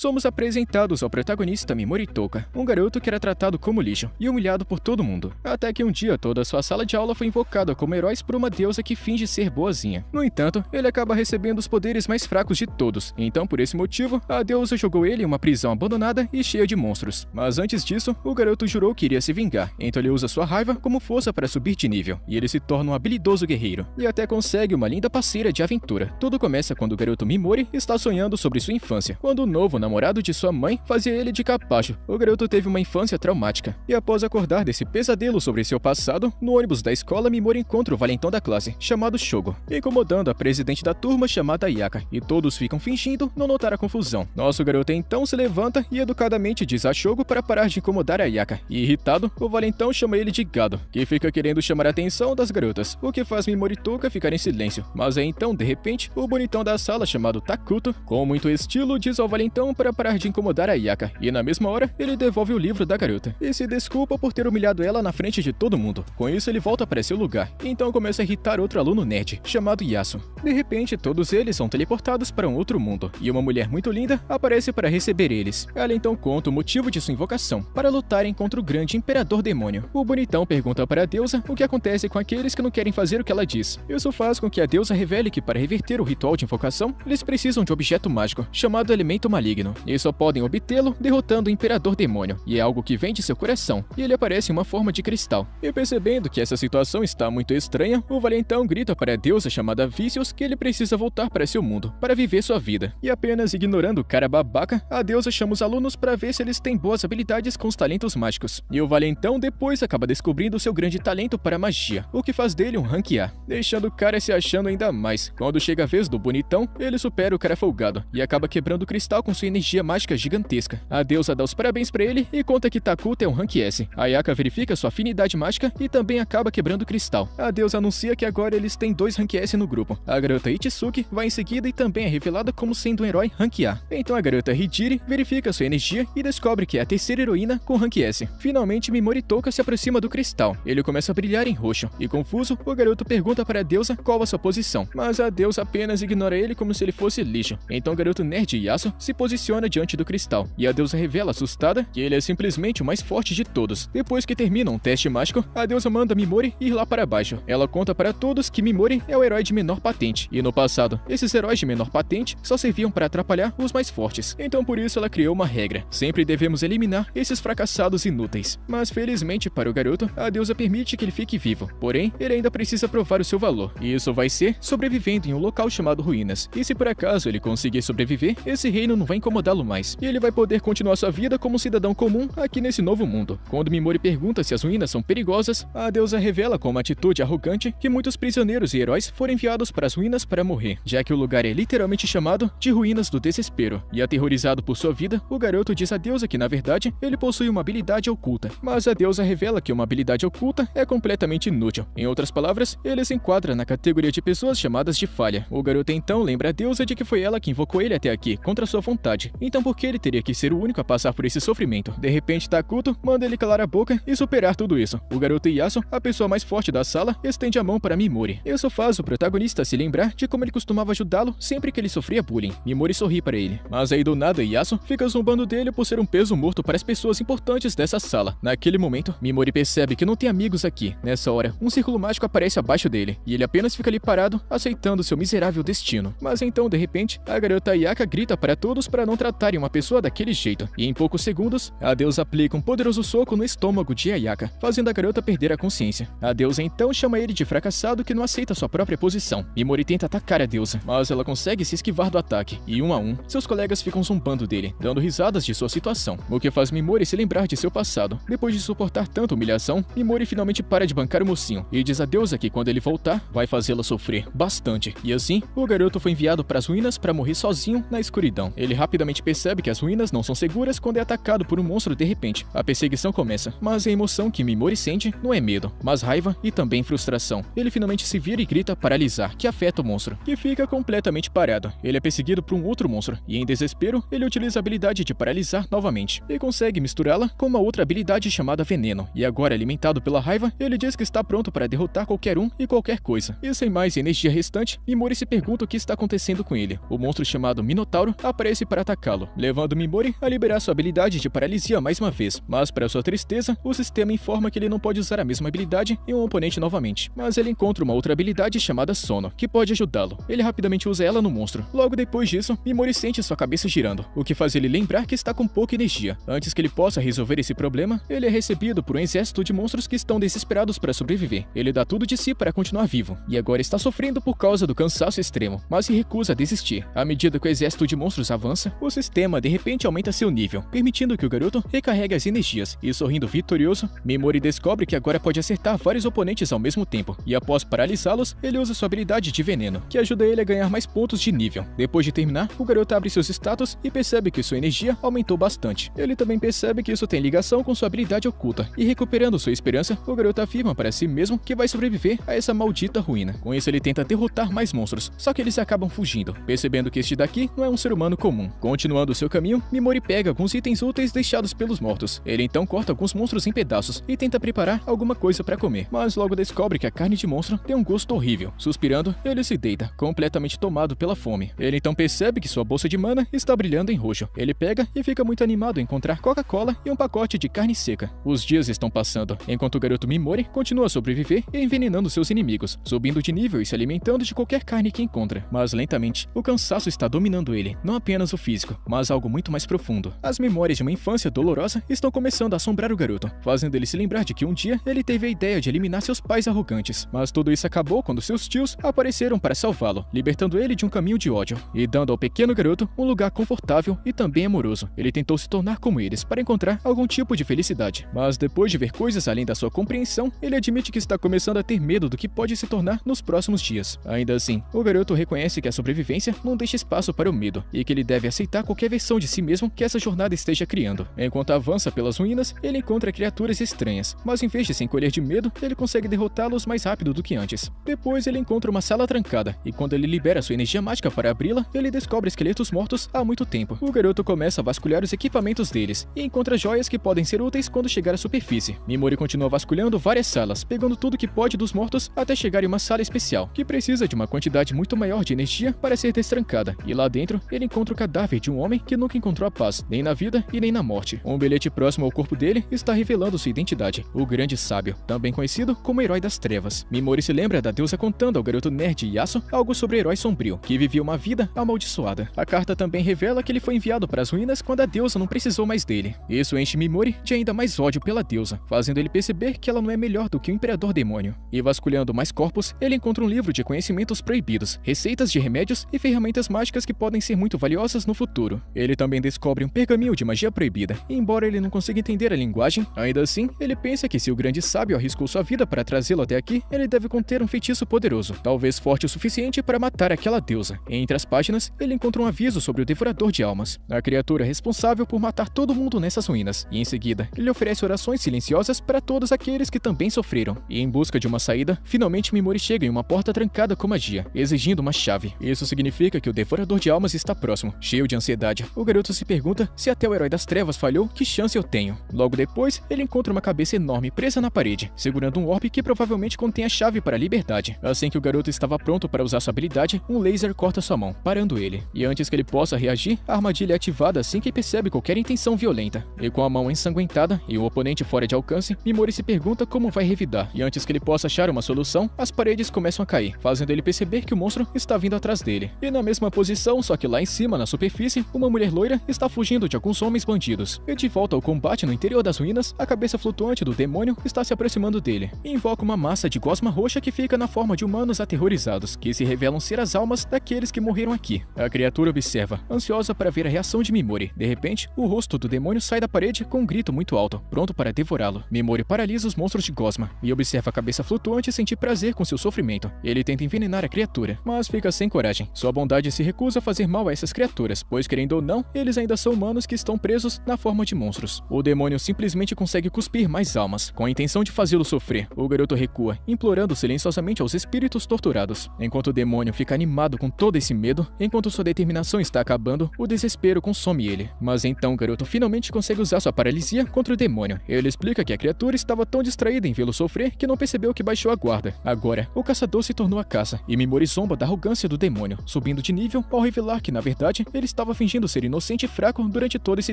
somos apresentados ao protagonista Mimori Touka, um garoto que era tratado como lixo e humilhado por todo mundo. Até que um dia toda a sua sala de aula foi invocada como heróis por uma deusa que finge ser boazinha. No entanto, ele acaba recebendo os poderes mais fracos de todos, então por esse motivo, a deusa jogou ele em uma prisão abandonada e cheia de monstros. Mas antes disso, o garoto jurou que iria se vingar, então ele usa sua raiva como força para subir de nível, e ele se torna um habilidoso guerreiro, e até consegue uma linda parceira de aventura. Tudo começa quando o garoto Mimori está sonhando sobre sua infância, quando o novo namorado de sua mãe fazia ele de capacho. O garoto teve uma infância traumática, e após acordar desse pesadelo sobre seu passado, no ônibus da escola Mimori encontra o valentão da classe, chamado Shogo, incomodando a presidente da turma chamada Ayaka, e todos ficam fingindo não notar a confusão. Nosso garoto então se levanta e educadamente diz a Shogo para parar de incomodar a Ayaka, e irritado, o valentão chama ele de gado, que fica querendo chamar a atenção das garotas, o que faz Mimori Touka ficar em silêncio. Mas aí então, de repente, o bonitão da sala chamado Takuto, com muito estilo, diz ao valentão para parar de incomodar a Ayaka, e na mesma hora, ele devolve o livro da garota, e se desculpa por ter humilhado ela na frente de todo mundo. Com isso, ele volta para seu lugar, e então começa a irritar outro aluno nerd, chamado Yasu. De repente, todos eles são teleportados para um outro mundo, e uma mulher muito linda aparece para receber eles. Ela então conta o motivo de sua invocação, para lutarem contra o grande imperador demônio. O bonitão pergunta para a deusa o que acontece com aqueles que não querem fazer o que ela diz. Isso faz com que a deusa revele que para reverter o ritual de invocação, eles precisam de um objeto mágico, chamado elemento maligno, e só podem obtê-lo derrotando o imperador demônio, e é algo que vem de seu coração, e ele aparece em uma forma de cristal. E percebendo que essa situação está muito estranha, o valentão grita para a deusa chamada Vicious que ele precisa voltar para seu mundo, para viver sua vida. E apenas ignorando o cara babaca, a deusa chama os alunos para ver se eles têm boas habilidades com os talentos mágicos. E o valentão depois acaba descobrindo seu grande talento para magia, o que faz dele um rank A, deixando o cara se achando ainda mais. Quando chega a vez do bonitão, ele supera o cara folgado, e acaba quebrando o cristal com sua energia mágica gigantesca. A deusa dá os parabéns para ele e conta que Takuto é um rank S. A Ayaka verifica sua afinidade mágica e também acaba quebrando o cristal. A deusa anuncia que agora eles têm 2 rank S no grupo. A garota Ichisuki vai em seguida e também é revelada como sendo um herói rank A. Então a garota Hijiri verifica sua energia e descobre que é a terceira heroína com rank S. Finalmente Mimori Touka se aproxima do cristal. Ele começa a brilhar em roxo, e confuso, o garoto pergunta para a deusa qual a sua posição, mas a deusa apenas ignora ele como se ele fosse lixo. Então o garoto nerd Yasu se posiciona diante do cristal, e a deusa revela assustada que ele é simplesmente o mais forte de todos. Depois que termina um teste mágico, a deusa manda Mimori ir lá para baixo. Ela conta para todos que Mimori é o herói de menor patente, e no passado, esses heróis de menor patente só serviam para atrapalhar os mais fortes. Então por isso ela criou uma regra: sempre devemos eliminar esses fracassados inúteis. Mas felizmente para o garoto, a deusa permite que ele fique vivo, porém, ele ainda precisa provar o seu valor, e isso vai ser sobrevivendo em um local chamado Ruínas. E se por acaso ele conseguir sobreviver, esse reino não vai incomodá-lo mais, e ele vai poder continuar sua vida como um cidadão comum aqui nesse novo mundo. Quando Mimori pergunta se as ruínas são perigosas, a deusa revela com uma atitude arrogante que muitos prisioneiros e heróis foram enviados para as ruínas para morrer, já que o lugar é literalmente chamado de Ruínas do Desespero. E aterrorizado por sua vida, o garoto diz à deusa que na verdade ele possui uma habilidade oculta, mas a deusa revela que uma habilidade oculta é completamente inútil. Em outras palavras, ele se enquadra na categoria de pessoas chamadas de falha. O garoto então lembra a deusa de que foi ela que invocou ele até aqui, contra sua vontade, então por que ele teria que ser o único a passar por esse sofrimento? De repente Takuto manda ele calar a boca e superar tudo isso. O garoto Yasu, a pessoa mais forte da sala, estende a mão para Mimori. Isso faz o protagonista se lembrar de como ele costumava ajudá-lo sempre que ele sofria bullying. Mimori sorri para ele, mas aí do nada Yasu fica zombando dele por ser um peso morto para as pessoas importantes dessa sala. Naquele momento, Mimori percebe que não tem amigos aqui. Nessa hora, um círculo mágico aparece abaixo dele, e ele apenas fica ali parado, aceitando seu miserável destino. Mas então, de repente, a garota Ayaka grita para todos para não tratarem uma pessoa daquele jeito, e em poucos segundos, a deusa aplica um poderoso soco no estômago de Ayaka, fazendo a garota perder a consciência. A deusa então chama ele de fracassado que não aceita sua própria posição. Mimori tenta atacar a deusa, mas ela consegue se esquivar do ataque, e um a um, seus colegas ficam zombando dele, dando risadas de sua situação, o que faz Mimori se lembrar de seu passado. Depois de suportar tanta humilhação, Mimori finalmente para de bancar o mocinho, e diz a deusa que quando ele voltar, vai fazê-la sofrer bastante. E assim, o garoto foi enviado para as ruínas para morrer sozinho na escuridão. Ele rapidamente percebe que as ruínas não são seguras quando é atacado por um monstro de repente. A perseguição começa, mas a emoção que Mimori sente não é medo, mas raiva e também frustração. Ele finalmente se vira e grita paralisar, que afeta o monstro, que fica completamente parado. Ele é perseguido por um outro monstro, e em desespero, ele utiliza a habilidade de paralisar novamente, e consegue misturá-la com uma outra habilidade chamada veneno, e agora alimentado pela raiva, ele diz que está pronto para derrotar qualquer um e qualquer coisa. E sem mais energia restante, Mimori se pergunta o que está acontecendo com ele. O monstro chamado Minotauro aparece para atacar atacá-lo, levando Mimori a liberar sua habilidade de paralisia mais uma vez. Mas para sua tristeza, o sistema informa que ele não pode usar a mesma habilidade em um oponente novamente. Mas ele encontra uma outra habilidade chamada Sono, que pode ajudá-lo. Ele rapidamente usa ela no monstro. Logo depois disso, Mimori sente sua cabeça girando, o que faz ele lembrar que está com pouca energia. Antes que ele possa resolver esse problema, ele é recebido por um exército de monstros que estão desesperados para sobreviver. Ele dá tudo de si para continuar vivo, e agora está sofrendo por causa do cansaço extremo, mas se recusa a desistir. À medida que o exército de monstros avança, o sistema de repente aumenta seu nível, permitindo que o garoto recarregue as energias, e sorrindo vitorioso, Mimori descobre que agora pode acertar vários oponentes ao mesmo tempo, e após paralisá-los, ele usa sua habilidade de veneno, que ajuda ele a ganhar mais pontos de nível. Depois de terminar, o garoto abre seus status e percebe que sua energia aumentou bastante. Ele também percebe que isso tem ligação com sua habilidade oculta, e recuperando sua esperança, o garoto afirma para si mesmo que vai sobreviver a essa maldita ruína. Com isso, ele tenta derrotar mais monstros, só que eles acabam fugindo, percebendo que este daqui não é um ser humano comum. Continuando seu caminho, Mimori pega alguns itens úteis deixados pelos mortos. Ele então corta alguns monstros em pedaços e tenta preparar alguma coisa para comer, mas logo descobre que a carne de monstro tem um gosto horrível. Suspirando, ele se deita, completamente tomado pela fome. Ele então percebe que sua bolsa de mana está brilhando em roxo. Ele pega e fica muito animado em encontrar Coca-Cola e um pacote de carne seca. Os dias estão passando, enquanto o garoto Mimori continua a sobreviver e envenenando seus inimigos, subindo de nível e se alimentando de qualquer carne que encontra. Mas lentamente, o cansaço está dominando ele, não apenas o físico, mas algo muito mais profundo. As memórias de uma infância dolorosa estão começando a assombrar o garoto, fazendo ele se lembrar de que um dia ele teve a ideia de eliminar seus pais arrogantes. Mas tudo isso acabou quando seus tios apareceram para salvá-lo, libertando ele de um caminho de ódio e dando ao pequeno garoto um lugar confortável e também amoroso. Ele tentou se tornar como eles para encontrar algum tipo de felicidade, mas depois de ver coisas além da sua compreensão, ele admite que está começando a ter medo do que pode se tornar nos próximos dias. Ainda assim, o garoto reconhece que a sobrevivência não deixa espaço para o medo e que ele deve aceitar qualquer versão de si mesmo que essa jornada esteja criando. Enquanto avança pelas ruínas, ele encontra criaturas estranhas, mas em vez de se encolher de medo, ele consegue derrotá-los mais rápido do que antes. Depois ele encontra uma sala trancada, e quando ele libera sua energia mágica para abri-la, ele descobre esqueletos mortos há muito tempo. O garoto começa a vasculhar os equipamentos deles, e encontra joias que podem ser úteis quando chegar à superfície. Mimori continua vasculhando várias salas, pegando tudo que pode dos mortos até chegar em uma sala especial, que precisa de uma quantidade muito maior de energia para ser destrancada, e lá dentro ele encontra o cadáver de um homem que nunca encontrou a paz, nem na vida e nem na morte. Um bilhete próximo ao corpo dele está revelando sua identidade, o Grande Sábio, também conhecido como Herói das Trevas. Mimori se lembra da deusa contando ao garoto nerd Yasuo algo sobre o herói sombrio, que vivia uma vida amaldiçoada. A carta também revela que ele foi enviado para as ruínas quando a deusa não precisou mais dele. Isso enche Mimori de ainda mais ódio pela deusa, fazendo ele perceber que ela não é melhor do que o Imperador Demônio. E vasculhando mais corpos, ele encontra um livro de conhecimentos proibidos, receitas de remédios e ferramentas mágicas que podem ser muito valiosas no futuro. Ele também descobre um pergaminho de magia proibida, e embora ele não consiga entender a linguagem, ainda assim, ele pensa que se o Grande Sábio arriscou sua vida para trazê-lo até aqui, ele deve conter um feitiço poderoso, talvez forte o suficiente para matar aquela deusa. Entre as páginas, ele encontra um aviso sobre o Devorador de Almas, a criatura responsável por matar todo mundo nessas ruínas, e em seguida, ele oferece orações silenciosas para todos aqueles que também sofreram. E em busca de uma saída, finalmente Mimori chega em uma porta trancada com magia, exigindo uma chave. Isso significa que o Devorador de Almas está próximo. Cheio de ansiedade, o garoto se pergunta se até o Herói das Trevas falhou, que chance eu tenho? Logo depois, ele encontra uma cabeça enorme presa na parede, segurando um orbe que provavelmente contém a chave para a liberdade. Assim que o garoto estava pronto para usar sua habilidade, um laser corta sua mão, parando ele. E antes que ele possa reagir, a armadilha é ativada assim que percebe qualquer intenção violenta. E com a mão ensanguentada e o oponente fora de alcance, Mimori se pergunta como vai revidar. E antes que ele possa achar uma solução, as paredes começam a cair, fazendo ele perceber que o monstro está vindo atrás dele. E na mesma posição, só que lá em cima, na superfície, uma mulher loira está fugindo de alguns homens bandidos. E de volta ao combate no interior das ruínas, a cabeça flutuante do demônio está se aproximando dele, e invoca uma massa de gosma roxa que fica na forma de humanos aterrorizados, que se revelam ser as almas daqueles que morreram aqui. A criatura observa, ansiosa para ver a reação de Mimori. De repente, o rosto do demônio sai da parede com um grito muito alto, pronto para devorá-lo. Mimori paralisa os monstros de gosma, e observa a cabeça flutuante sentir prazer com seu sofrimento. Ele tenta envenenar a criatura, mas fica sem coragem. Sua bondade se recusa a fazer mal a essas criaturas, pois querendo ou não, eles ainda são humanos que estão presos na forma de monstros. O demônio simplesmente consegue cuspir mais almas, com a intenção de fazê-lo sofrer. O garoto recua, implorando silenciosamente aos espíritos torturados. Enquanto o demônio fica animado com todo esse medo, enquanto sua determinação está acabando, o desespero consome ele. Mas então o garoto finalmente consegue usar sua paralisia contra o demônio. Ele explica que a criatura estava tão distraída em vê-lo sofrer que não percebeu que baixou a guarda. Agora, o caçador se tornou a caça, e Mimori zomba da arrogância do demônio, subindo de nível ao revelar que, na verdade, ele estava fingindo ser inocente e fraco durante todo esse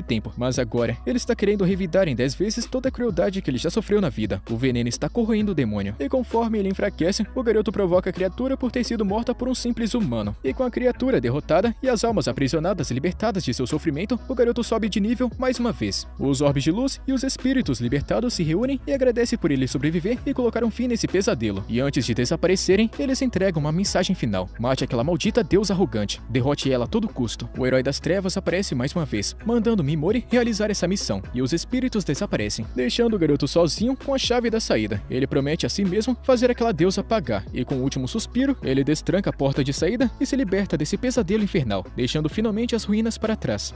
tempo, mas agora ele está querendo revidar em 10 vezes toda a crueldade que ele já sofreu na vida. O veneno está corroendo o demônio, e conforme ele enfraquece, o garoto provoca a criatura por ter sido morta por um simples humano. E com a criatura derrotada e as almas aprisionadas e libertadas de seu sofrimento, o garoto sobe de nível mais uma vez. Os orbes de luz e os espíritos libertados se reúnem e agradecem por ele sobreviver e colocar um fim nesse pesadelo. E antes de desaparecerem, eles entregam uma mensagem final: mate aquela maldita deusa arrogante, derrote ela a todo custo. O herói das trevas aparece mais uma vez, mandando Mimori realizar essa missão, e os espíritos desaparecem, deixando o garoto sozinho com a chave da saída. Ele promete a si mesmo fazer aquela deusa pagar, e com o último suspiro, ele destranca a porta de saída e se liberta desse pesadelo infernal, deixando finalmente as ruínas para trás.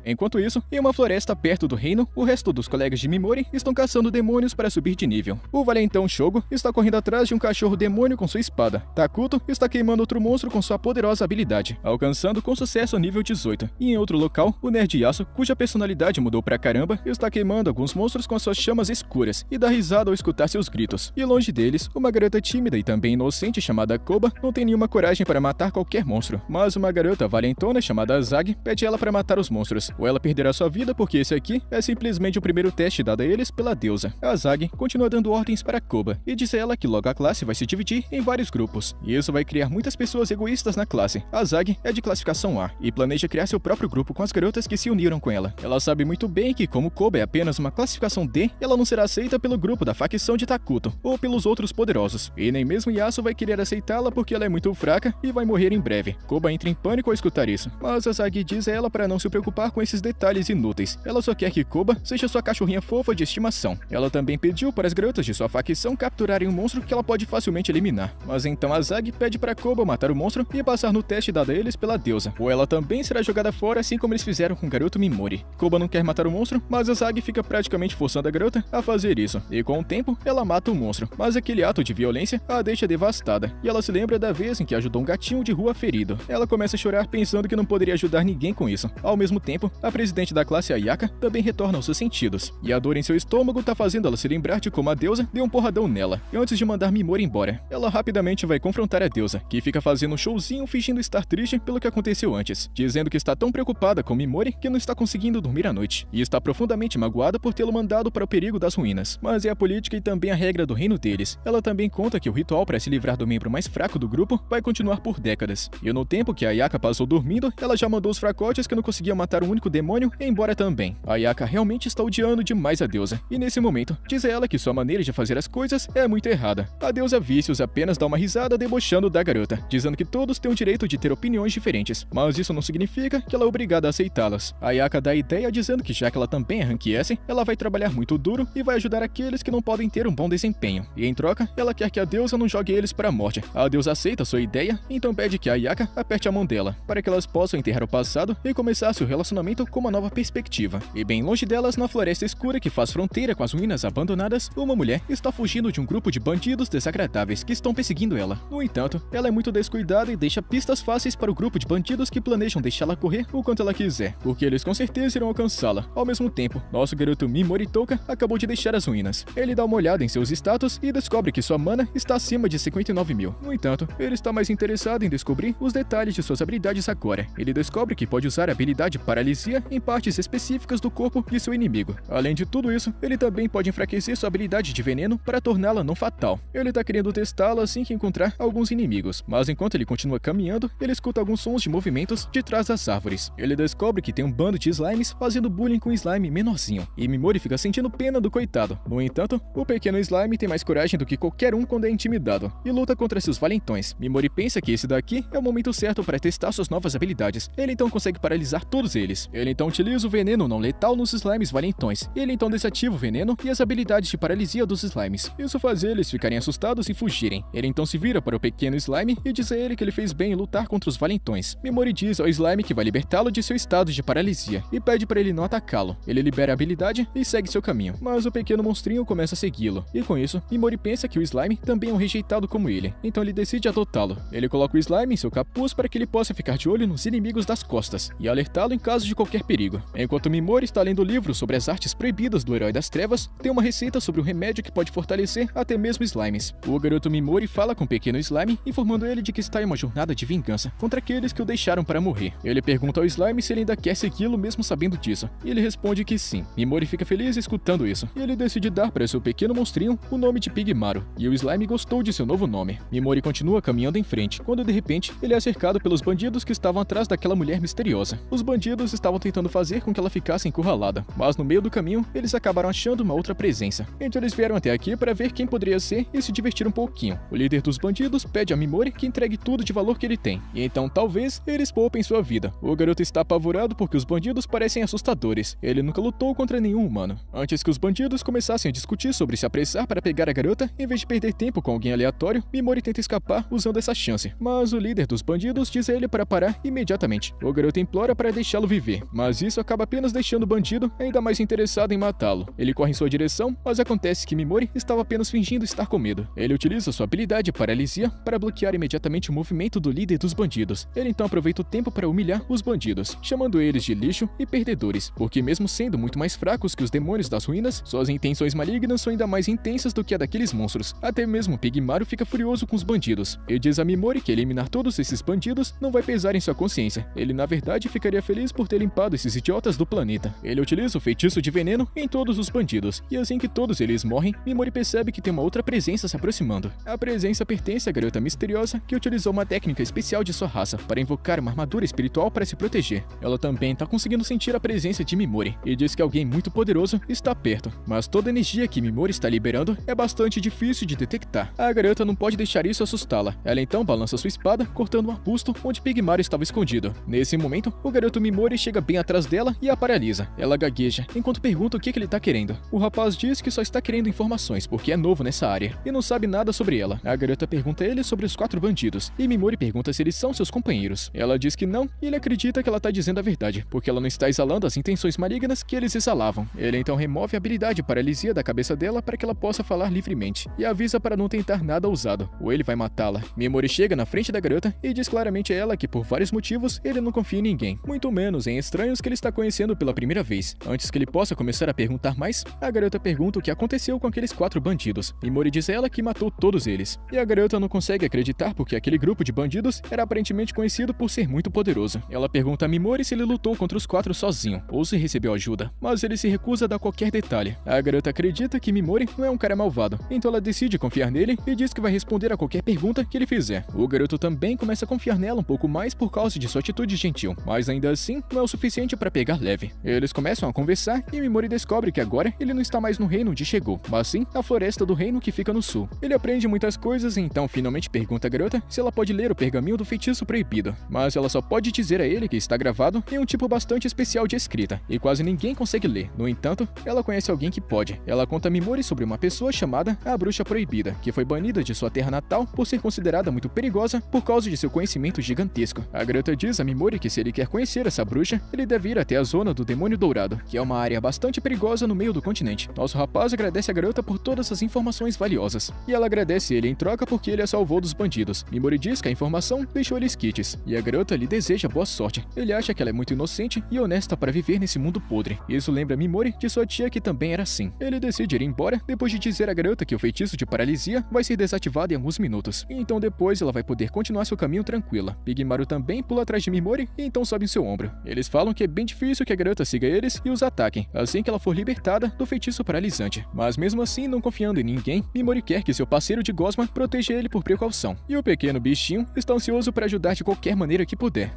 Enquanto isso, em uma floresta perto do reino, o resto dos colegas de Mimori estão caçando demônios para subir de nível. O valentão Shogo está correndo atrás de um cachorro demônio com sua espada. Takuto está queimando outro monstro com sua poderosa habilidade, alcançando com sucesso o nível 18. E em outro local, o nerd Yasuo, cuja personalidade mudou pra caramba, está queimando alguns monstros com suas chamas escuras e dá risada ao escutar seus gritos. E longe deles, uma garota tímida e também inocente chamada Koba não tem nenhuma coragem para matar qualquer monstro, mas uma garota valentona chamada Azagi pede ela para matar os monstros, ou ela perderá sua vida porque esse aqui é simplesmente o primeiro teste dado a eles pela deusa. A Azagi continua dando ordens para Koba e diz a ela que logo a classe vai se dividir em vários grupos, e isso vai criar muitas pessoas egoístas na classe. A Azagi é de classificação A e planeja criar seu próprio grupo com as garotas que se uniram com ela. Ela sabe muito bem que como Koba é apenas uma classificação D, ela não será aceita pelo grupo da facção de Takuto ou pelos outros poderosos, e nem mesmo Yasuo vai querer aceitá-la porque ela é muito fraca e vai morrer em breve. Koba entra em pânico ao escutar isso, mas a Azagi diz a ela para não se preocupar com esses detalhes inúteis. Ela só quer que Koba seja sua cachorrinha fofa de estimação. Ela também pediu para as garotas de sua facção capturarem um monstro que ela pode facilmente eliminar. Mas então a Azagi pede para Koba matar o monstro e passar no teste dado a eles pela deusa, ou ela também será jogada fora assim como eles fizeram com o garoto Mimori. Koba não quer matar o monstro, mas a Azagi fica praticamente forçando a garota a fazer isso. E com o tempo, ela mata o monstro, mas aquele ato de violência a deixa devastada, e ela se lembra da vez em que ajudou um gatinho de rua ferido. Ela começa a chorar pensando que não poderia ajudar ninguém com isso. Ao mesmo tempo, a presidente da classe Ayaka também retorna aos seus sentidos, e a dor em seu estômago tá fazendo ela se lembrar de como a deusa deu um porradão nela, e antes de mandar Mimori embora, ela rapidamente vai confrontar a deusa, que fica fazendo um showzinho fingindo estar triste pelo que aconteceu antes, dizendo que está tão preocupada com Mimori que não está conseguindo dormir à noite, e está profundamente magoada por tê-lo mandado para o perigo das ruínas. Mas é a política e também a regra do reino deles. Ela também conta que o ritual para se livrar do membro mais fraco do grupo vai continuar por décadas, e no tempo que a Ayaka passou dormindo, ela já mandou os fracotes que não conseguiam matar um único demônio embora também. A Ayaka realmente está odiando demais a deusa, e nesse momento, diz a ela que sua maneira de fazer as coisas é muito errada. A deusa Vícios apenas dá uma risada debochando da garota, dizendo que todos têm o direito de ter opiniões diferentes, mas isso não significa que ela é obrigada a aceitá-las. A Ayaka dá a ideia dizendo que já que ela também é Rank S, ela vai trabalhar muito duro e vai ajudar aqueles que não podem ter um bom desempenho, e em troca, ela quer que a deusa não jogue eles para a morte. A deusa aceita sua ideia, então pede que a Ayaka aperte a mão dela, para que elas possam enterrar o passado e começar seu relacionamento com uma nova perspectiva. E bem longe delas, na floresta escura que faz fronteira com as ruínas abandonadas, uma mulher está fugindo de um grupo de bandidos desagradáveis que estão perseguindo ela. No entanto, ela é muito descuidada e deixa pistas fáceis para o grupo de bandidos que planejam deixá-la correr o quanto ela quiser, porque eles com certeza irão alcançá-la. Ao mesmo tempo, nosso garoto Mimori Touka acabou de deixar as ruínas. Ele dá uma olhada em seus status e descobre que sua mana está acima de 59 mil. No entanto, ele está mais interessado em descobrir os detalhes de suas habilidades agora. Ele descobre que pode usar a habilidade Paralisia em partes específicas do corpo de seu inimigo. Além de tudo isso, ele também pode enfraquecer sua habilidade de veneno para torná-la não fatal. Ele tá querendo testá-la assim que encontrar alguns inimigos, mas enquanto ele continua caminhando, ele escuta alguns sons de movimentos de trás das árvores. Ele descobre que tem um bando de slimes fazendo bullying com um slime menorzinho, e Mimori fica sentindo pena do coitado. No entanto, o pequeno slime tem mais coragem do que qualquer um quando é intimidado, e luta contra seus valentões. Mimori pensa que esse daqui é o momento certo para testar suas novas habilidades. Ele então consegue paralisar todos eles. Ele então utiliza o veneno não letal nos slimes valentões. Ele então desativa o veneno e as habilidades de paralisia dos slimes. Isso faz eles ficarem assustados e fugirem. Ele então se vira para o pequeno slime e diz a ele que ele fez bem em lutar contra os valentões. Mimori diz ao slime que vai libertá-lo de seu estado de paralisia e pede para ele não atacá-lo. Ele libera a habilidade e segue seu caminho, mas o pequeno monstrinho começa a segui-lo. E com isso, Mimori pensa que o slime também é um rejeitado como ele, então ele decide adotá-lo. Ele coloca o slime em seu capuz para que ele possa ficar de olho nos inimigos das costas e alertá-lo em caso de qualquer perigo. Enquanto Mimori está lendo o livro sobre as artes proibidas do Herói das Trevas, tem uma receita sobre um remédio que pode fortalecer até mesmo slimes. O garoto Mimori fala com o pequeno slime, informando ele de que está em uma jornada de vingança contra aqueles que o deixaram para morrer. Ele pergunta ao slime se ele ainda quer segui-lo mesmo sabendo disso, e ele responde que sim. Mimori fica feliz escutando isso, e ele decide dar para seu pequeno monstrinho o nome de Pigmaru, e o slime gostou de seu novo nome. Mimori continua caminhando em frente, quando de repente ele é cercado pelos bandidos que estavam atrás daquela mulher misteriosa. Os bandidos estavam tentando fazer com que ela ficasse encurralada, mas no meio do caminho eles acabaram achando uma outra presença. Então eles vieram até aqui para ver quem poderia ser e se divertir um pouquinho. O líder dos bandidos pede a Mimori que entregue tudo de valor que ele tem, e então talvez eles poupem sua vida. O garoto está apavorado porque os bandidos parecem assustadores. Ele nunca lutou contra nenhum humano. Antes que os bandidos começassem a discutir sobre se apressar para pegar a garota, em vez de perder tempo com alguém aleatório, Mimori tenta escapar usando essa chance, mas o líder dos bandidos diz a ele para parar imediatamente. O garoto implora para deixá-lo viver, mas isso acaba apenas deixando o bandido ainda mais interessado em matá-lo. Ele corre em sua direção, mas acontece que Mimori estava apenas fingindo estar com medo. Ele utiliza sua habilidade paralisia para bloquear imediatamente o movimento do líder dos bandidos. Ele então aproveita o tempo para humilhar os bandidos, chamando eles de lixo e perdedores, porque mesmo sendo muito mais fracos que os demônios das ruínas, suas intenções malignas são ainda mais intensas do que a daqueles monstros. Até mesmo Pigmaru fica furioso com os bandidos. Ele diz a Mimori que eliminar todos esses bandidos não vai pesar em sua consciência. Ele na verdade ficaria feliz por ter limpado esses idiotas do planeta. Ele utiliza o feitiço de veneno em todos os bandidos, e assim que todos eles morrem, Mimori percebe que tem uma outra presença se aproximando. A presença pertence à garota misteriosa que utilizou uma técnica especial de sua raça para invocar uma armadura espiritual para se proteger. Ela também está conseguindo sentir a presença de Mimori e diz que alguém muito poderoso está perto, mas toda a energia que Mimori está liberando é bastante difícil de detectar. A garota não pode deixar isso assustá-la. Ela então balança sua espada, cortando um arbusto onde Pigmaru estava escondido. Nesse momento, o garoto Mimori chega bem atrás dela e a paralisa. Ela gagueja, enquanto pergunta o que ele está querendo. O rapaz diz que só está querendo informações porque é novo nessa área e não sabe nada sobre ela. A garota pergunta a ele sobre os 4 bandidos e Mimori pergunta se eles são seus companheiros. Ela diz que não e ele acredita que ela está dizendo a verdade, porque ela não está exalando as intenções malignas que eles exalavam. Ele então remove a habilidade paralisia da cabeça dela para que ela possa falar livremente e avisa para não tentar nada ousado, ou ele vai matá-la. Mimori chega na frente da garota e diz claramente a ela que por vários motivos ele não confia em ninguém, muito menos em estranhos que ele está conhecendo pela primeira vez. Antes que ele possa começar a perguntar mais, a garota pergunta o que aconteceu com aqueles 4 bandidos. Mimori diz a ela que matou todos eles, e a garota não consegue acreditar porque aquele grupo de bandidos era aparentemente conhecido por ser muito poderoso. Ela pergunta a Mimori se ele lutou contra os 4 sozinho, ou se recebeu ajuda, mas ele se recusa a dar qualquer detalhe. A garota acredita que Mimori não é um cara malvado, então ela decide confiar nele e diz que vai responder a qualquer pergunta que ele fizer. O garoto também começa a confiar nela um pouco mais por causa de sua atitude gentil, mas ainda assim não é o suficiente para pegar leve. Eles começam a conversar e Mimori descobre que agora ele não está mais no reino onde chegou, mas sim na floresta do reino que fica no sul. Ele aprende muitas coisas e então finalmente pergunta à garota se ela pode ler o pergaminho do feitiço proibido, mas ela só pode dizer a ele que está gravado em um tipo bastante especial de escrita e quase ninguém consegue ler. No entanto, ela conhece alguém que pode. Ela conta a Mimori sobre uma pessoa chamada a Bruxa Proibida, que foi banida de sua terra natal por ser considerada muito perigosa por causa de seu conhecimento gigantesco. A garota diz a Mimori que se ele quer conhecer essa bruxa, ele deve ir até a zona do Demônio Dourado, que é uma área bastante perigosa no meio do continente. Nosso rapaz agradece a garota por todas as informações valiosas, e ela agradece ele em troca porque ele a salvou dos bandidos. Mimori diz que a informação deixou eles quites, e a garota lhe deseja boa sorte. Ele acha que ela é muito inocente e honesta para viver nesse mundo podre. Isso lembra Mimori de sua tia que também era assim. Ele decide ir embora depois de dizer à garota que o feitiço de paralisia vai ser desativado em alguns minutos, e então depois ela vai poder continuar seu caminho tranquila. Pigmaru também pula atrás de Mimori e então sobe em seu ombro. Eles falam que é bem difícil que a garota siga eles e os ataquem assim que ela for libertada do feitiço paralisante, mas mesmo assim, não confiando em ninguém, Mimori quer que seu parceiro de gosma proteja ele por precaução, e o pequeno bichinho está ansioso para ajudar de qualquer maneira que puder.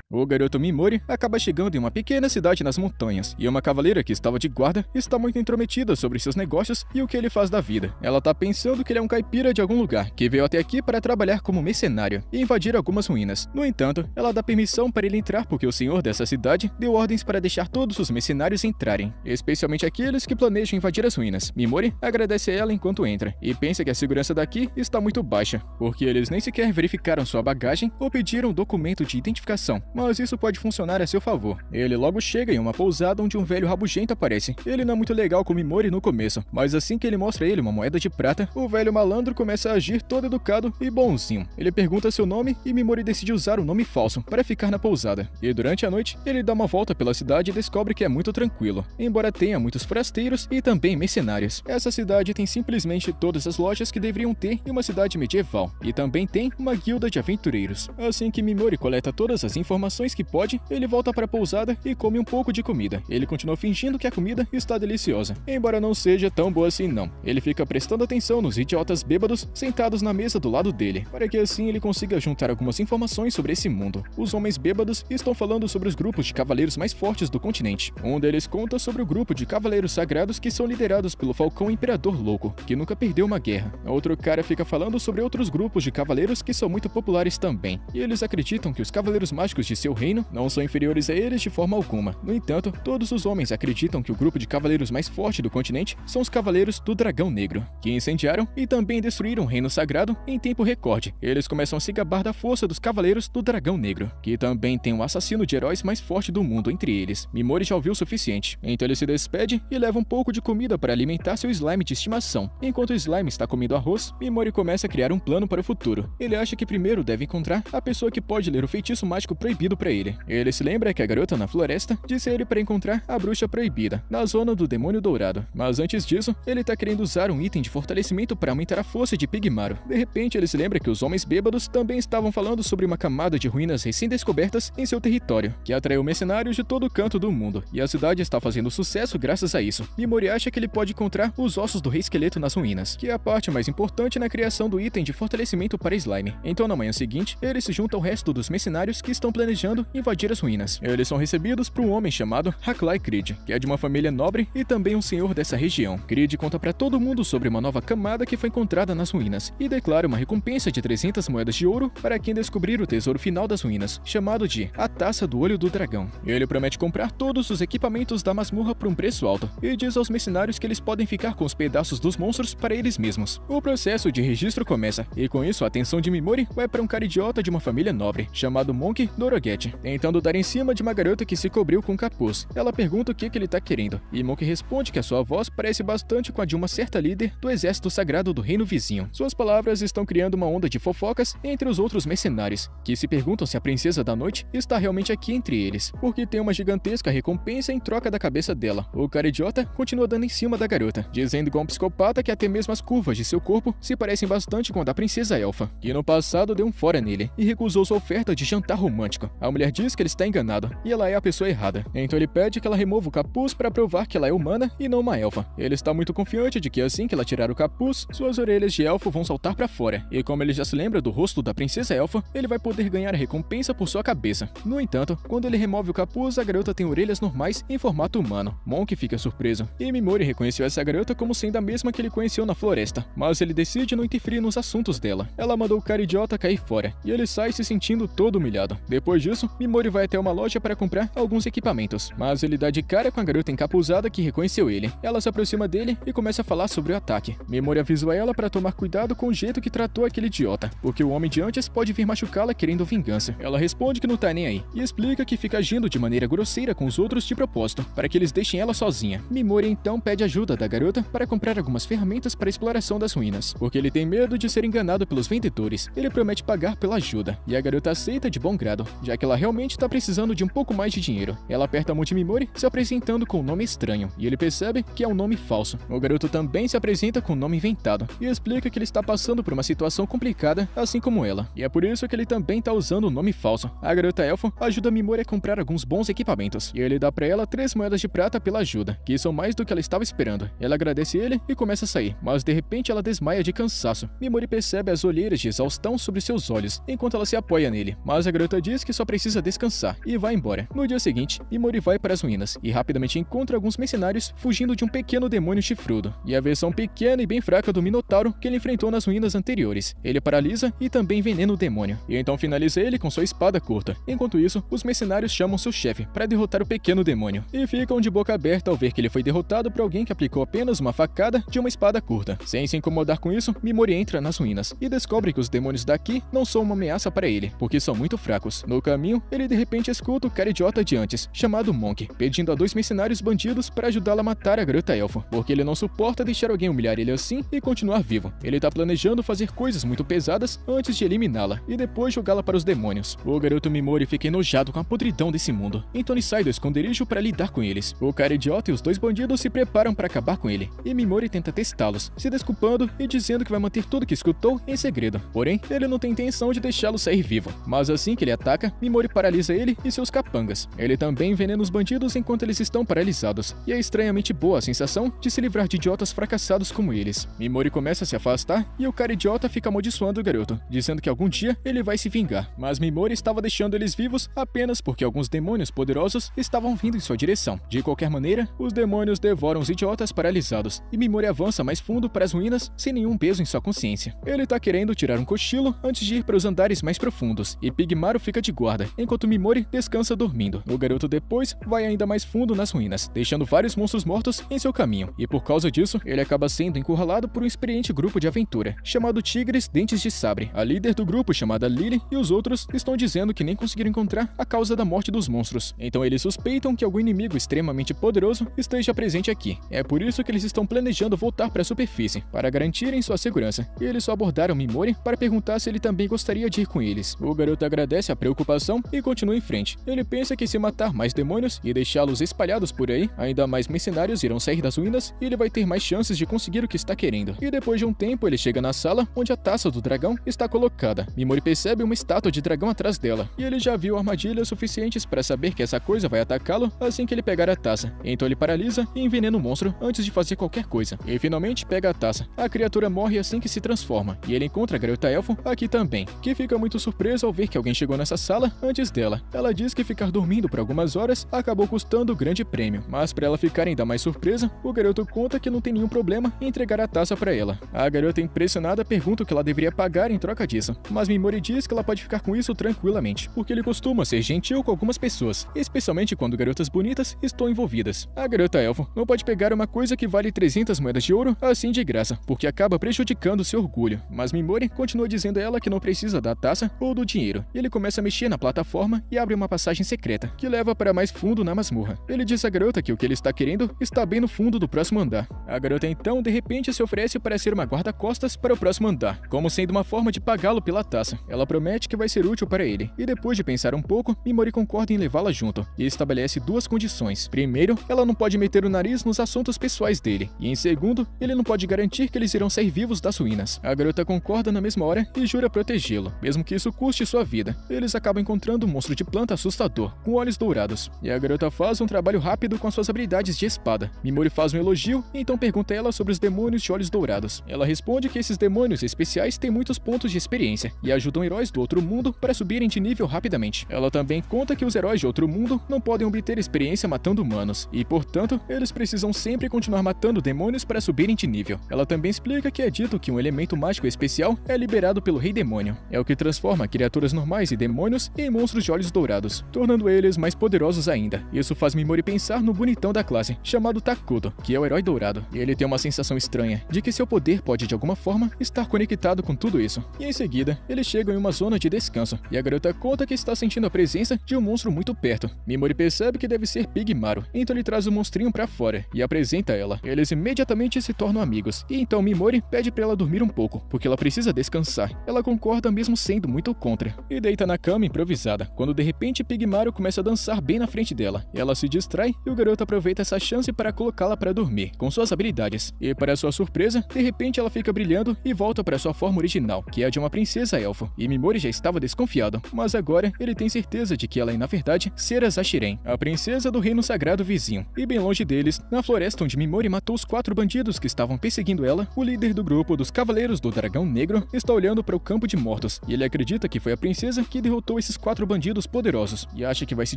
O garoto Mimori acaba chegando em uma pequena cidade nas montanhas, e uma cavaleira que estava de guarda está muito intrometida sobre seus negócios e o que ele faz da vida. Ela tá pensando que ele é um caipira de algum lugar, que veio até aqui para trabalhar como mercenário e invadir algumas ruínas. No entanto, ela dá permissão para ele entrar porque o senhor dessa cidade deu ordens para deixar todos os mercenários entrarem, especialmente aqueles que planejam invadir as ruínas. Mimori agradece a ela enquanto entra, e pensa que a segurança daqui está muito baixa, porque eles nem sequer verificaram sua bagagem ou pediram um documento de identificação. mas isso pode funcionar a seu favor. Ele logo chega em uma pousada onde um velho rabugento aparece. Ele não é muito legal com Mimori no começo, mas assim que ele mostra a ele uma moeda de prata, o velho malandro começa a agir todo educado e bonzinho. Ele pergunta seu nome e Mimori decide usar um nome falso para ficar na pousada. E durante a noite, ele dá uma volta pela cidade e descobre que é muito tranquilo, embora tenha muitos forasteiros e também mercenários. Essa cidade tem simplesmente todas as lojas que deveriam ter em uma cidade medieval, e também tem uma guilda de aventureiros. Assim que Mimori coleta todas as informações que pode, ele volta para a pousada e come um pouco de comida. Ele continua fingindo que a comida está deliciosa, embora não seja tão boa assim não. Ele fica prestando atenção nos idiotas bêbados sentados na mesa do lado dele, para que assim ele consiga juntar algumas informações sobre esse mundo. Os homens bêbados estão falando sobre os grupos de cavaleiros mais fortes do continente. Um deles conta sobre o grupo de cavaleiros sagrados que são liderados pelo Falcão Imperador Louco, que nunca perdeu uma guerra. Outro cara fica falando sobre outros grupos de cavaleiros que são muito populares também, e eles acreditam que os cavaleiros mágicos de seu reino não são inferiores a eles de forma alguma. No entanto, todos os homens acreditam que o grupo de cavaleiros mais forte do continente são os Cavaleiros do Dragão Negro, que incendiaram e também destruíram o reino sagrado em tempo recorde. Eles começam a se gabar da força dos Cavaleiros do Dragão Negro, que também tem o assassino de heróis mais forte do mundo entre eles. Mimori já ouviu o suficiente, então ele se despede e leva um pouco de comida para alimentar seu slime de estimação. Enquanto o slime está comendo arroz, Mimori começa a criar um plano para o futuro. Ele acha que primeiro deve encontrar a pessoa que pode ler o feitiço mágico proibido para ele. Ele se lembra que a garota na floresta disse a ele para encontrar a bruxa proibida, na zona do Demônio Dourado. Mas antes disso, ele tá querendo usar um item de fortalecimento para aumentar a força de Pigmaro. De repente, ele se lembra que os homens bêbados também estavam falando sobre uma camada de ruínas recém-descobertas em seu território, que atraiu mercenários de todo canto do mundo, e a cidade está fazendo sucesso graças a isso. Mimori acha que ele pode encontrar os ossos do Rei Esqueleto nas ruínas, que é a parte mais importante na criação do item de fortalecimento para slime. Então, na manhã seguinte, ele se junta ao resto dos mercenários que estão planejando invadir as ruínas. Eles são recebidos por um homem chamado Haklai Creed, que é de uma família nobre e também um senhor dessa região. Creed conta para todo mundo sobre uma nova camada que foi encontrada nas ruínas e declara uma recompensa de 300 moedas de ouro para quem descobrir o tesouro final das ruínas, chamado de a Taça do Olho do Dragão. Ele promete comprar todos os equipamentos da masmorra por um preço alto e diz aos mercenários que eles podem ficar com os pedaços dos monstros para eles mesmos. O processo de registro começa, e com isso a atenção de Mimori vai para um cara idiota de uma família nobre, chamado Monk Doroget, tentando dar em cima de uma garota que se cobriu com capuz. Ela pergunta o que ele tá querendo, e Monk responde que a sua voz parece bastante com a de uma certa líder do exército sagrado do reino vizinho. Suas palavras estão criando uma onda de fofocas entre os outros mercenários, que se perguntam se a princesa da noite está realmente aqui entre eles, porque tem uma gigantesca recompensa em troca da cabeça dela. O cara idiota continua dando em cima da garota, dizendo igual um psicopata que até mesmo as curvas de seu corpo se parecem bastante com a da princesa elfa, que no passado deu um fora nele e recusou sua oferta de jantar romântico. A mulher diz que ele está enganado e ela é a pessoa errada, então ele pede que ela remova o capuz para provar que ela é humana e não uma elfa. Ele está muito confiante de que assim que ela tirar o capuz, suas orelhas de elfo vão saltar para fora, e como ele já se lembra do rosto da princesa elfa, ele vai poder ganhar a recompensa por sua cabeça. No entanto, quando ele remove o capuz, a garota tem orelhas normais em formato humano. Monk fica surpreso, e Mimori reconheceu essa garota como sendo a mesma que ele conheceu na floresta, mas ele decide não interferir nos assuntos dela. Ela mandou o cara idiota cair fora, e ele sai se sentindo todo humilhado. Depois disso, Mimori vai até uma loja para comprar alguns equipamentos, mas ele dá de cara com a garota encapuzada que reconheceu ele. Ela se aproxima dele e começa a falar sobre o ataque. Mimori avisa ela para tomar cuidado com o jeito que tratou aquele idiota, porque o homem de antes pode vir machucá-la querendo vingança. Ela responde que não tá nem aí, e explica que fica agindo de maneira grosseira com os outros de propósito, para que eles deixem ela sozinha. Mimori então pede ajuda da garota para comprar algumas ferramentas para a exploração das ruínas, porque ele tem medo de ser enganado pelos vendedores. Ele promete pagar pela ajuda, e a garota aceita de bom grado, já que ela realmente está precisando de um pouco mais de dinheiro. Ela aperta a mão de Mimori, se apresentando com um nome estranho, e ele percebe que é um nome falso. O garoto também se apresenta com um nome inventado, e explica que ele está passando por uma situação complicada, assim como ela, e é por isso que ele também está usando um nome falso. A garota elfo ajuda Mimori a comprar alguns bons equipamentos, e ele dá para ela 3 moedas de prata pela ajuda, que são mais do que ela estava esperando. Ela agradece ele e começa a sair, mas de repente ela desmaia de cansaço. Mimori percebe as olheiras de exaustão sobre seus olhos, enquanto ela se apoia nele, mas a garota diz que só precisa descansar, e vai embora. No dia seguinte, Mimori vai para as ruínas, e rapidamente encontra alguns mercenários fugindo de um pequeno demônio chifrudo, e a versão pequena e bem fraca do Minotauro que ele enfrentou nas ruínas anteriores. Ele paralisa e também envenena o demônio, e então finaliza ele com sua espada curta. Enquanto isso, os mercenários chamam seu chefe para derrotar o pequeno demônio, e ficam de boca aberta ao ver que ele foi derrotado por alguém que aplicou apenas uma facada de uma espada curta. Sem se incomodar com isso, Mimori entra nas ruínas e descobre que os demônios daqui não são uma ameaça para ele, porque são muito fracos. No caminho, ele de repente escuta o cara idiota de antes, chamado Monk, pedindo a 2 mercenários bandidos para ajudá-la a matar a garota elfo, porque ele não suporta deixar alguém humilhar ele assim e continuar vivo. Ele tá planejando fazer coisas muito pesadas antes de eliminá-la e depois jogá-la para os demônios. O garoto Mimori fica enojado com a podridão desse mundo, então ele sai do esconderijo para lidar com eles. O cara idiota e os 2 bandidos se preparam para acabar com ele, e Mimori tenta testá-los, se desculpando e dizendo que vai manter tudo que escutou em segredo. Porém, ele não tem intenção de deixá-lo sair vivo. Mas assim que ele ataca, Mimori paralisa ele e seus capangas. Ele também envenena os bandidos enquanto eles estão paralisados, e é estranhamente boa a sensação de se livrar de idiotas fracassados como eles. Mimori começa a se afastar e o cara idiota fica amaldiçoando o garoto, dizendo que algum dia ele vai se vingar. Mas Mimori estava deixando eles vivos apenas porque alguns demônios poderosos estavam vindo em sua direção. De qualquer maneira, os demônios devoram os idiotas paralisados, e Mimori avança mais fundo para as ruínas sem nenhum peso em sua consciência. Ele tá querendo tirar um cochilo antes de ir para os andares mais profundos, e Pigmaro fica de guarda, enquanto Mimori descansa dormindo. O garoto depois vai ainda mais fundo nas ruínas, deixando vários monstros mortos em seu caminho, e por causa disso, ele acaba sendo encurralado por um experiente grupo de aventura, chamado Tigres Dentes de Sabre. A líder do grupo, chamada Lily, e os outros estão dizendo que nem conseguiram encontrar a causa da morte dos monstros, então eles suspeitam que algum inimigo extremamente poderoso esteja presente aqui. É por isso que eles estão planejando voltar para a superfície, para garantirem sua segurança, e eles só abordaram Mimori para perguntar se ele também gostaria de ir com eles. O garoto agradece a preocupação e continua em frente. Ele pensa que se matar mais demônios e deixá-los espalhados por aí, ainda mais mercenários irão sair das ruínas e ele vai ter mais chances de conseguir o que está querendo. E depois de um tempo, ele chega na sala onde a taça do dragão está colocada. Mimori percebe uma estátua de dragão atrás dela, e ele já viu armadilhas suficientes para saber que essa coisa vai atacá-lo assim que ele pegar a taça. Então ele paralisa e envenena o monstro antes de fazer qualquer coisa. E finalmente pega a taça. A criatura morre assim que se transforma, e ele encontra a garota elfo aqui também, que fica muito surpresa ao ver que alguém chegou nessa sala antes dela. Ela diz que ficar dormindo por algumas horas acabou custando o grande prêmio, mas para ela ficar ainda mais surpresa, o garoto conta que não tem nenhum problema em entregar a taça para ela. A garota impressionada pergunta o que ela deveria pagar em troca disso, mas Mimori diz que ela pode ficar com isso tranquilamente, porque ele costuma ser gentil com algumas pessoas, especialmente quando garotas bonitas estão envolvidas. A garota elfo não pode pegar uma coisa que vale 300 moedas de ouro assim de graça, porque acaba prejudicando seu orgulho, mas Mimori continua dizendo a ela que não precisa da taça ou do dinheiro. Ele começa a mexer na plataforma e abre uma passagem secreta, que leva para mais fundo na masmorra. Ele diz à garota que o que ele está querendo está bem no fundo do próximo andar. A garota então, de repente, se oferece para ser uma guarda-costas para o próximo andar, como sendo uma forma de pagá-lo pela taça. Ela promete que vai ser útil para ele, e depois de pensar um pouco, Mimori concorda em levá-la junto, e estabelece 2 condições. Primeiro, ela não pode meter o nariz nos assuntos pessoais dele, e em segundo, ele não pode garantir que eles irão sair vivos das ruínas. A garota concorda na mesma hora e jura protegê-lo, mesmo que isso custe sua vida. Eles acabam encontrando um monstro de planta assustador, com olhos dourados, e a garota faz um trabalho rápido com suas habilidades de espada. Mimori faz um elogio e então pergunta a ela sobre os demônios de olhos dourados. Ela responde que esses demônios especiais têm muitos pontos de experiência e ajudam heróis do outro mundo para subirem de nível rapidamente. Ela também conta que os heróis de outro mundo não podem obter experiência matando humanos, e portanto, eles precisam sempre continuar matando demônios para subirem de nível. Ela também explica que é dito que um elemento mágico especial é liberado pelo Rei Demônio. É o que transforma criaturas normais e demônios em monstros de olhos dourados, tornando eles mais poderosos ainda. Isso faz Mimori pensar no bonitão da classe, chamado Takuto, que é o herói dourado, e ele tem uma sensação estranha de que seu poder pode de alguma forma estar conectado com tudo isso. E em seguida, eles chegam em uma zona de descanso, e a garota conta que está sentindo a presença de um monstro muito perto. Mimori percebe que deve ser Pigmaro, então ele traz o monstrinho pra fora e apresenta ela. Eles imediatamente se tornam amigos, e então Mimori pede pra ela dormir um pouco, porque ela precisa descansar. Ela concorda mesmo sendo muito contra, e deita na cama improvisada, quando de repente Pigmaro começa a dançar bem na frente dela. Ela se distrai e o garoto aproveita essa chance para colocá-la para dormir, com suas habilidades. E para sua surpresa, de repente ela fica brilhando e volta para sua forma original, que é a de uma princesa elfo. E Mimori já estava desconfiado, mas agora ele tem certeza de que ela é na verdade Sera Zashiren, a princesa do reino sagrado vizinho. E bem longe deles, na floresta onde Mimori matou os 4 bandidos que estavam perseguindo ela, o líder do grupo dos Cavaleiros do Dragão Negro está olhando para o campo de mortos, e ele acredita que foi a princesa que derrotou esses 4 bandidos poderosos, e acha que vai se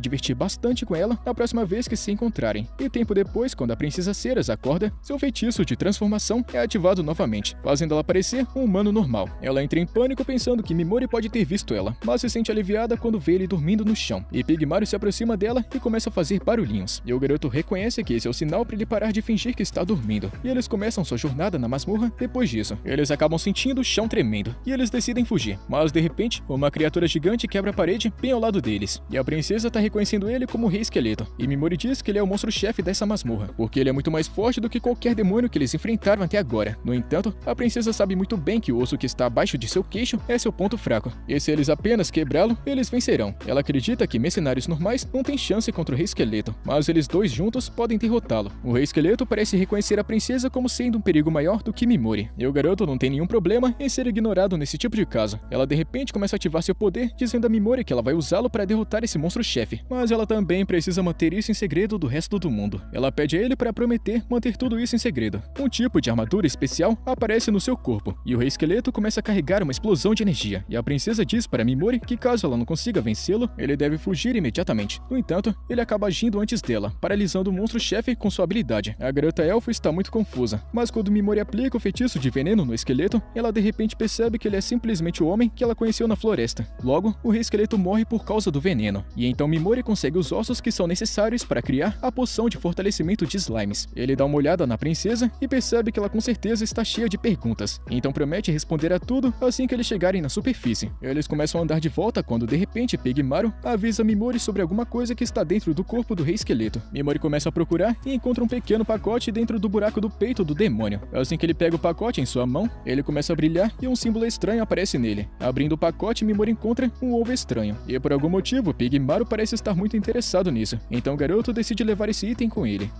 divertir bastante com ela na próxima vez que se encontrarem. E tempo depois, quando a princesa Ceras acorda, seu feitiço de transformação é ativado novamente, fazendo ela parecer um humano normal. Ela entra em pânico pensando que Mimori pode ter visto ela, mas se sente aliviada quando vê ele dormindo no chão, e Pigmaro se aproxima dela e começa a fazer barulhinhos, e o garoto reconhece que esse é o sinal para ele parar de fingir que está dormindo, e eles começam sua jornada na masmorra. Depois disso, eles acabam sentindo o chão tremendo, e eles decidem fugir, mas de repente, uma criatura gigante quebra a parede bem ao lado deles, e a princesa tá reconhecendo ele como o Rei Esqueleto, e Mimori diz que ele é o monstro-chefe dessa masmorra, porque ele é muito mais forte do que qualquer demônio que eles enfrentaram até agora. No entanto, a princesa sabe muito bem que o osso que está abaixo de seu queixo é seu ponto fraco, e se eles apenas quebrá-lo, eles vencerão. Ela acredita que mercenários normais não têm chance contra o Rei Esqueleto, mas eles dois juntos podem derrotá-lo. O Rei Esqueleto parece reconhecer a princesa como sendo um perigo maior do que Mimori, e o garoto não tem nenhum problema em ser ignorado nesse tipo de caso. Ela de repente começa a ativar seu poder, dizendo a Mimori que ela vai usá-lo para derrotar esse monstro-chefe, mas ela também precisa manter isso em segredo do resto do mundo. Ela pede a ele para prometer manter tudo isso em segredo. Um tipo de armadura especial aparece no seu corpo, e o Rei Esqueleto começa a carregar uma explosão de energia, e a princesa diz para Mimori que caso ela não consiga vencê-lo, ele deve fugir imediatamente. No entanto, ele acaba agindo antes dela, paralisando o monstro-chefe com sua habilidade. A garota elfo está muito confusa, mas quando Mimori aplica o feitiço de veneno no esqueleto, ela de repente percebe que ele é simplesmente o homem que ela conheceu na floresta. Logo, o Rei Esqueleto morre por causa do veneno, e então Mimori consegue os ossos que são necessários para criar a poção de fortalecimento de slimes. Ele dá uma olhada na princesa e percebe que ela com certeza está cheia de perguntas, então promete responder a tudo assim que eles chegarem na superfície. Eles começam a andar de volta quando de repente Pigmaro avisa Mimori sobre alguma coisa que está dentro do corpo do Rei Esqueleto. Mimori começa a procurar e encontra um pequeno pacote dentro do buraco do peito do demônio. Assim que ele pega o pacote em sua mão, ele começa a brilhar e um símbolo estranho aparece nele. Abrindo o pacote, Mimori encontra um ovo estranho, e por algum motivo Pigmaro parece estar muito interessado nisso, então o garoto decide levar esse item com ele.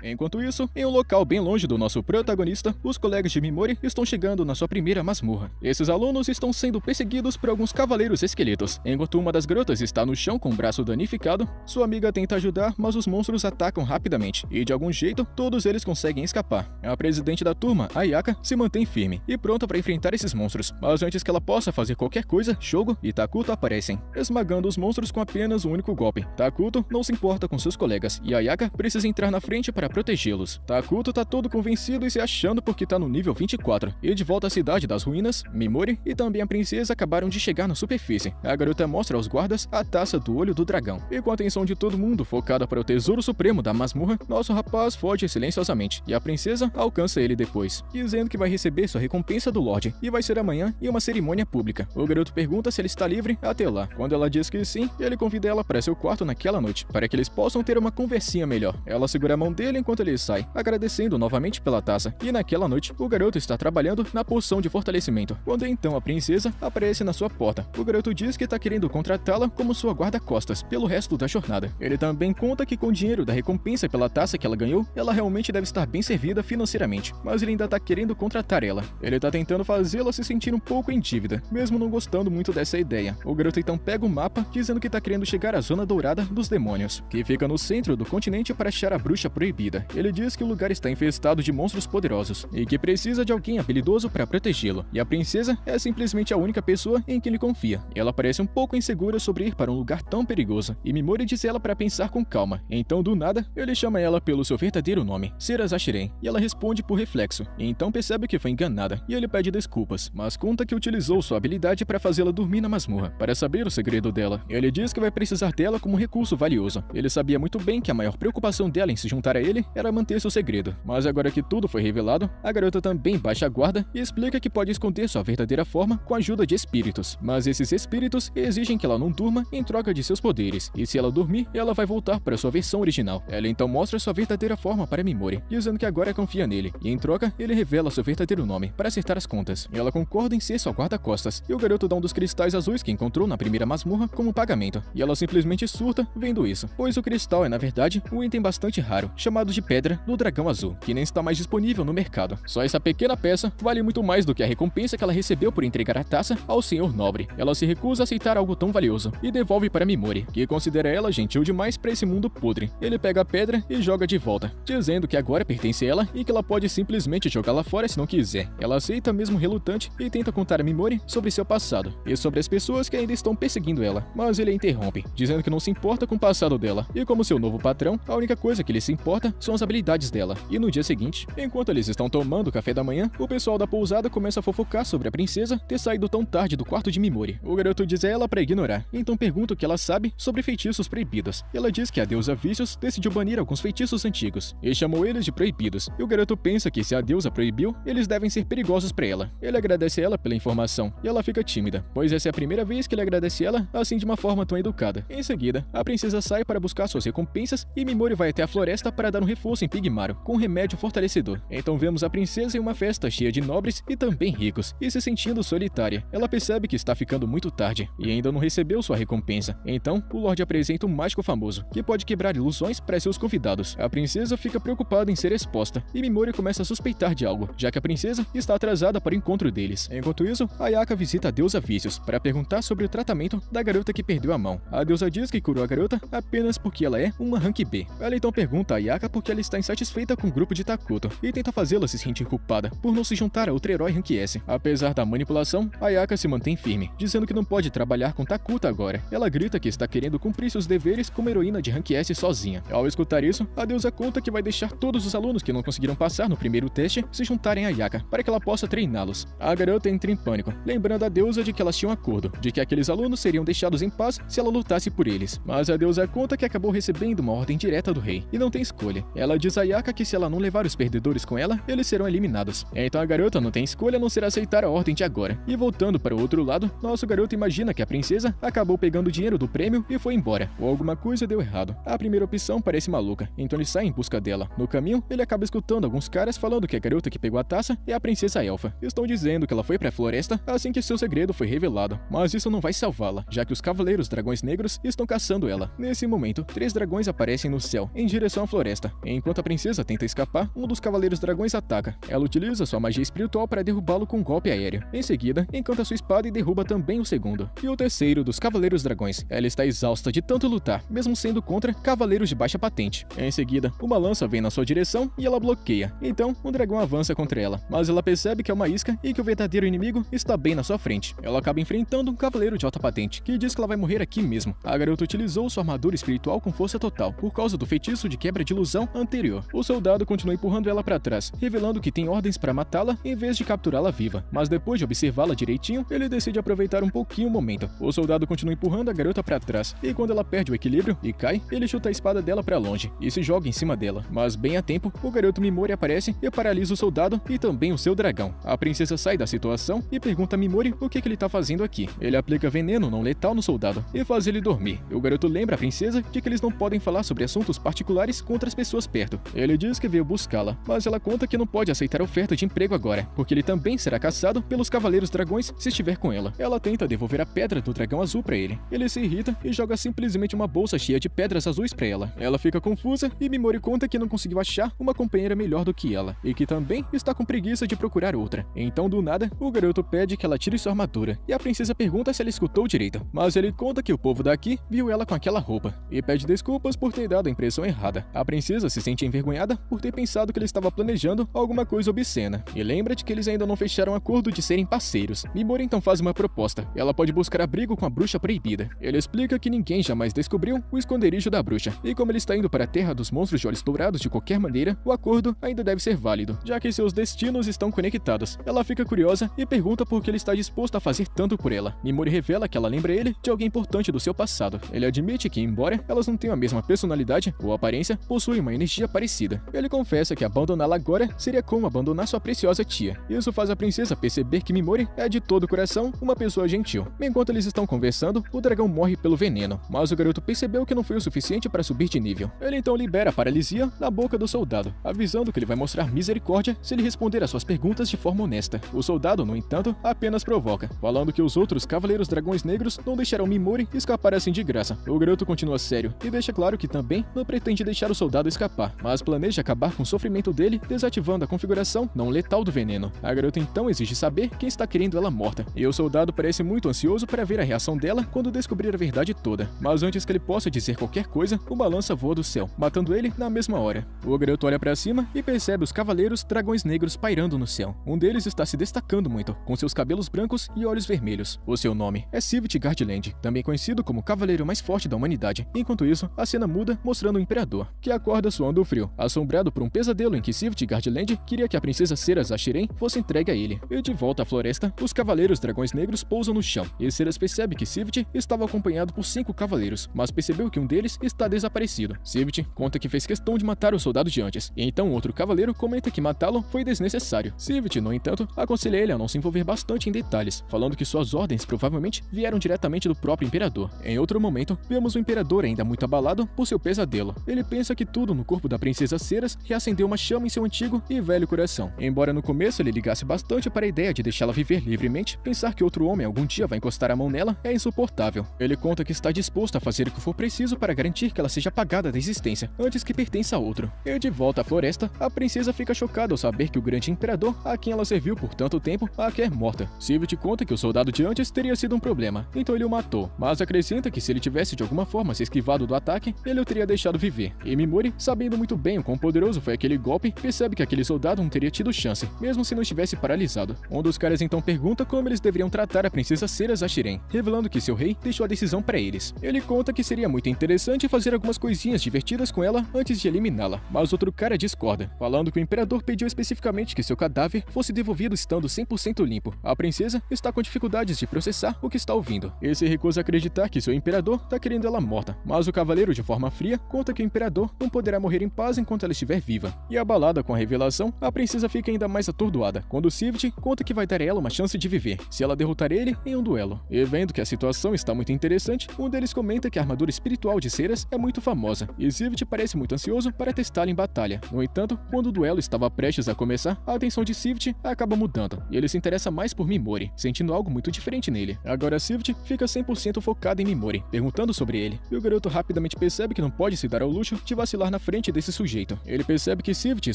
Enquanto isso, em um local bem longe do nosso protagonista, os colegas de Mimori estão chegando na sua primeira masmorra. Esses alunos estão sendo perseguidos por alguns cavaleiros esqueletos. Enquanto uma das garotas está no chão com o braço danificado, sua amiga tenta ajudar, mas os monstros atacam rapidamente, e de algum jeito, todos eles conseguem escapar. A presidente da turma, Ayaka, se mantém firme e pronta para enfrentar esses monstros, mas antes que ela possa fazer qualquer coisa, Shogo e Takuto aparecem, esmagando os monstros com apenas um único golpe. Takuto não se importa com seus colegas, e Ayaka precisa entrar na frente para protegê-los. Takuto tá todo convencido e se achando porque tá no nível 24. E de volta à cidade das ruínas, Mimori e também a princesa acabaram de chegar na superfície. A garota mostra aos guardas a taça do olho do dragão. E com a atenção de todo mundo focada para o tesouro supremo da masmorra, nosso rapaz foge silenciosamente, e a princesa alcança ele depois, dizendo que vai receber sua recompensa do Lorde, e vai ser amanhã em uma cerimônia pública. O garoto pergunta se ele está livre até lá. Quando ela diz que sim, ele convida ela para seu quarto naquela noite, para que eles possam ter uma conversinha melhor. Ela segura a mão dele enquanto ele sai, agradecendo novamente pela taça, e naquela noite, o garoto está trabalhando na poção de fortalecimento, quando então a princesa aparece na sua porta. O garoto diz que está querendo contratá-la como sua guarda-costas pelo resto da jornada. Ele também conta que com o dinheiro da recompensa pela taça que ela ganhou, ela realmente deve estar bem servida financeiramente, mas ele ainda está querendo contratar ela. Ele está tentando fazê-la se sentir um pouco em dívida, mesmo não gostando muito dessa ideia. O garoto então pega o mapa, dizendo que está querendo chegar à Zona Dourada dos Demônios, que fica no centro do continente para achar a bruxa proibida. Ele diz que o lugar está infestado de monstros poderosos e que precisa de alguém habilidoso para protegê-lo, e a princesa é simplesmente a única pessoa em quem ele confia. Ela parece um pouco insegura sobre ir para um lugar tão perigoso, e Mimori diz ela para pensar com calma. Então, do nada, ele chama ela pelo seu verdadeiro nome, Sera Zashiren, e ela responde por reflexo, e então percebe que foi enganada, e ele pede desculpas, mas conta que utilizou sua habilidade para fazê-la dormir na masmorra, para saber o segredo dela. Ele diz que vai precisar dela como um recurso valioso. Ele sabia muito bem que a maior preocupação dela em se juntar a ele era manter seu segredo, mas agora que tudo foi revelado, a garota também baixa a guarda e explica que pode esconder sua verdadeira forma com a ajuda de espíritos, mas esses espíritos exigem que ela não durma em troca de seus poderes, e se ela dormir, ela vai voltar para sua versão original. Ela então mostra sua verdadeira forma para Mimori, dizendo que agora confia nele, e em troca, ele revela seu verdadeiro nome, para acertar as contas. Ela concorda em ser sua guarda-costas, e o garoto dá um dos cristais azuis que encontrou na primeira masmorra como pagamento, e ela simplesmente surta vendo isso, pois o cristal é na verdade um item bastante raro, chamado de Pedra do Dragão Azul, que nem está mais disponível no mercado. Só essa pequena peça vale muito mais do que a recompensa que ela recebeu por entregar a taça ao Senhor Nobre. Ela se recusa a aceitar algo tão valioso e devolve para Mimori, que considera ela gentil demais para esse mundo podre. Ele pega a pedra e joga de volta, dizendo que agora pertence a ela e que ela pode simplesmente jogá-la fora se não quiser. Ela aceita mesmo relutante e tenta contar a Mimori sobre seu passado e sobre as pessoas que ainda estão perseguindo ela, mas ele a interrompe, dizendo que não se importa com o passado dela, e como seu novo patrão, a única coisa que ele se importa importa são as habilidades dela. E no dia seguinte, enquanto eles estão tomando o café da manhã, o pessoal da pousada começa a fofocar sobre a princesa ter saído tão tarde do quarto de Mimori. O garoto diz a ela para ignorar, então pergunta o que ela sabe sobre feitiços proibidos. Ela diz que a deusa Vícios decidiu banir alguns feitiços antigos e chamou eles de proibidos. E o garoto pensa que se a deusa proibiu, eles devem ser perigosos para ela. Ele agradece ela pela informação e ela fica tímida, pois essa é a primeira vez que ele agradece ela assim de uma forma tão educada. Em seguida, a princesa sai para buscar suas recompensas e Mimori vai até a floresta para dar um reforço em Pigmaro, com um remédio fortalecedor. Então vemos a princesa em uma festa cheia de nobres e também ricos, e se sentindo solitária. Ela percebe que está ficando muito tarde e ainda não recebeu sua recompensa. Então, o Lorde apresenta um mágico famoso, que pode quebrar ilusões para seus convidados. A princesa fica preocupada em ser exposta, e Mimori começa a suspeitar de algo, já que a princesa está atrasada para o encontro deles. Enquanto isso, Ayaka visita a deusa Vícios para perguntar sobre o tratamento da garota que perdeu a mão. A deusa diz que curou a garota apenas porque ela é uma Rank B. Ela então pergunta a Ayaka porque ela está insatisfeita com o grupo de Takuto e tenta fazê-la se sentir culpada por não se juntar a outro herói Rank S. Apesar da manipulação, Ayaka se mantém firme, dizendo que não pode trabalhar com Takuto agora. Ela grita que está querendo cumprir seus deveres como heroína de Rank S sozinha. Ao escutar isso, a deusa conta que vai deixar todos os alunos que não conseguiram passar no primeiro teste se juntarem a Ayaka para que ela possa treiná-los. A garota entra em pânico, lembrando a deusa de que elas tinham acordo, de que aqueles alunos seriam deixados em paz se ela lutasse por eles. Mas a deusa conta que acabou recebendo uma ordem direta do rei, e não tem escolha. Ela diz a Ayaka que se ela não levar os perdedores com ela, eles serão eliminados. Então a garota não tem escolha a não ser aceitar a ordem de agora. E voltando para o outro lado, nosso garoto imagina que a princesa acabou pegando o dinheiro do prêmio e foi embora, ou alguma coisa deu errado. A primeira opção parece maluca, então ele sai em busca dela. No caminho, ele acaba escutando alguns caras falando que a garota que pegou a taça é a princesa Elfa. Estão dizendo que ela foi para a floresta assim que seu segredo foi revelado, mas isso não vai salvá-la, já que os Cavaleiros Dragões Negros estão caçando ela. Nesse momento, 3 dragões aparecem no céu, em direção à floresta. Enquanto a princesa tenta escapar, um dos Cavaleiros Dragões ataca. Ela utiliza sua magia espiritual para derrubá-lo com um golpe aéreo. Em seguida, encanta sua espada e derruba também o segundo. E o terceiro dos Cavaleiros Dragões. Ela está exausta de tanto lutar, mesmo sendo contra cavaleiros de baixa patente. Em seguida, uma lança vem na sua direção e ela bloqueia. Então, um dragão avança contra ela, mas ela percebe que é uma isca e que o verdadeiro inimigo está bem na sua frente. Ela acaba enfrentando um cavaleiro de alta patente, que diz que ela vai morrer aqui mesmo. A garota utilizou sua armadura espiritual com força total, por causa do feitiço de quebra de ilusão anterior. O soldado continua empurrando ela para trás, revelando que tem ordens para matá-la em vez de capturá-la viva. Mas depois de observá-la direitinho, ele decide aproveitar um pouquinho o momento. O soldado continua empurrando a garota para trás, e quando ela perde o equilíbrio e cai, ele chuta a espada dela para longe e se joga em cima dela. Mas bem a tempo, o garoto Mimori aparece e paralisa o soldado e também o seu dragão. A princesa sai da situação e pergunta a Mimori o que ele tá fazendo aqui. Ele aplica veneno não letal no soldado e faz ele dormir. O garoto lembra a princesa de que eles não podem falar sobre assuntos particulares com outras pessoas perto. Ele diz que veio buscá-la, mas ela conta que não pode aceitar a oferta de emprego agora, porque ele também será caçado pelos Cavaleiros Dragões se estiver com ela. Ela tenta devolver a pedra do dragão azul para ele. Ele se irrita e joga simplesmente uma bolsa cheia de pedras azuis para ela. Ela fica confusa e Mimori conta que não conseguiu achar uma companheira melhor do que ela, e que também está com preguiça de procurar outra. Então, do nada, o garoto pede que ela tire sua armadura, e a princesa pergunta se ela escutou direito, mas ele conta que o povo daqui viu ela com aquela roupa, e pede desculpas por ter dado a impressão errada. A princesa se sente envergonhada por ter pensado que ele estava planejando alguma coisa obscena, e lembra de que eles ainda não fecharam acordo de serem parceiros. Mimori então faz uma proposta. Ela pode buscar abrigo com a bruxa proibida. Ele explica que ninguém jamais descobriu o esconderijo da bruxa, e como ele está indo para a terra dos monstros de olhos dourados de qualquer maneira, o acordo ainda deve ser válido, já que seus destinos estão conectados. Ela fica curiosa e pergunta por que ele está disposto a fazer tanto por ela. Mimori revela que ela lembra ele de alguém importante do seu passado. Ele admite que, embora elas não tenham a mesma personalidade ou aparência, possuem uma energia parecida. Ele confessa que abandoná-la agora seria como abandonar sua preciosa tia. Isso faz a princesa perceber que Mimori é de todo o coração uma pessoa gentil. Enquanto eles estão conversando, o dragão morre pelo veneno, mas o garoto percebeu que não foi o suficiente para subir de nível. Ele então libera a paralisia na boca do soldado, avisando que ele vai mostrar misericórdia se ele responder às suas perguntas de forma honesta. O soldado, no entanto, apenas provoca, falando que os outros Cavaleiros Dragões Negros não deixarão Mimori escapar assim de graça. O garoto continua sério e deixa claro que também não pretende deixar o soldado escapar, mas planeja acabar com o sofrimento dele desativando a configuração não letal do veneno. A garota então exige saber quem está querendo ela morta, e o soldado parece muito ansioso para ver a reação dela quando descobrir a verdade toda. Mas antes que ele possa dizer qualquer coisa, uma lança voa do céu, matando ele na mesma hora. O garoto olha para cima e percebe os Cavaleiros Dragões Negros pairando no céu. Um deles está se destacando muito, com seus cabelos brancos e olhos vermelhos. O seu nome é Sivit Gardland, também conhecido como o cavaleiro mais forte da humanidade. Enquanto isso, a cena muda mostrando o imperador, que acorda acorda suando frio, assombrado por um pesadelo em que Sivt Gardland queria que a princesa Ceras Ashiren fosse entregue a ele. E de volta à floresta, os cavaleiros dragões negros pousam no chão, e Ceras percebe que Sivt estava acompanhado por 5 cavaleiros, mas percebeu que um deles está desaparecido. Sivt conta que fez questão de matar o soldado de antes, e então outro cavaleiro comenta que matá-lo foi desnecessário. Sivt, no entanto, aconselha ele a não se envolver bastante em detalhes, falando que suas ordens provavelmente vieram diretamente do próprio imperador. Em outro momento, vemos o imperador ainda muito abalado por seu pesadelo. Ele pensa que tudo no corpo da princesa Ceras reacendeu uma chama em seu antigo e velho coração. Embora no começo ele ligasse bastante para a ideia de deixá-la viver livremente, pensar que outro homem algum dia vai encostar a mão nela é insuportável. Ele conta que está disposto a fazer o que for preciso para garantir que ela seja apagada da existência, antes que pertença a outro. E de volta à floresta, a princesa fica chocada ao saber que o grande imperador, a quem ela serviu por tanto tempo, a quer morta. Sivt conta que o soldado de antes teria sido um problema, então ele o matou, mas acrescenta que se ele tivesse de alguma forma se esquivado do ataque, ele o teria deixado viver. E Mimori, sabendo muito bem o quão poderoso foi aquele golpe, percebe que aquele soldado não teria tido chance, mesmo se não estivesse paralisado. Um dos caras então pergunta como eles deveriam tratar a princesa Ceras Ashiren, revelando que seu rei deixou a decisão para eles. Ele conta que seria muito interessante fazer algumas coisinhas divertidas com ela antes de eliminá-la, mas outro cara discorda, falando que o imperador pediu especificamente que seu cadáver fosse devolvido estando 100% limpo. A princesa está com dificuldades de processar o que está ouvindo, e se recusa a acreditar que seu imperador está querendo ela morta, mas o cavaleiro de forma fria conta que o imperador não poderá morrer em paz enquanto ela estiver viva. E abalada com a revelação, a princesa fica ainda mais atordoada, quando Sivt conta que vai dar a ela uma chance de viver, se ela derrotar ele em um duelo. E vendo que a situação está muito interessante, um deles comenta que a armadura espiritual de Ceras é muito famosa, e Sivt parece muito ansioso para testá-la em batalha. No entanto, quando o duelo estava prestes a começar, a atenção de Sivt acaba mudando, e ele se interessa mais por Mimori, sentindo algo muito diferente nele. Agora Sivt fica 100% focado em Mimori, perguntando sobre ele, e o garoto rapidamente percebe que não pode se dar ao luxo de vacilar na frente desse sujeito. Ele percebe que Sivt e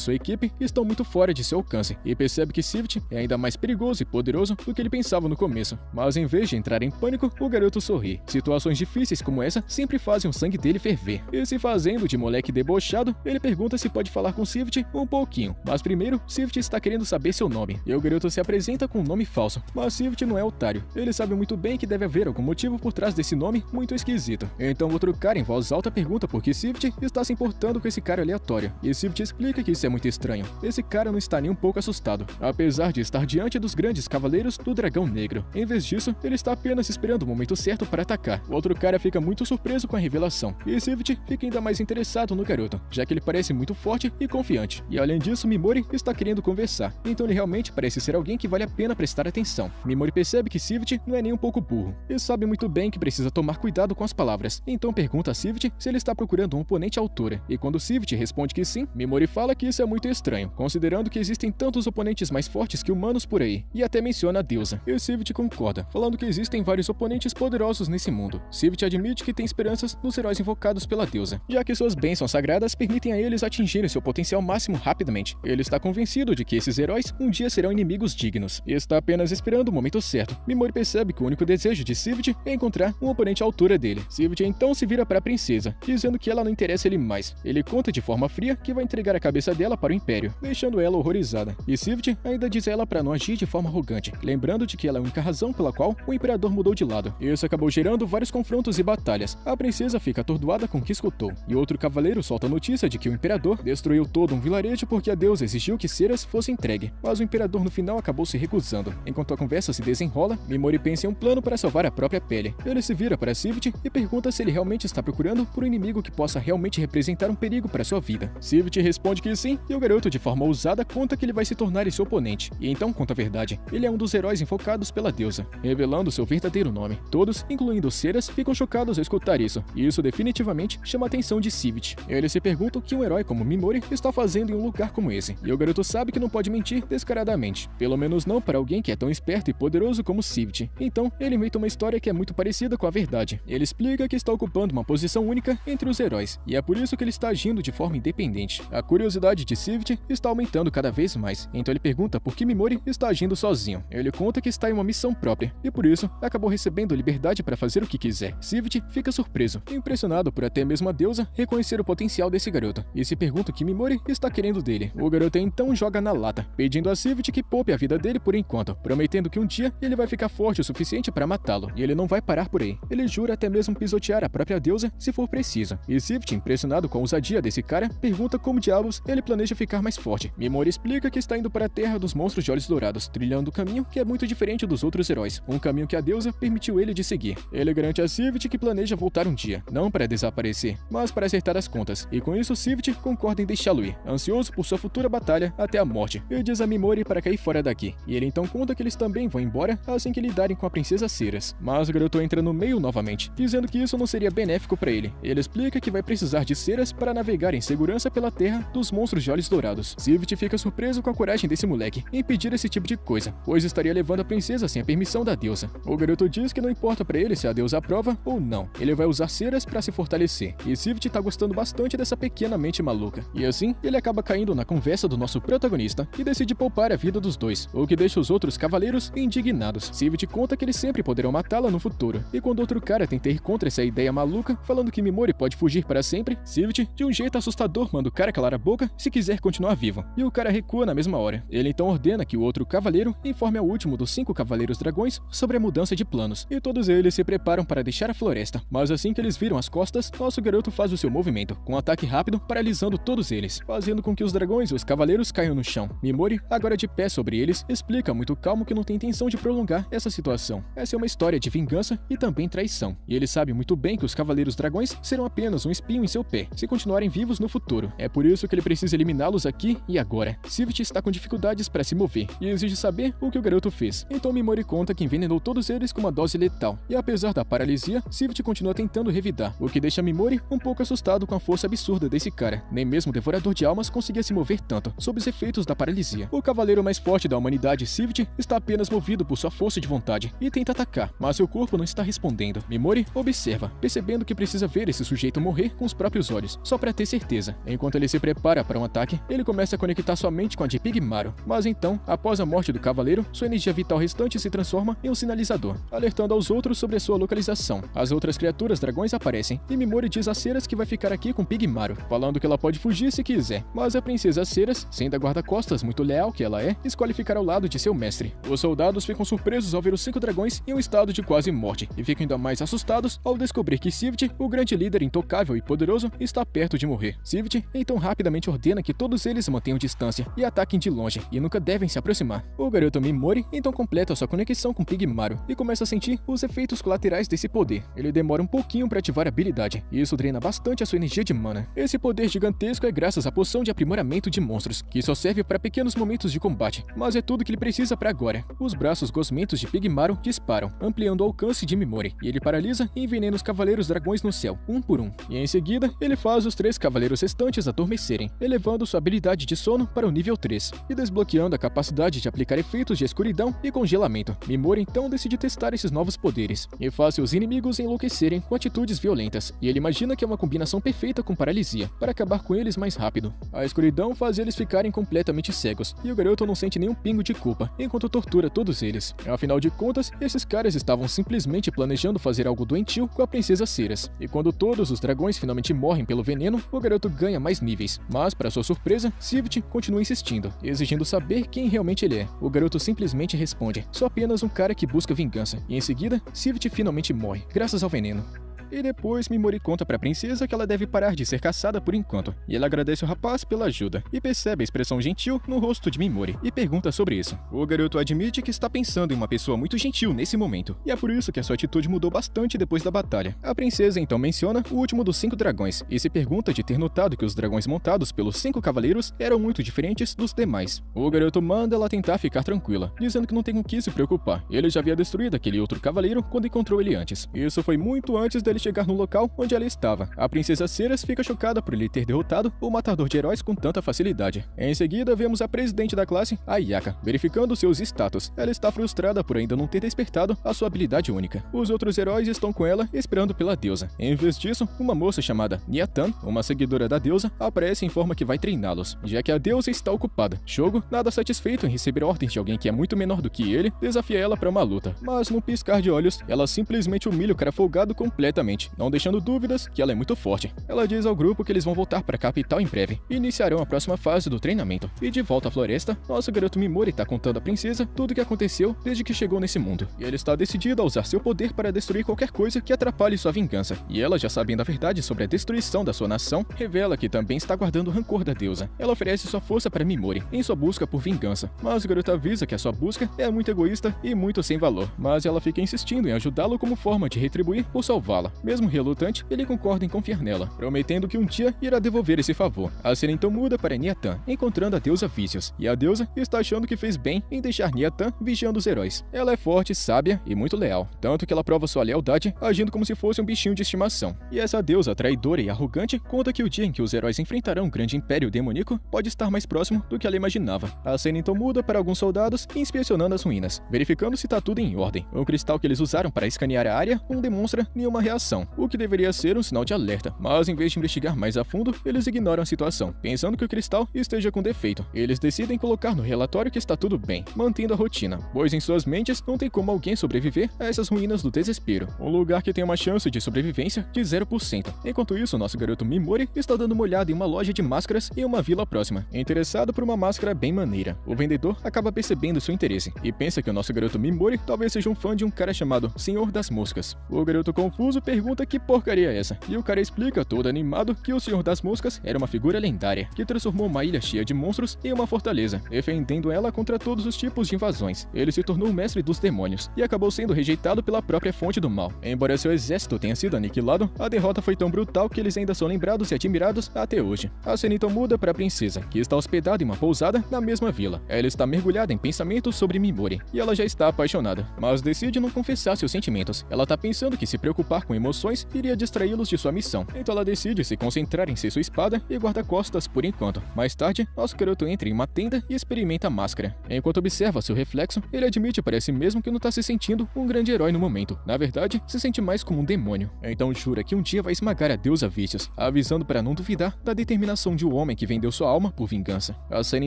sua equipe estão muito fora de seu alcance, e percebe que Sivt é ainda mais perigoso e poderoso do que ele pensava no começo. Mas em vez de entrar em pânico, o garoto sorri. Situações difíceis como essa sempre fazem o sangue dele ferver. E se fazendo de moleque debochado, ele pergunta se pode falar com Sivt um pouquinho. Mas primeiro, Sivt está querendo saber seu nome, e o garoto se apresenta com um nome falso. Mas Sivt não é otário. Ele sabe muito bem que deve haver algum motivo por trás desse nome muito esquisito. Então outro cara em voz alta pergunta por que Sivt está se importando com esse cara aleatório. E Sivt explica que isso é muito estranho. Esse cara não está nem um pouco assustado, apesar de estar diante dos grandes cavaleiros do Dragão Negro. Em vez disso, ele está apenas esperando o momento certo para atacar. O outro cara fica muito surpreso com a revelação, e Sivt fica ainda mais interessado no garoto, já que ele parece muito forte e confiante. E além disso, Mimori está querendo conversar, então ele realmente parece ser alguém que vale a pena prestar atenção. Mimori percebe que Sivt não é nem um pouco burro, e sabe muito bem que precisa tomar cuidado com as palavras, então pergunta a Sivt se ele está procurando um oponente à altura, e quando Sivt responde que sim, Mimori fala que isso é muito estranho, considerando que existem tantos oponentes mais fortes que humanos por aí, e até menciona a deusa. E Sivt concorda, falando que existem vários oponentes poderosos nesse mundo. Sivt admite que tem esperanças nos heróis invocados pela deusa, já que suas bênçãos sagradas permitem a eles atingirem seu potencial máximo rapidamente. Ele está convencido de que esses heróis um dia serão inimigos dignos, e está apenas esperando o momento certo. Mimori percebe que o único desejo de Sivt é encontrar um oponente à altura dele. Sivt então se vira para a princesa, dizendo que ela não interessa ele mais. Ele conta de forma fria que vai entregar a cabeça dela para o Império, deixando ela horrorizada. E Sivt ainda diz a ela para não agir de forma arrogante, lembrando de que ela é a única razão pela qual o Imperador mudou de lado. Isso acabou gerando vários confrontos e batalhas. A princesa fica atordoada com o que escutou, e outro cavaleiro solta a notícia de que o Imperador destruiu todo um vilarejo porque a deusa exigiu que Ceras fosse entregue, mas o Imperador no final acabou se recusando. Enquanto a conversa se desenrola, Mimori pensa em um plano para salvar a própria pele. Ele se vira para Sivt e pergunta se ele realmente está procurando por um inimigo que possa realmente representar um perigo para sua vida. Sivt responde que sim, e o garoto de forma ousada conta que ele vai se tornar esse oponente, e então conta a verdade. Ele é um dos heróis invocados pela deusa, revelando seu verdadeiro nome. Todos, incluindo Ceras, ficam chocados ao escutar isso, e isso definitivamente chama a atenção de Sivt. Eles se perguntam o que um herói como Mimori está fazendo em um lugar como esse, e o garoto sabe que não pode mentir descaradamente, pelo menos não para alguém que é tão esperto e poderoso como Sivt. Então, ele inventa uma história que é muito parecida com a verdade. Ele explica que está ocupando uma posição única entre os heróis, e é por isso que ele está agindo de forma independente. A curiosidade de Sivt está aumentando cada vez mais, então ele pergunta por que Mimori está agindo sozinho. Ele conta que está em uma missão própria, e por isso acabou recebendo liberdade para fazer o que quiser. Sivt fica surpreso, impressionado por até mesmo a deusa reconhecer o potencial desse garoto, e se pergunta o que Mimori está querendo dele. O garoto então joga na lata, pedindo a Sivt que poupe a vida dele por enquanto, prometendo que um dia ele vai ficar forte o suficiente para matá-lo, e ele não vai parar por aí. Ele jura até mesmo pisotear a própria deusa se for preciso, e Sivt, impressionado com a ousadia ousadia desse cara, pergunta como diabos ele planeja ficar mais forte. Mimori explica que está indo para a terra dos monstros de olhos dourados, trilhando um caminho que é muito diferente dos outros heróis, um caminho que a deusa permitiu ele de seguir. Ele garante a Sivit que planeja voltar um dia, não para desaparecer, mas para acertar as contas, e com isso Sivit concorda em deixá-lo ir, ansioso por sua futura batalha até a morte, e diz a Mimori para cair fora daqui, e ele então conta que eles também vão embora assim que lidarem com a princesa Ceras. Mas o garoto entra no meio novamente, dizendo que isso não seria benéfico para ele. Ele explica que vai precisar de Ceras para navegar em segurança pela terra dos monstros de olhos dourados. Sivit fica surpreso com a coragem desse moleque em pedir esse tipo de coisa, pois estaria levando a princesa sem a permissão da deusa. O garoto diz que não importa para ele se a deusa aprova ou não, ele vai usar Ceras para se fortalecer, e Sivit tá gostando bastante dessa pequena mente maluca. E assim, ele acaba caindo na conversa do nosso protagonista e decide poupar a vida dos dois, o que deixa os outros cavaleiros indignados. Sivit conta que eles sempre poderão matá-la no futuro, e quando outro cara tenta ir contra essa ideia maluca, falando que Mimori pode fugir para sempre, Sivit, de um jeito assustador, manda o cara calar a boca se quiser continuar vivo, e o cara recua na mesma hora. Ele então ordena que o outro cavaleiro informe ao último dos 5 cavaleiros dragões sobre a mudança de planos, e todos eles se preparam para deixar a floresta. Mas assim que eles viram as costas, nosso garoto faz o seu movimento, com um ataque rápido, paralisando todos eles, fazendo com que os dragões e os cavaleiros caiam no chão. Mimori, agora de pé sobre eles, explica muito calmo que não tem intenção de prolongar essa situação. Essa é uma história de vingança e também traição, e ele sabe muito bem que os cavaleiros dragões serão apenas um espinho em seu pé, se continuarem vivos no futuro. É por isso que ele precisa eliminá-los aqui e agora. Sivit está com dificuldades para se mover, e exige saber o que o garoto fez. Então Mimori conta que envenenou todos eles com uma dose letal, e apesar da paralisia, Sivit continua tentando revidar, o que deixa Mimori um pouco assustado com a força absurda desse cara. Nem mesmo o Devorador de Almas conseguia se mover tanto, sob os efeitos da paralisia. O cavaleiro mais forte da humanidade, Sivit, está apenas movido por sua força de vontade, e tenta atacar, mas seu corpo não está respondendo. Mimori observa, percebendo que precisa ver esse sujeito morrer com os próprios olhos, só para ter certeza. Enquanto ele se prepara para um ataque, ele começa a conectar sua mente com a de Pigmaro, mas então, após a morte do cavaleiro, sua energia vital restante se transforma em um sinalizador, alertando aos outros sobre a sua localização. As outras criaturas dragões aparecem, e Mimori diz a Ceras que vai ficar aqui com Pigmaro, falando que ela pode fugir se quiser, mas a princesa Ceras, sendo a guarda-costas muito leal que ela é, escolhe ficar ao lado de seu mestre. Os soldados ficam surpresos ao ver os 5 dragões em um estado de quase morte, e ficam ainda mais assustados ao descobrir que Sivit, o grande líder intocável e poderoso, está perto de morrer. Sivit então rapidamente ordena que todos eles mantenham distância e ataquem de longe, e nunca devem se aproximar. O garoto Mimori então completa sua conexão com Pigmaro e começa a sentir os efeitos colaterais desse poder. Ele demora um pouquinho para ativar a habilidade, e isso drena bastante a sua energia de mana. Esse poder gigantesco é graças à poção de aprimoramento de monstros, que só serve para pequenos momentos de combate, mas é tudo que ele precisa para agora. Os braços gosmentos de Pigmaro disparam, ampliando o alcance de Mimori, e ele paralisa e envenena os cavaleiros dragões no céu, um por um. E em seguida, ele faz os 3 cavaleiros restantes adormecerem, elevando sua habilidade de sono para o nível 3, e desbloqueando a capacidade de aplicar efeitos de escuridão e congelamento. Mimori então decide testar esses novos poderes, e faz seus inimigos enlouquecerem com atitudes violentas, e ele imagina que é uma combinação perfeita com paralisia, para acabar com eles mais rápido. A escuridão faz eles ficarem completamente cegos, e o garoto não sente nenhum pingo de culpa, enquanto tortura todos eles. Afinal de contas, esses caras estavam simplesmente planejando fazer algo doentio com a princesa Ceras, e quando todos os dragões finalmente morrem pelo veneno, o garoto ganha mais níveis, mas para sua surpresa, Sivit continua insistindo, exigindo saber quem realmente ele é. O garoto simplesmente responde, sou apenas um cara que busca vingança, e em seguida, Sivit finalmente morre, graças ao veneno. E depois Mimori conta pra princesa que ela deve parar de ser caçada por enquanto, e ela agradece o rapaz pela ajuda, e percebe a expressão gentil no rosto de Mimori, e pergunta sobre isso. O garoto admite que está pensando em uma pessoa muito gentil nesse momento, e é por isso que a sua atitude mudou bastante depois da batalha. A princesa então menciona o último dos 5 dragões, e se pergunta de ter notado que os dragões montados pelos 5 cavaleiros eram muito diferentes dos demais. O garoto manda ela tentar ficar tranquila, dizendo que não tem com que se preocupar, ele já havia destruído aquele outro cavaleiro quando encontrou ele antes. Isso foi muito antes dele chegar no local onde ela estava. A princesa Ceras fica chocada por ele ter derrotado o matador de heróis com tanta facilidade. Em seguida, vemos a presidente da classe, Ayaka, verificando seus status. Ela está frustrada por ainda não ter despertado a sua habilidade única. Os outros heróis estão com ela, esperando pela deusa. Em vez disso, uma moça chamada Nyatan, uma seguidora da deusa, aparece e informa que vai treiná-los, já que a deusa está ocupada. Shogo, nada satisfeito em receber ordens de alguém que é muito menor do que ele, desafia ela para uma luta. Mas num piscar de olhos, ela simplesmente humilha o cara folgado completamente. tranquilamente, não deixando dúvidas que ela é muito forte. Ela diz ao grupo que eles vão voltar para a capital em breve e iniciarão a próxima fase do treinamento. E de volta à floresta, nosso garoto Mimori tá contando à princesa tudo o que aconteceu desde que chegou nesse mundo. E ele está decidido a usar seu poder para destruir qualquer coisa que atrapalhe sua vingança. E ela, já sabendo a verdade sobre a destruição da sua nação, revela que também está guardando o rancor da deusa. Ela oferece sua força para Mimori em sua busca por vingança, mas o garoto avisa que a sua busca é muito egoísta e muito sem valor. Mas ela fica insistindo em ajudá-lo como forma de retribuir por salvá-la. Mesmo relutante, ele concorda em confiar nela, prometendo que um dia irá devolver esse favor. A cena então muda para Niatan, encontrando a deusa Vicious, e a deusa está achando que fez bem em deixar Niatan vigiando os heróis. Ela é forte, sábia e muito leal, tanto que ela prova sua lealdade agindo como se fosse um bichinho de estimação. E essa deusa traidora e arrogante conta que o dia em que os heróis enfrentarão um grande império demoníaco pode estar mais próximo do que ela imaginava. A cena então muda para alguns soldados inspecionando as ruínas, verificando se tá tudo em ordem. O cristal que eles usaram para escanear a área não demonstra nenhuma reação, o que deveria ser um sinal de alerta, mas em vez de investigar mais a fundo, eles ignoram a situação, pensando que o cristal esteja com defeito. Eles decidem colocar no relatório que está tudo bem, mantendo a rotina, pois em suas mentes não tem como alguém sobreviver a essas ruínas do desespero, um lugar que tem uma chance de sobrevivência de 0%. Enquanto isso, nosso garoto Mimori está dando uma olhada em uma loja de máscaras em uma vila próxima, interessado por uma máscara bem maneira. O vendedor acaba percebendo seu interesse e pensa que o nosso garoto Mimori talvez seja um fã de um cara chamado Senhor das Moscas. O garoto confuso pergunta que porcaria é essa, e o cara explica todo animado que o Senhor das Moscas era uma figura lendária que transformou uma ilha cheia de monstros em uma fortaleza, defendendo ela contra todos os tipos de invasões. Ele se tornou o mestre dos demônios e acabou sendo rejeitado pela própria fonte do mal. Embora seu exército tenha sido aniquilado, a derrota foi tão brutal que eles ainda são lembrados e admirados até hoje. A cena então muda para a princesa, que está hospedada em uma pousada na mesma vila. Ela está mergulhada em pensamentos sobre Mimori e ela já está apaixonada, mas decide não confessar seus sentimentos. Ela está pensando que se preocupar com emoções iria distraí-los de sua missão, então ela decide se concentrar em ser sua espada e guarda-costas por enquanto. Mais tarde, nosso garoto entra em uma tenda e experimenta a máscara. Enquanto observa seu reflexo, ele admite para si mesmo que não está se sentindo um grande herói no momento. Na verdade, se sente mais como um demônio. Então jura que um dia vai esmagar a deusa Vicious, avisando para não duvidar da determinação de um homem que vendeu sua alma por vingança. A cena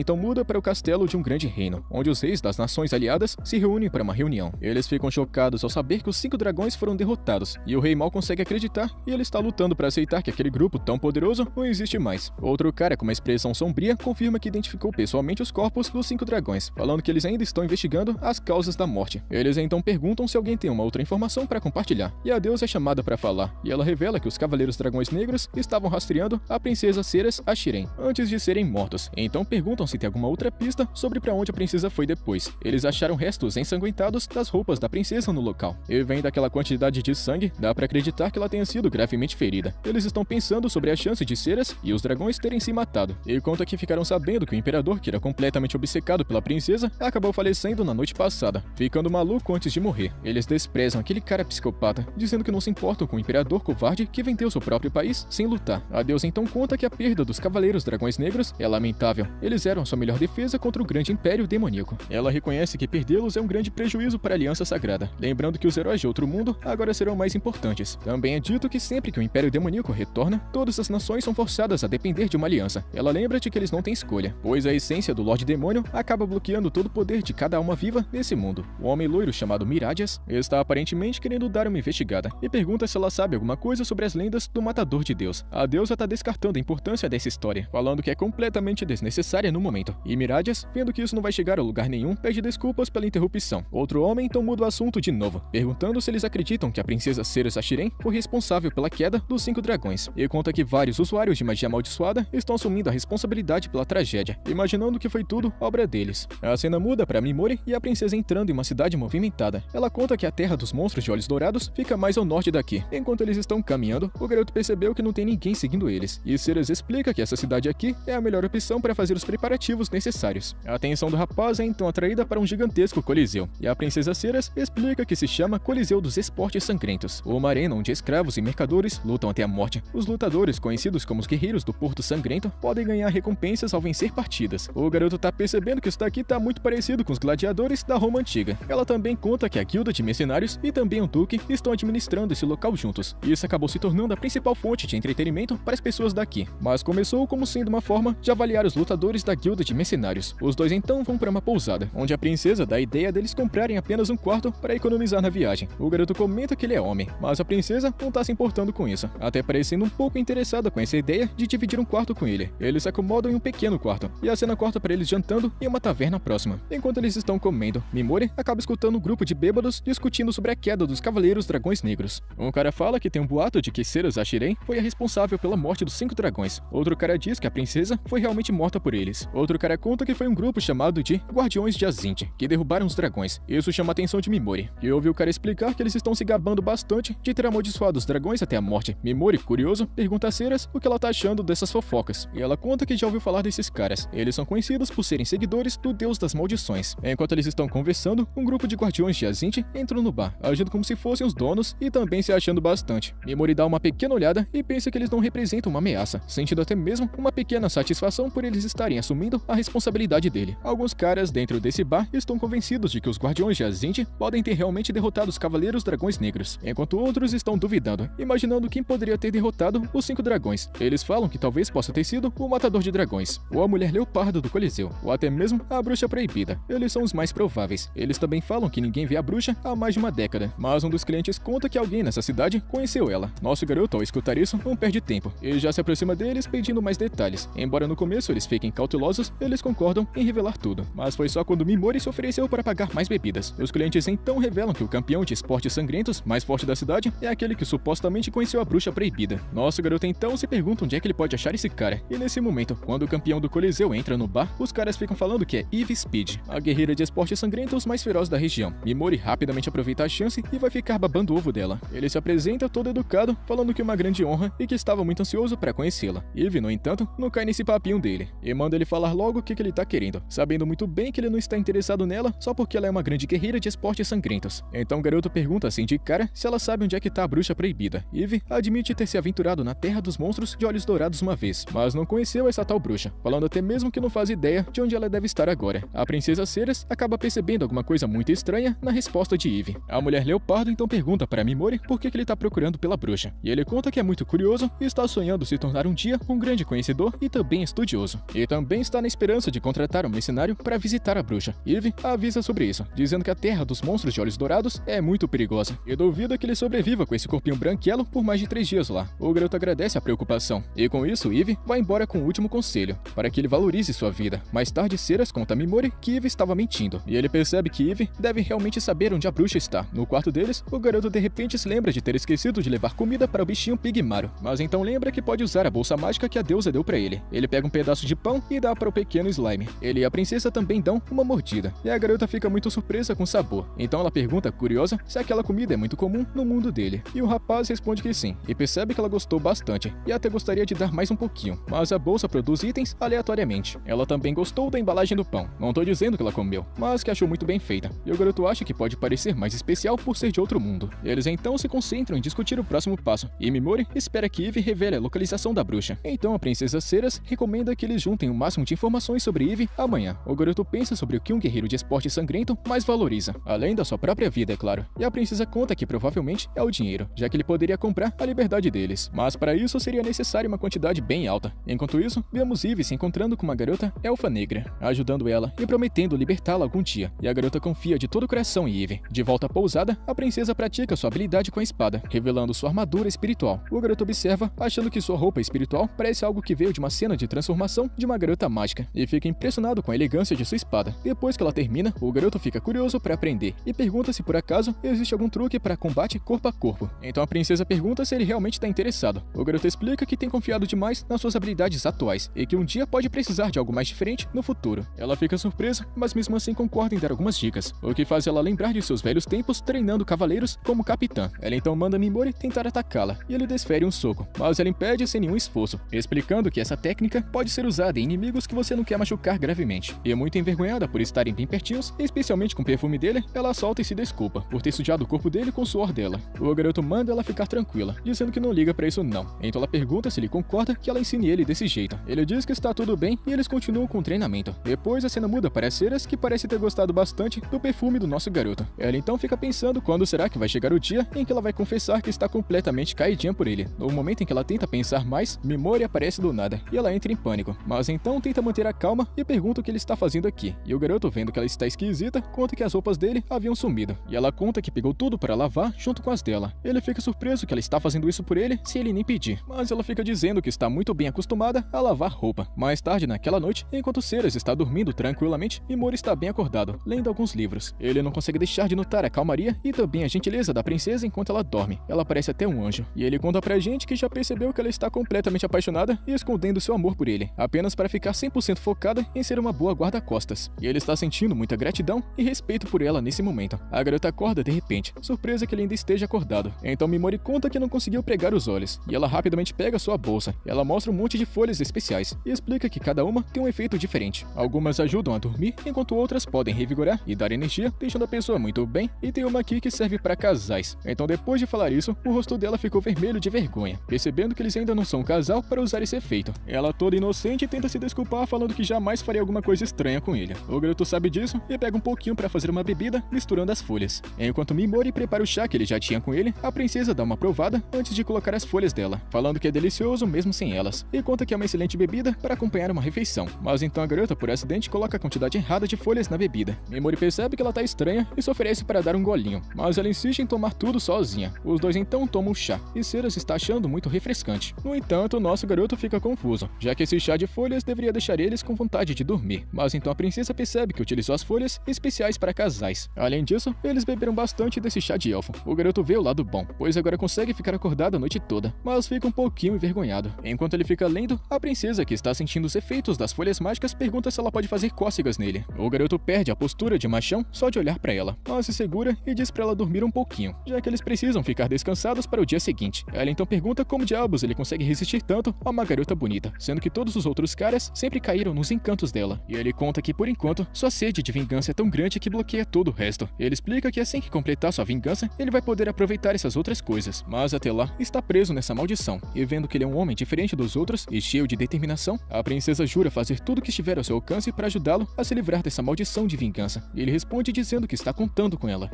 então muda para o castelo de um grande reino, onde os reis das nações aliadas se reúnem para uma reunião. Eles ficam chocados ao saber que os 5 dragões foram derrotados, e o rei mal consegue acreditar e ele está lutando para aceitar que aquele grupo tão poderoso não existe mais. Outro cara com uma expressão sombria confirma que identificou pessoalmente os corpos dos 5 dragões, falando que eles ainda estão investigando as causas da morte. Eles então perguntam se alguém tem uma outra informação para compartilhar, e a deusa é chamada para falar, e ela revela que os Cavaleiros Dragões Negros estavam rastreando a princesa Ceres Ashiren antes de serem mortos. Então perguntam se tem alguma outra pista sobre para onde a princesa foi depois. Eles acharam restos ensanguentados das roupas da princesa no local, e vendo aquela quantidade de sangue, dá para acreditar que ela tenha sido gravemente ferida. Eles estão pensando sobre a chance de Ceres e os dragões terem se matado, e conta que ficaram sabendo que o imperador, que era completamente obcecado pela princesa, acabou falecendo na noite passada, ficando maluco antes de morrer. Eles desprezam aquele cara psicopata, dizendo que não se importam com o imperador covarde que vendeu seu próprio país sem lutar. A deusa então conta que a perda dos Cavaleiros Dragões Negros é lamentável. Eles eram sua melhor defesa contra o grande império demoníaco. Ela reconhece que perdê-los é um grande prejuízo para a Aliança Sagrada, lembrando que os heróis de outro mundo agora serão mais importantes. Também é dito que sempre que o império demoníaco retorna, todas as nações são forçadas a depender de uma aliança. Ela lembra de que eles não têm escolha, pois a essência do Lorde Demônio acaba bloqueando todo o poder de cada alma viva nesse mundo. O homem loiro chamado Miradias está aparentemente querendo dar uma investigada e pergunta se ela sabe alguma coisa sobre as lendas do Matador de Deus. A deusa está descartando a importância dessa história, falando que é completamente desnecessária no momento. E Miradias, vendo que isso não vai chegar a lugar nenhum, pede desculpas pela interrupção. Outro homem então muda o assunto de novo, perguntando se eles acreditam que a princesa Ceres Ashiren foi responsável pela queda dos 5 dragões, e conta que vários usuários de magia amaldiçoada estão assumindo a responsabilidade pela tragédia, imaginando que foi tudo obra deles. A cena muda para Mimori e a princesa entrando em uma cidade movimentada. Ela conta que a terra dos monstros de olhos dourados fica mais ao norte daqui. Enquanto eles estão caminhando, o garoto percebeu que não tem ninguém seguindo eles, e Ceres explica que essa cidade aqui é a melhor opção para fazer os preparativos necessários. A atenção do rapaz é então atraída para um gigantesco coliseu, e a princesa Ceres explica que se chama Coliseu dos Esportes Sangrentos, uma arena onde escravos e mercadores lutam até a morte. Os lutadores, conhecidos como os Guerreiros do Porto Sangrento, podem ganhar recompensas ao vencer partidas. O garoto tá percebendo que isso daqui tá muito parecido com os gladiadores da Roma Antiga. Ela também conta que a guilda de mercenários e também o duque estão administrando esse local juntos, e isso acabou se tornando a principal fonte de entretenimento para as pessoas daqui. Mas começou como sendo uma forma de avaliar os lutadores da guilda de mercenários. Os dois então vão para uma pousada, onde a princesa dá a ideia deles comprarem apenas um quarto para economizar na viagem. O garoto comenta que ele é homem, mas a princesa não tá se importando com isso, até parecendo um pouco interessada com essa ideia de dividir um quarto com ele. Eles se acomodam em um pequeno quarto, e a cena corta para eles jantando em uma taverna próxima. Enquanto eles estão comendo, Mimori acaba escutando um grupo de bêbados discutindo sobre a queda dos Cavaleiros Dragões Negros. Um cara fala que tem um boato de que Seras Ashiren foi a responsável pela morte dos 5 dragões. Outro cara diz que a princesa foi realmente morta por eles. Outro cara conta que foi um grupo chamado de Guardiões de Azint que derrubaram os dragões. Isso chama a atenção de Mimori, e ouve o cara explicar que eles estão se gabando bastante de ter amaldiçoado os dragões até a morte. Mimori, curioso, pergunta a Seras o que ela tá achando dessas fofocas, e ela conta que já ouviu falar desses caras. Eles são conhecidos por serem seguidores do Deus das Maldições. Enquanto eles estão conversando, um grupo de Guardiões de Azint entram no bar, agindo como se fossem os donos e também se achando bastante. Mimori dá uma pequena olhada e pensa que eles não representam uma ameaça, sentindo até mesmo uma pequena satisfação por eles estarem assumindo a responsabilidade dele. Alguns caras dentro desse bar estão convencidos de que os Guardiões de Azint podem ter realmente derrotado os Cavaleiros Dragões Negros, enquanto outros estão duvidando, imaginando quem poderia ter derrotado os 5 dragões. Eles falam que talvez possa ter sido o Matador de Dragões, ou a Mulher Leopardo do Coliseu, ou até mesmo a Bruxa Proibida. Eles são os mais prováveis. Eles também falam que ninguém vê a bruxa há mais de uma década, mas um dos clientes conta que alguém nessa cidade conheceu ela. Nosso garoto, ao escutar isso, não perde tempo. Ele já se aproxima deles pedindo mais detalhes. Embora no começo eles fiquem cautelosos, eles concordam em revelar tudo. Mas foi só quando Mimori se ofereceu para pagar mais bebidas. Os clientes então revelam que o campeão de esportes sangrentos mais forte da cidade é aquele que supostamente conheceu a Bruxa Proibida. Nosso garoto então se pergunta onde é que ele pode achar esse cara. E nesse momento, quando o campeão do Coliseu entra no bar, os caras ficam falando que é Eve Speed, a guerreira de esportes sangrentos mais feroz da região. Mimori rapidamente aproveita a chance e vai ficar babando o ovo dela. Ele se apresenta todo educado, falando que é uma grande honra e que estava muito ansioso para conhecê-la. Eve, no entanto, não cai nesse papinho dele e manda ele falar logo o que ele tá querendo, sabendo muito bem que ele não está interessado nela só porque ela é uma grande guerreira de esportes sangrentos. Então o garoto pergunta assim de cara se ela sabe onde é que tá a Bruxa Proibida. Eve admite ter se aventurado na Terra dos Monstros de Olhos Dourados uma vez, mas não conheceu essa tal bruxa, falando até mesmo que não faz ideia de onde ela deve estar agora. A princesa Seras acaba percebendo alguma coisa muito estranha na resposta de Eve. A Mulher Leopardo então pergunta para Mimori por que ele tá procurando pela bruxa, e ele conta que é muito curioso e está sonhando se tornar um dia um grande conhecedor e também estudioso. E também está na esperança de contratar um mercenário para visitar a bruxa. Eve avisa sobre isso, dizendo que a Terra dos Monstros de Olhos Dourados é muito perigosa, e duvida que ele sobreviva com esse corpinho branquelo por mais de 3 dias lá. O garoto agradece a preocupação, e com isso Eve vai embora com o último conselho, para que ele valorize sua vida. Mais tarde, Seras conta a Mimori que Eve estava mentindo, e ele percebe que Eve deve realmente saber onde a bruxa está. No quarto deles, o garoto de repente se lembra de ter esquecido de levar comida para o bichinho Pigmaro, mas então lembra que pode usar a bolsa mágica que a deusa deu para ele. Ele pega um pedaço de pão e dá para o pequeno slime. Ele e a princesa também dão uma mordida, e a garota fica muito surpresa com o sabor. Então ela pergunta, curiosa, se aquela comida é muito comum no mundo dele. E o rapaz responde que sim, e percebe que ela gostou bastante, e até gostaria de dar mais um pouquinho, mas a bolsa produz itens aleatoriamente. Ela também gostou da embalagem do pão, não tô dizendo que ela comeu, mas que achou muito bem feita, e o garoto acha que pode parecer mais especial por ser de outro mundo. Eles então se concentram em discutir o próximo passo, e Mimori espera que Eve revele a localização da bruxa. Então a princesa Seras recomenda que eles juntem o máximo de informações sobre Eve amanhã. O garoto pensa sobre o que um guerreiro de esporte sangrento mais valoriza, além da sua própria vida, é claro, e a princesa conta que provavelmente é o dinheiro, já que ele poderia comprar a liberdade deles, mas para isso seria necessário uma quantidade bem alta. Enquanto isso, vemos Eve se encontrando com uma garota elfa negra, ajudando ela e prometendo libertá-la algum dia, e a garota confia de todo o coração em Eve. De volta à pousada, a princesa pratica sua habilidade com a espada, revelando sua armadura espiritual. O garoto observa, achando que sua roupa espiritual parece algo que veio de uma cena de transformação de uma garota mágica, e fica impressionado com a elegância de sua espada. Depois que ela termina, o garoto fica curioso para aprender, e pergunta se por acaso existe algum truque para combate corpo a corpo. Então a princesa pergunta se ele realmente está interessado. O garoto explica que tem confiado demais nas suas habilidades atuais, e que um dia pode precisar de algo mais diferente no futuro. Ela fica surpresa, mas mesmo assim concorda em dar algumas dicas, o que faz ela lembrar de seus velhos tempos treinando cavaleiros como capitã. Ela então manda Mimori tentar atacá-la, e ele desfere um soco, mas ela impede sem nenhum esforço, explicando que essa técnica pode ser usada em inimigos que você não quer machucar gravemente. E muito envergonhada por estarem bem pertinhos, especialmente com o perfume dele, ela solta e se desculpa por ter sujado o corpo dele com o suor dela. O garoto manda ela ficar tranquila, dizendo que não liga pra isso não. Então ela pergunta se ele concorda que ela ensine ele desse jeito. Ele diz que está tudo bem e eles continuam com o treinamento. Depois a cena muda para Seras, que parece ter gostado bastante do perfume do nosso garoto. Ela então fica pensando quando será que vai chegar o dia em que ela vai confessar que está completamente caidinha por ele. No momento em que ela tenta pensar mais, Mimori aparece do nada, e ela entra em pânico. Mas então tenta manter a calma e pergunta o que ele está fazendo aqui. E o garoto, vendo que ela está esquisita, conta que as roupas dele haviam sumido. E ela conta que pegou tudo para lavar junto com as dela. ela. Ele fica surpreso que ela está fazendo isso por ele sem ele nem pedir, mas ela fica dizendo que está muito bem acostumada a lavar roupa. Mais tarde naquela noite, enquanto Ceras está dormindo tranquilamente, Mimori está bem acordado, lendo alguns livros. Ele não consegue deixar de notar a calmaria e também a gentileza da princesa enquanto ela dorme. Ela parece até um anjo. E ele conta pra gente que já percebeu que ela está completamente apaixonada e escondendo seu amor por ele, apenas para ficar 100% focada em ser uma boa guarda-costas. E ele está sentindo muita gratidão e respeito por ela nesse momento. A garota acorda de repente, surpresa que ele ainda esteja acordado. Então Mimori conta que não conseguiu pregar os olhos, e ela rapidamente pega sua bolsa. Ela mostra um monte de folhas especiais e explica que cada uma tem um efeito diferente. Algumas ajudam a dormir, enquanto outras podem revigorar e dar energia, deixando a pessoa muito bem, e tem uma aqui que serve para casais. Então depois de falar isso, o rosto dela ficou vermelho de vergonha, percebendo que eles ainda não são um casal para usar esse efeito. Ela toda inocente tenta se desculpar falando que jamais faria alguma coisa estranha com ele. O garoto sabe disso e pega um pouquinho para fazer uma bebida, misturando as folhas. Enquanto Mimori prepara o chá que ele já tinha com ele, a princesa dá uma provada antes de colocar as folhas dela, falando que é delicioso mesmo sem elas, e conta que é uma excelente bebida para acompanhar uma refeição. Mas então a garota, por acidente, coloca a quantidade errada de folhas na bebida. Mimori percebe que ela tá estranha e se oferece para dar um golinho, mas ela insiste em tomar tudo sozinha. Os dois então tomam o chá, e Ceras está achando muito refrescante. No entanto, o nosso garoto fica confuso, já que esse chá de folhas deveria deixar eles com vontade de dormir. Mas então a princesa percebe que utilizou as folhas especiais para casais. Além disso, eles beberam bastante desse chá de elfo. O garoto vê o lado bom, pois agora consegue ficar acordado a noite toda, mas fica um pouquinho envergonhado. Enquanto ele fica lendo, a princesa, que está sentindo os efeitos das folhas mágicas, pergunta se ela pode fazer cócegas nele. O garoto perde a postura de machão só de olhar para ela, mas se segura e diz para ela dormir um pouquinho, já que eles precisam ficar descansados para o dia seguinte. Ela então pergunta como diabos ele consegue resistir tanto a uma garota bonita, sendo que todos os outros caras sempre caíram nos encantos dela. E ele conta que por enquanto sua sede de vingança é tão grande que bloqueia todo o resto. Ele explica que assim que completar sua vingança, ele vai poder aproveitar essas outras coisas, mas até lá está preso nessa maldição. E vendo que ele é um homem diferente dos outros e cheio de determinação, a princesa jura fazer tudo o que estiver ao seu alcance para ajudá-lo a se livrar dessa maldição de vingança. Ele responde dizendo que está contando com ela.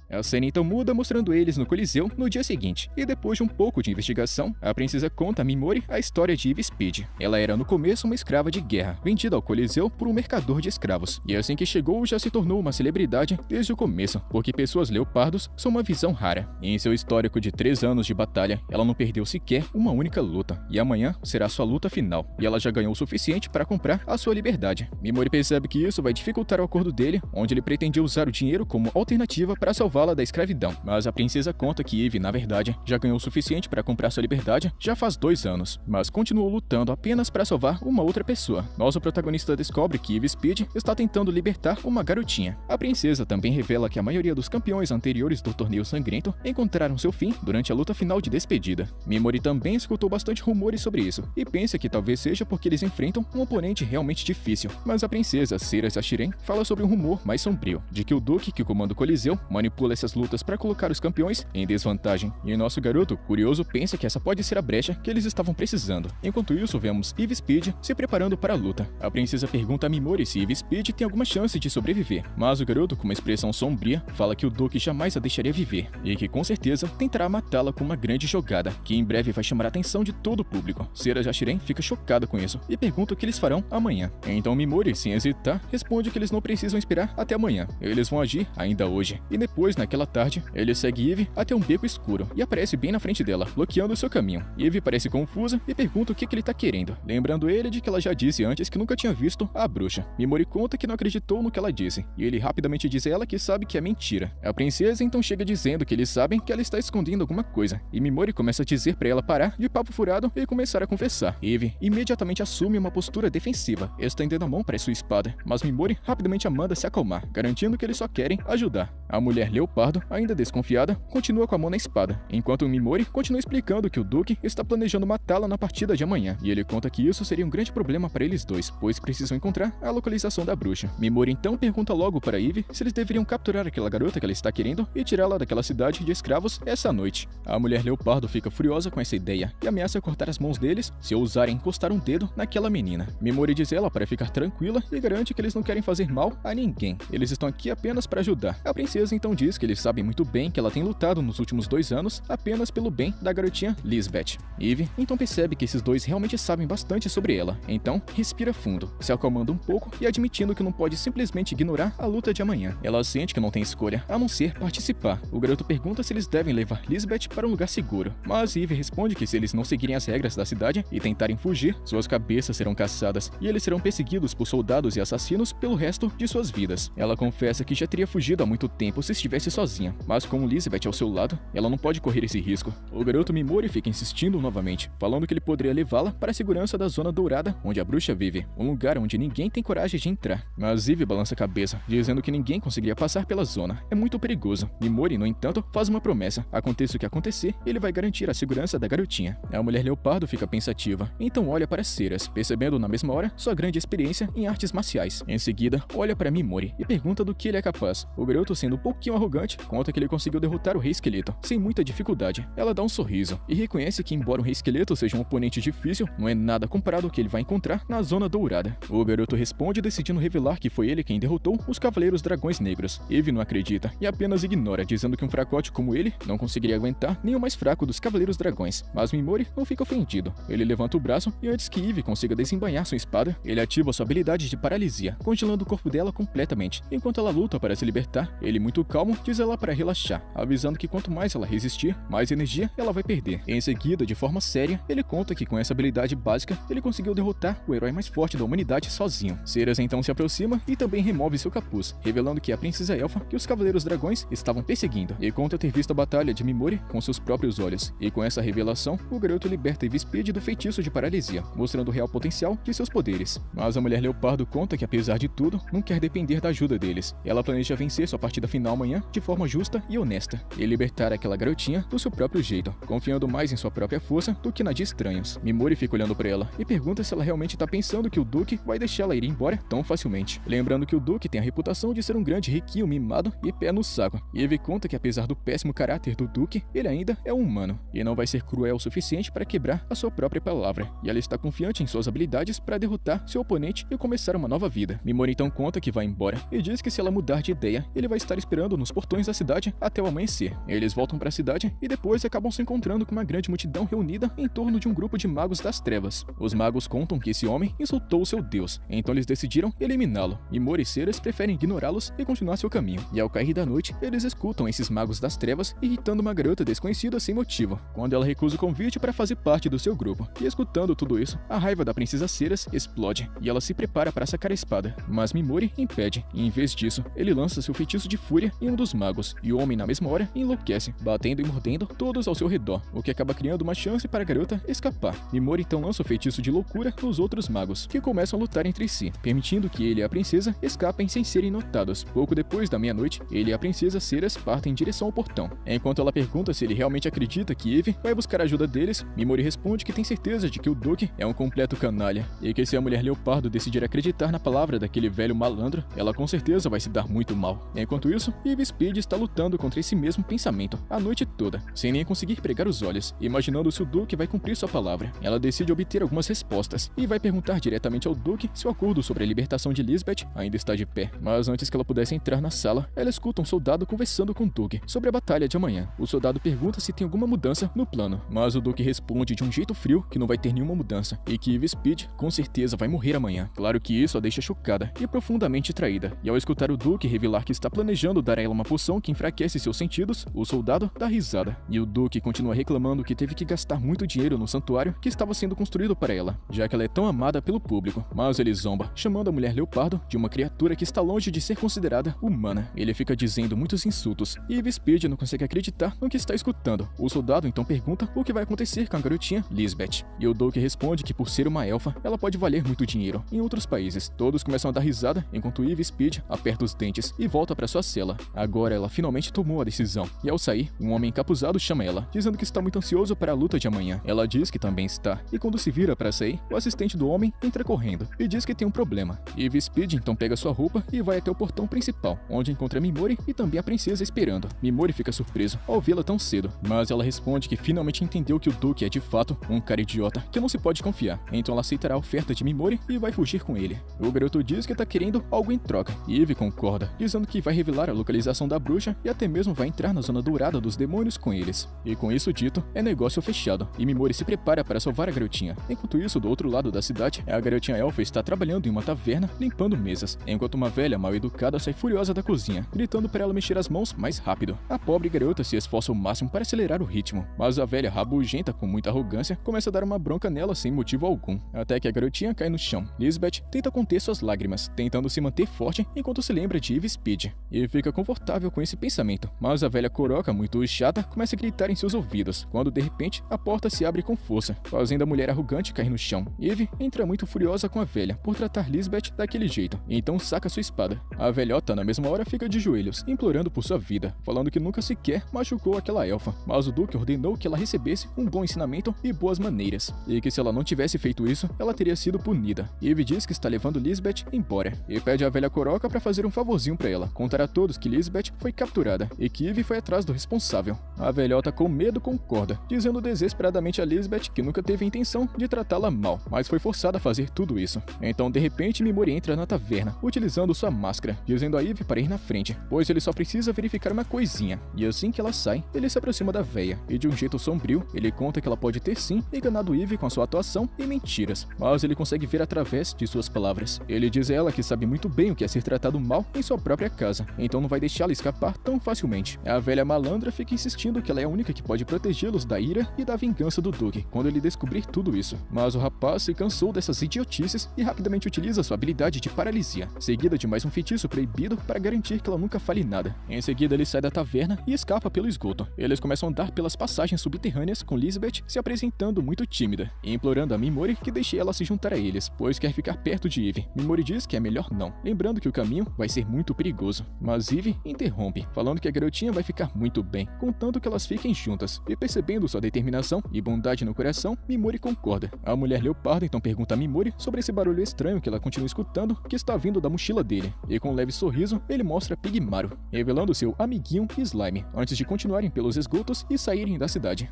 A cena então muda, mostrando eles no Coliseu no dia seguinte, e depois de um pouco de investigação, a princesa conta a Mimori a história de Eve Speed. Ela era no começo uma escrava de guerra, vendida ao Coliseu por um mercador de escravos, e assim que chegou já se tornou uma celebridade desde o começo, porque pessoas leopardos são uma visão rara. E em seu histórico de 3 anos de batalha, ela não perdeu sequer uma única luta, e amanhã será sua luta final, e ela já ganhou o suficiente para comprar a sua liberdade. Mimori percebe que isso vai dificultar o acordo dele, onde ele pretendia usar o dinheiro como alternativa para salvá-la da escravidão, mas a princesa conta que Eve, na verdade, já ganhou o suficiente para comprar sua liberdade já faz 2 anos, mas continuou lutando apenas para salvar uma outra pessoa. Nosso protagonista descobre que Eve Speed está tentando libertar uma garotinha. A princesa também revela que a maioria dos campeões anteriores do torneio sangrento encontraram seu fim durante a luta final de despedida. Mimori também escutou bastante rumores sobre isso, e pensa que talvez seja porque eles enfrentam um oponente realmente difícil, mas a princesa Ceras Ashiren fala sobre um rumor mais sombrio, de que o Duque que comanda o Coliseu manipula essas lutas para colocar os campeões em desvantagem, e nosso garoto, curioso, pensa que essa pode ser a brecha que eles estavam precisando. Enquanto isso, vemos Eve Speed se preparando para a luta. A princesa pergunta a Mimori se Eve Speed tem alguma chance de sobreviver, mas o garoto, com uma expressão sombria, fala que o Duque jamais a deixaria viver, e que com certeza tentará matá-la com uma grande jogada, que em breve vai chamar a atenção de todo o público. Ceras Ashiren fica chocada com isso, e pergunta o que eles farão amanhã. Então Mimori, sem hesitar, responde que eles não precisam esperar até amanhã, eles vão agir ainda hoje. E depois, naquela tarde, ele segue Eve até um beco escuro e aparece bem na frente dela, bloqueando o seu caminho. Eve parece confusa e pergunta o que ele tá querendo, lembrando ele de que ela já disse antes que nunca tinha visto a bruxa. Mimori conta que não acreditou no que ela disse, e ele rapidamente diz a ela que sabe que é mentira. A princesa então chega dizendo que eles sabem que ela está escondendo alguma coisa, e Mimori começa a dizer pra ela parar de papo furado e começar a confessar. Eve imediatamente assume uma postura defensiva, estendendo a mão para sua espada, mas Mimori rapidamente a manda se acalmar, garantindo que eles só querem ajudar. A mulher leopardo, ainda desconfiada, continua com a mão na espada, enquanto Mimori continua explicando que o Duque está planejando matá-la na partida de amanhã, e ele conta que isso seria um grande problema para eles dois, pois precisam encontrar a localização da bruxa. Mimori então pergunta logo para Eve se eles deveriam capturar aquela garota que ela está querendo e tirá-la daquela cidade de escravos essa noite. A mulher leopardo fica furiosa com essa ideia e ameaça cortar as mãos deles se ousarem encostar um dedo naquela menina. Mimori diz ela para ficar tranquila e garante que eles não querem fazer mal a ninguém, eles estão aqui apenas para ajudar. A princesa japonês então diz que eles sabem muito bem que ela tem lutado nos últimos 2 anos apenas pelo bem da garotinha Lisbeth. Eve então percebe que esses dois realmente sabem bastante sobre ela, então respira fundo, se acalmando um pouco e admitindo que não pode simplesmente ignorar a luta de amanhã. Ela sente que não tem escolha, a não ser participar. O garoto pergunta se eles devem levar Lisbeth para um lugar seguro, mas Eve responde que se eles não seguirem as regras da cidade e tentarem fugir, suas cabeças serão caçadas e eles serão perseguidos por soldados e assassinos pelo resto de suas vidas. Ela confessa que já teria fugido há muito tempo se estivesse sozinha, mas com Lisbeth ao seu lado, ela não pode correr esse risco. O garoto Mimori fica insistindo novamente, falando que ele poderia levá-la para a segurança da Zona Dourada, onde a bruxa vive, um lugar onde ninguém tem coragem de entrar. Mas Eve balança a cabeça, dizendo que ninguém conseguiria passar pela zona. É muito perigoso. Mimori, no entanto, faz uma promessa. Aconteça o que acontecer, ele vai garantir a segurança da garotinha. A mulher leopardo fica pensativa, então olha para Ceras, percebendo na mesma hora sua grande experiência em artes marciais. Em seguida, olha para Mimori e pergunta do que ele é capaz. O garoto, sendo um pouquinho arrogante, conta que ele conseguiu derrotar o Rei Esqueleto, sem muita dificuldade. Ela dá um sorriso e reconhece que, embora o Rei Esqueleto seja um oponente difícil, não é nada comparado ao que ele vai encontrar na Zona Dourada. O garoto responde decidindo revelar que foi ele quem derrotou os Cavaleiros Dragões Negros. Eve não acredita e apenas ignora, dizendo que um fracote como ele não conseguiria aguentar nem o mais fraco dos Cavaleiros Dragões. Mas Mimori não fica ofendido. Ele levanta o braço e antes que Eve consiga desembainhar sua espada, ele ativa sua habilidade de paralisia, congelando o corpo dela completamente. Enquanto ela luta para se libertar, ele, muito calmo, diz ela para relaxar, avisando que quanto mais ela resistir, mais energia ela vai perder. Em seguida, de forma séria, ele conta que com essa habilidade básica, ele conseguiu derrotar o herói mais forte da humanidade sozinho. Ceras então se aproxima e também remove seu capuz, revelando que é a princesa elfa que os Cavaleiros Dragões estavam perseguindo, e conta ter visto a batalha de Mimori com seus próprios olhos. E com essa revelação, o garoto liberta Eve Speed do feitiço de paralisia, mostrando o real potencial de seus poderes. Mas a mulher leopardo conta que, apesar de tudo, não quer depender da ajuda deles. Ela planeja vencer sua partida final amanhã de forma justa e honesta, e libertar aquela garotinha do seu próprio jeito, confiando mais em sua própria força do que na de estranhos. Mimori fica olhando para ela e pergunta se ela realmente tá pensando que o Duque vai deixá-la ir embora tão facilmente. Lembrando que o Duque tem a reputação de ser um grande riquinho mimado e pé no saco. E Eve conta que, apesar do péssimo caráter do Duque, ele ainda é um humano e não vai ser cruel o suficiente para quebrar a sua própria palavra. E ela está confiante em suas habilidades para derrotar seu oponente e começar uma nova vida. Mimori então conta que vai embora e diz que se ela mudar de ideia, ele vai estar esperando nos portões da cidade até o amanhecer. Eles voltam para a cidade e depois acabam se encontrando com uma grande multidão reunida em torno de um grupo de magos das trevas. Os magos contam que esse homem insultou o seu deus, então eles decidiram eliminá-lo. Mimori e Ceras preferem ignorá-los e continuar seu caminho. E ao cair da noite, eles escutam esses magos das trevas irritando uma garota desconhecida sem motivo, quando ela recusa o convite para fazer parte do seu grupo. E escutando tudo isso, a raiva da princesa Ceras explode e ela se prepara para sacar a espada. Mas Mimori impede, e em vez disso, ele lança seu feitiço de fúria em um dos magos, e o homem na mesma hora enlouquece, batendo e mordendo todos ao seu redor, o que acaba criando uma chance para a garota escapar. Mimori então lança o feitiço de loucura nos outros magos, que começam a lutar entre si, permitindo que ele e a princesa escapem sem serem notados. Pouco depois da meia-noite, ele e a princesa Ceras partem em direção ao portão. Enquanto ela pergunta se ele realmente acredita que Eve vai buscar a ajuda deles, Mimori responde que tem certeza de que o Duque é um completo canalha, e que se a mulher leopardo decidir acreditar na palavra daquele velho malandro, ela com certeza vai se dar muito mal. Enquanto isso, Eve Speed está lutando contra esse mesmo pensamento a noite toda, sem nem conseguir pregar os olhos, imaginando se o Duque vai cumprir sua palavra. Ela decide obter algumas respostas e vai perguntar diretamente ao Duque se o acordo sobre a libertação de Lisbeth ainda está de pé. Mas antes que ela pudesse entrar na sala, ela escuta um soldado conversando com o Duque sobre a batalha de amanhã. O soldado pergunta se tem alguma mudança no plano, mas o Duque responde de um jeito frio que não vai ter nenhuma mudança e que Eve Speed com certeza vai morrer amanhã. Claro que isso a deixa chocada e profundamente traída, e ao escutar o Duque revelar que está planejando dar a ela uma poção que enfraquece seus sentidos, o soldado dá risada, e o Duque continua reclamando que teve que gastar muito dinheiro no santuário que estava sendo construído para ela, já que ela é tão amada pelo público. Mas ele zomba, chamando a mulher leopardo de uma criatura que está longe de ser considerada humana. Ele fica dizendo muitos insultos, e Eve Speed não consegue acreditar no que está escutando. O soldado então pergunta o que vai acontecer com a garotinha Lisbeth, e o Duque responde que por ser uma elfa, ela pode valer muito dinheiro em outros países. Todos começam a dar risada, enquanto Eve Speed aperta os dentes e volta para sua cela. Agora ela finalmente tomou a decisão, e ao sair, um homem encapuzado chama ela, dizendo que está muito ansioso para a luta de amanhã. Ela diz que também está, e quando se vira para sair, o assistente do homem entra correndo e diz que tem um problema. Eve Speed então pega sua roupa e vai até o portão principal, onde encontra Mimori e também a princesa esperando. Mimori fica surpreso ao vê-la tão cedo, mas ela responde que finalmente entendeu que o Duque é de fato um cara idiota que não se pode confiar. Então ela aceitará a oferta de Mimori e vai fugir com ele. O garoto diz que tá querendo algo em troca, e Eve concorda, dizendo que vai revelar revelar a localização da bruxa e até mesmo vai entrar na zona dourada dos demônios com eles. E com isso dito, é negócio fechado, e Mimori se prepara para salvar a garotinha. Enquanto isso, do outro lado da cidade, a garotinha elfa está trabalhando em uma taverna, limpando mesas, enquanto uma velha mal educada sai furiosa da cozinha, gritando para ela mexer as mãos mais rápido. A pobre garota se esforça ao máximo para acelerar o ritmo, mas a velha rabugenta, com muita arrogância, começa a dar uma bronca nela sem motivo algum, até que a garotinha cai no chão. Lisbeth tenta conter suas lágrimas, tentando se manter forte enquanto se lembra de Eve Speed, e fica confortável com esse pensamento, mas a velha coroca, muito chata, começa a gritar em seus ouvidos, quando de repente a porta se abre com força, fazendo a mulher arrogante cair no chão. Eve entra muito furiosa com a velha por tratar Lisbeth daquele jeito, e então saca sua espada. A velhota na mesma hora fica de joelhos, implorando por sua vida, falando que nunca sequer machucou aquela elfa, mas o duque ordenou que ela recebesse um bom ensinamento e boas maneiras, e que se ela não tivesse feito isso, ela teria sido punida. Eve diz que está levando Lisbeth embora, e pede à velha coroca para fazer um favorzinho para ela, contar a todos que Lisbeth foi capturada, e que Eve foi atrás do responsável. A velhota com medo concorda, dizendo desesperadamente a Lisbeth que nunca teve a intenção de tratá-la mal, mas foi forçada a fazer tudo isso. Então de repente Mimori entra na taverna, utilizando sua máscara, dizendo a Eve para ir na frente, pois ele só precisa verificar uma coisinha, e assim que ela sai, ele se aproxima da véia, e de um jeito sombrio, ele conta que ela pode ter sim enganado Eve com a sua atuação e mentiras, mas ele consegue ver através de suas palavras. Ele diz a ela que sabe muito bem o que é ser tratado mal em sua própria casa, então não vai deixá-la escapar tão facilmente. A velha malandra fica insistindo que ela é a única que pode protegê-los da ira e da vingança do Duque quando ele descobrir tudo isso. Mas o rapaz se cansou dessas idiotices e rapidamente utiliza sua habilidade de paralisia, seguida de mais um feitiço proibido para garantir que ela nunca fale nada. Em seguida ele sai da taverna e escapa pelo esgoto. Eles começam a andar pelas passagens subterrâneas com Lisbeth se apresentando muito tímida e implorando a Mimori que deixe ela se juntar a eles, pois quer ficar perto de Eve. Mimori diz que é melhor não, lembrando que o caminho vai ser muito perigoso. Mas Eve interrompe, falando que a garotinha vai ficar muito bem, contanto que elas fiquem juntas, e percebendo sua determinação e bondade no coração, Mimori concorda. A mulher leopardo então pergunta a Mimori sobre esse barulho estranho que ela continua escutando, que está vindo da mochila dele, e com um leve sorriso, ele mostra Pigmaro, revelando seu amiguinho Slime, antes de continuarem pelos esgotos e saírem da cidade.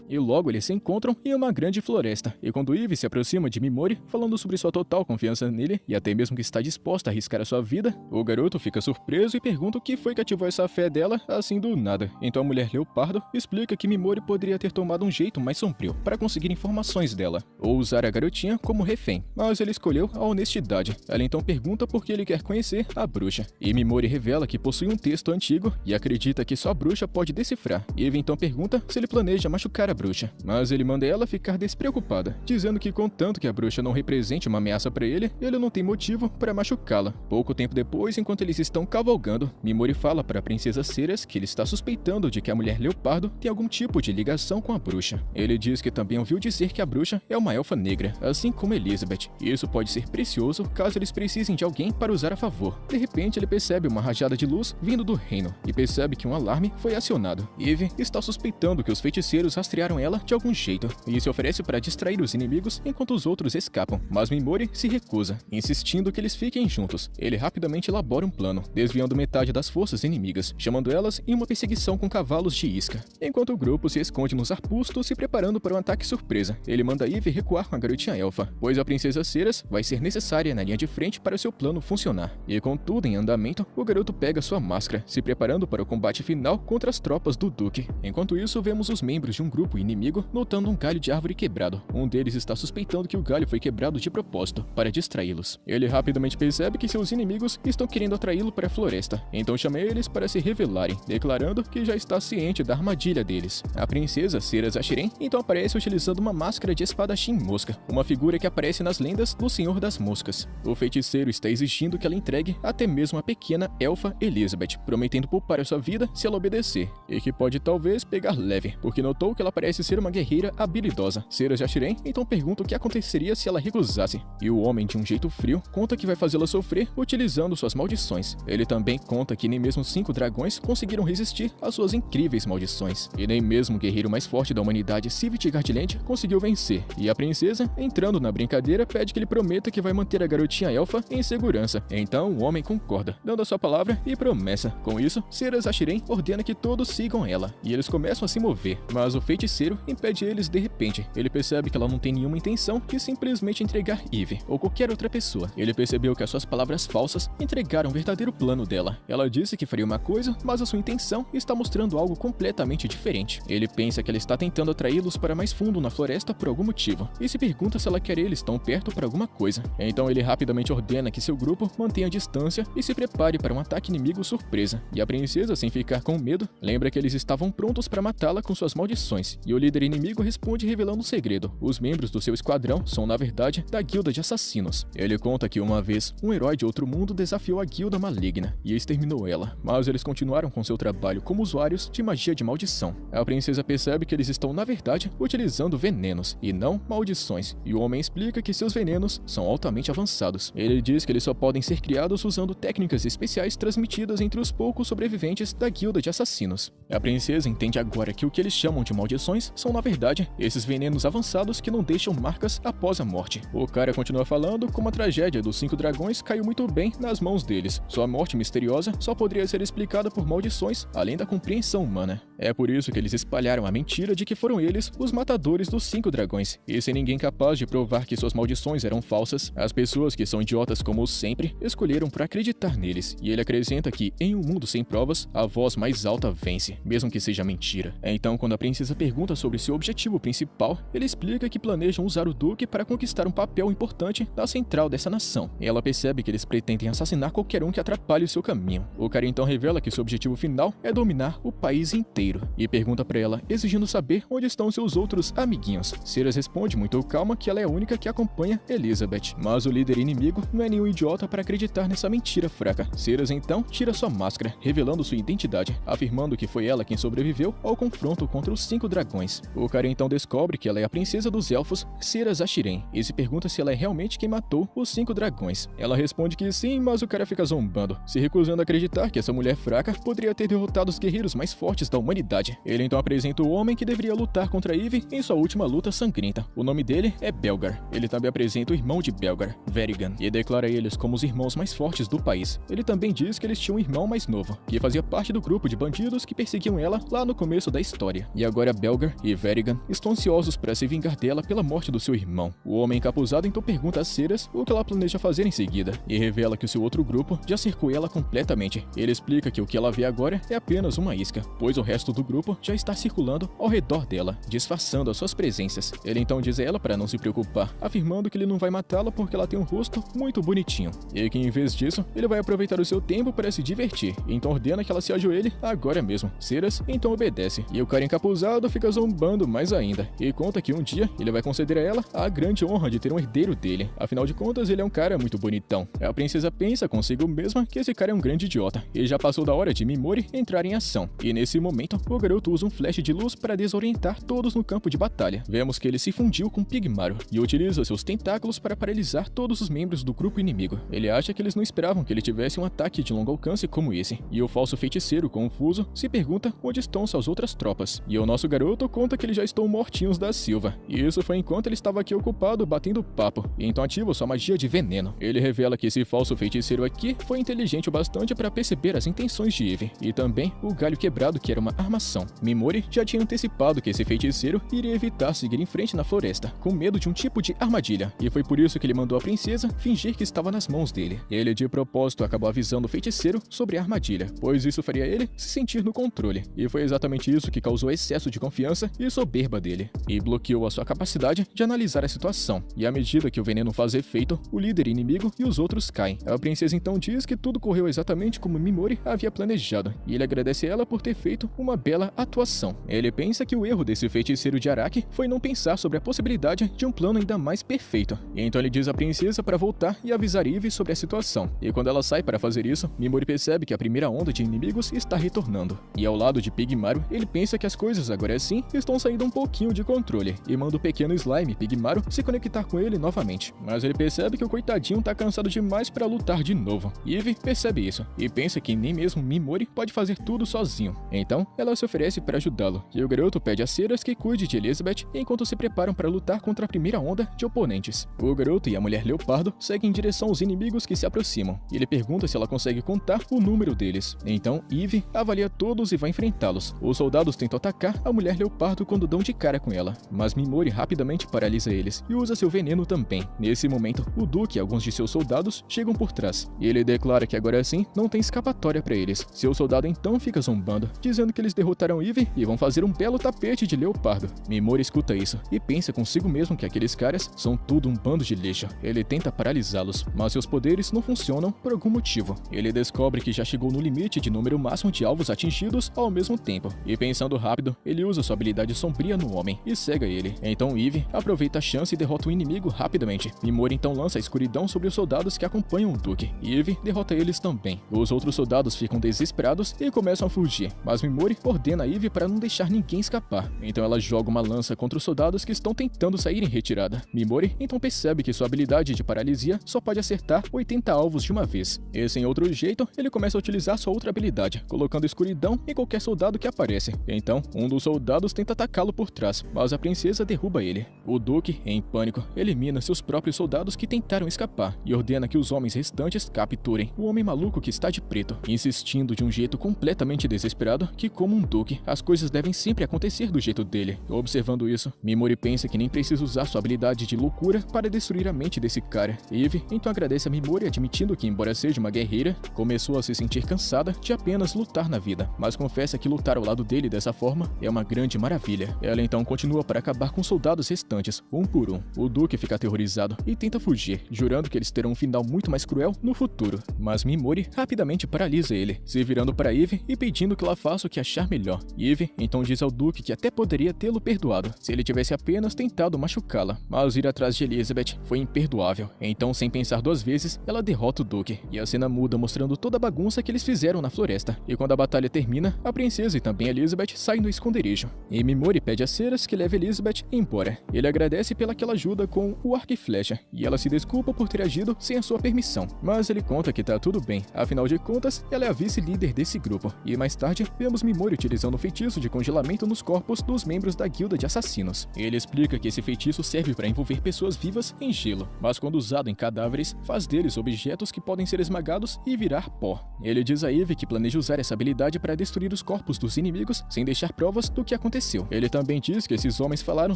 E logo eles se encontram em uma grande floresta, e quando Eve se aproxima de Mimori, falando sobre sua total confiança nele, e até mesmo que está disposta a arriscar a sua vida, o garoto fica surpreso e pergunta o que foi que ativou essa fé dela assim do nada. Então a mulher leopardo explica que Mimori poderia ter tomado um jeito mais sombrio para conseguir informações dela, ou usar a garotinha como refém, mas ele escolheu a honestidade. Ela então pergunta por que ele quer conhecer a bruxa, e Mimori revela que possui um texto antigo e acredita que só a bruxa pode decifrar. Eve então pergunta se ele planeja machucar a bruxa, mas ele manda ela ficar despreocupada, dizendo que contanto que a bruxa não represente uma ameaça para ele não tem motivo para machucá-la. Pouco tempo depois, enquanto eles estão cavalgando, Mimori fala para a princesa Ceres que ele está suspeitando de que a mulher leopardo tem algum tipo de ligação com a bruxa. Ele diz que também ouviu dizer que a bruxa é uma elfa negra, assim como Elizabeth, e isso pode ser precioso caso eles precisem de alguém para usar a favor. De repente ele percebe uma rajada de luz vindo do reino, e percebe que um alarme foi acionado. Eve está suspeitando que os feiticeiros rastrearam ela de algum jeito, e se oferece para distrair os inimigos enquanto os outros escapam, mas Mimori se recusa, insistindo que eles fiquem juntos. Ele rapidamente elabora um plano, desviando metade das forças inimigas, chamando elas em uma perseguição com cavalos de isca, enquanto o grupo se esconde nos arbustos se preparando para um ataque surpresa. Ele manda Eve recuar com a garotinha elfa, pois a princesa Ceres vai ser necessária na linha de frente para o seu plano funcionar. E com tudo em andamento, o garoto pega sua máscara, se preparando para o combate final contra as tropas do Duque. Enquanto isso, vemos os membros de um grupo inimigo notando um galho de árvore quebrado. Um deles está suspeitando que o galho foi quebrado de propósito, para distraí-los. Ele rapidamente percebe que seus inimigos estão querendo atraí-lo para a floresta, então chama eles para se revelarem, declarando que já está ciente da armadilha deles. A princesa Ceres Ashiren então aparece utilizando uma máscara de espadachim mosca, uma figura que aparece nas lendas do Senhor das Moscas. O feiticeiro está exigindo que ela entregue até mesmo a pequena elfa Elizabeth, prometendo poupar a sua vida se ela obedecer, e que pode talvez pegar leve, porque notou que ela parece ser uma guerreira habilidosa. Ceres Ashiren então pergunta o que aconteceria se ela recusasse, e o homem, de um jeito frio, conta que vai fazê-la sofrer utilizando suas maldições. Ele também conta que nem mesmo 5 dragões conseguiram resistir às suas incríveis maldições, e nem mesmo o guerreiro mais forte da humanidade, Sivit Gardland, conseguiu vencer. E a princesa, entrando na brincadeira, pede que ele prometa que vai manter a garotinha elfa em segurança. Então o homem concorda, dando a sua palavra e promessa. Com isso, Ceres Ashiren ordena que todos sigam ela, e eles começam a se mover, mas o feiticeiro feiticeiro impede eles de repente. Ele percebe que ela não tem nenhuma intenção de simplesmente entregar Eve ou qualquer outra pessoa. Ele percebeu que as suas palavras falsas entregaram o verdadeiro plano dela. Ela disse que faria uma coisa, mas a sua intenção está mostrando algo completamente diferente. Ele pensa que ela está tentando atraí-los para mais fundo na floresta por algum motivo, e se pergunta se ela quer eles tão perto para alguma coisa. Então ele rapidamente ordena que seu grupo mantenha a distância e se prepare para um ataque inimigo surpresa. E a princesa, sem ficar com medo, lembra que eles estavam prontos para matá-la com suas maldições, e o líder inimigo responde revelando um segredo. Os membros do seu esquadrão são, na verdade, da guilda de assassinos. Ele conta que uma vez, um herói de outro mundo desafiou a guilda maligna e exterminou ela, mas eles continuaram com seu trabalho como usuários de magia de maldição. A princesa percebe que eles estão, na verdade, utilizando venenos e não maldições, e o homem explica que seus venenos são altamente avançados. Ele diz que eles só podem ser criados usando técnicas especiais transmitidas entre os poucos sobreviventes da guilda de assassinos. A princesa entende agora que o que eles chamam de maldições são, na verdade, esses venenos avançados que não deixam marcas após a morte. O cara continua falando como a tragédia dos 5 dragões caiu muito bem nas mãos deles. Sua morte misteriosa só poderia ser explicada por maldições, além da compreensão humana. É por isso que eles espalharam a mentira de que foram eles os matadores dos 5 dragões. E sem ninguém capaz de provar que suas maldições eram falsas, as pessoas que são idiotas como sempre, escolheram por acreditar neles. E ele acrescenta que, em um mundo sem provas, a voz mais alta vence, mesmo que seja mentira. Então, quando a princesa pergunta sobre seu objetivo principal, ele explica que planejam usar o duque para conquistar um papel importante na central dessa nação. Ela percebe que eles pretendem assassinar qualquer um que atrapalhe o seu caminho. O cara então revela que seu objetivo final é dominar o país inteiro, e pergunta para ela, exigindo saber onde estão seus outros amiguinhos. Ceras responde muito calma que ela é a única que acompanha Elizabeth, mas o líder inimigo não é nenhum idiota para acreditar nessa mentira fraca. Ceras então tira sua máscara, revelando sua identidade, afirmando que foi ela quem sobreviveu ao confronto contra os 5 dragões. O cara então descobre que ela é a princesa dos elfos, Ceras Ashiren, e se pergunta se ela é realmente quem matou os 5 dragões. Ela responde que sim, mas o cara fica zombando, se recusando a acreditar que essa mulher fraca poderia ter derrotado os guerreiros mais fortes da humanidade. Ele então apresenta o homem que deveria lutar contra Eve em sua última luta sangrenta. O nome dele é Belgar. Ele também apresenta o irmão de Belgar, Verigan, e declara eles como os irmãos mais fortes do país. Ele também diz que eles tinham um irmão mais novo, que fazia parte do grupo de bandidos que perseguiam ela lá no começo da história. E agora Belgar e Verigan estão ansiosos para se vingar dela pela morte do seu irmão. O homem encapuzado então pergunta a Ceras o que ela planeja fazer em seguida, e revela que o seu outro grupo já cercou ela completamente. Ele explica que o que ela vê agora é apenas uma isca, pois o resto do grupo já está circulando ao redor dela, disfarçando as suas presenças. Ele então diz a ela para não se preocupar, afirmando que ele não vai matá-la porque ela tem um rosto muito bonitinho, e que em vez disso, ele vai aproveitar o seu tempo para se divertir, e então ordena que ela se ajoelhe agora mesmo. Ceras então obedece, e o cara encapuzado fica zombando mais ainda, e conta que um dia ele vai conceder a ela a grande honra de ter um herdeiro dele, afinal de contas ele é um cara muito bonitão. A princesa pensa consigo mesma que esse cara é um grande idiota, e já passou da hora de Mimori entrar em ação, e nesse momento o garoto usa um flash de luz para desorientar todos no campo de batalha. Vemos que ele se fundiu com Pigmaro e utiliza seus tentáculos para paralisar todos os membros do grupo inimigo. Ele acha que eles não esperavam que ele tivesse um ataque de longo alcance como esse, e o falso feiticeiro, confuso, se pergunta onde estão suas outras tropas. E o nosso garoto conta que eles já estão mortinhos da Silva, e isso foi enquanto ele estava aqui ocupado batendo papo, e então ativa sua magia de veneno. Ele revela que esse falso feiticeiro aqui foi inteligente o bastante para perceber as intenções de Eve, e também o galho quebrado que era uma armação. Mimori já tinha antecipado que esse feiticeiro iria evitar seguir em frente na floresta, com medo de um tipo de armadilha, e foi por isso que ele mandou a princesa fingir que estava nas mãos dele. Ele de propósito acabou avisando o feiticeiro sobre a armadilha, pois isso faria ele se sentir no controle, e foi exatamente isso que causou excesso de confiança e soberba dele, e bloqueou a sua capacidade de analisar a situação, e à medida que o veneno faz efeito, o líder inimigo e os outros caem. A princesa então diz que tudo correu exatamente como Mimori havia planejado, e ele agradece ela por ter feito uma bela atuação. Ele pensa que o erro desse feiticeiro de Araki foi não pensar sobre a possibilidade de um plano ainda mais perfeito, e então ele diz à princesa para voltar e avisar Eve sobre a situação, e quando ela sai para fazer isso, Mimori percebe que a primeira onda de inimigos está retornando, e ao lado de Pigmaro, ele pensa que as coisas agora sim estão saindo um pouquinho de controle, e manda o pequeno slime Pigmaro se conectar com ele novamente, mas ele percebe que o coitadinho tá cansado demais para lutar de novo. Eve percebe isso, e pensa que nem mesmo Mimori pode fazer tudo sozinho, então ela se oferece para ajudá-lo, e o garoto pede a Ceras que cuide de Elizabeth enquanto se preparam para lutar contra a primeira onda de oponentes. O garoto e a mulher leopardo seguem em direção aos inimigos que se aproximam, e ele pergunta se ela consegue contar o número deles. Então Eve avalia todos e vai enfrentá-los. Os soldados tentam atacar a mulher leopardo quando dão de cara com ela, mas Mimori rapidamente paralisa eles e usa seu veneno também. Nesse momento, o Duque e alguns de seus soldados chegam por trás, e ele declara que agora sim não tem escapatória para eles. Seu soldado então fica zombando, dizendo que eles derrotaram Eve e vão fazer um belo tapete de leopardo. Mimori escuta isso e pensa consigo mesmo que aqueles caras são tudo um bando de lixo. Ele tenta paralisá-los, mas seus poderes não funcionam por algum motivo. Ele descobre que já chegou no limite de número máximo de alvos atingidos ao mesmo tempo, e pensando rápido, ele usa sua habilidade sombria no homem e cega ele. Então Eve aproveita a chance e derrota o inimigo rapidamente. Mimori então lança a escuridão sobre os soldados que acompanham o Duque, e Eve derrota eles também. Os outros soldados ficam desesperados e começam a fugir, mas Mimori ordena a Eve para não deixar ninguém escapar. Então ela joga uma lança contra os soldados que estão tentando sair em retirada. Mimori então percebe que sua habilidade de paralisia só pode acertar 80 alvos de uma vez, e sem outro jeito, ele começa a utilizar sua outra habilidade, colocando escuridão em qualquer soldado que aparece. Então, um dos soldados tenta atacá-lo por trás, mas a princesa derruba ele. O Duque, em pânico, elimina seus próprios soldados que tentaram escapar e ordena que os homens restantes capturem o homem maluco que está de preto, insistindo de um jeito completamente desesperado que, como um Duque, as coisas devem sempre acontecer do jeito dele. Observando isso, Mimori pensa que nem precisa usar sua habilidade de loucura para destruir a mente desse cara. Eve então agradece a Mimori, admitindo que, embora seja uma guerreira, começou a se sentir cansada de apenas lutar na vida, mas confessa que lutar ao lado dele dessa forma é uma grande maravilha. Ela então continua para acabar com os soldados restantes, um por um. O Duque fica aterrorizado e tenta fugir, jurando que eles terão um final muito mais cruel no futuro, mas Mimori rapidamente paralisa ele, se virando para Eve e pedindo que ela faça o que achar melhor. Eve então diz ao Duque que até poderia tê-lo perdoado se ele tivesse apenas tentado machucá-la, mas ir atrás de Elizabeth foi imperdoável. Então, sem pensar duas vezes, ela derrota o Duque, e a cena muda mostrando toda a bagunça que eles fizeram na floresta. E quando a batalha termina, a princesa e também Elizabeth saem do esconderijo, e Mimori pede a Ceras que leve Elizabeth embora. Ele agradece pelaquela ajuda com o arco e flecha, e ela se desculpa por ter agido sem a sua permissão, mas ele conta que tá tudo bem, afinal de contas, ela é a vice-líder desse grupo. E mais tarde, vemos Mimori utilizando o feitiço de congelamento nos corpos dos membros da guilda de assassinos. Ele explica que esse feitiço serve para envolver pessoas vivas em gelo, mas quando usado em cadáveres, faz deles objetos que podem ser esmagados e virar pó. Ele diz a Eve que planeja usar essa habilidade para destruir os corpos dos inimigos sem deixar provas do que aconteceu. Ele também diz que esses homens falaram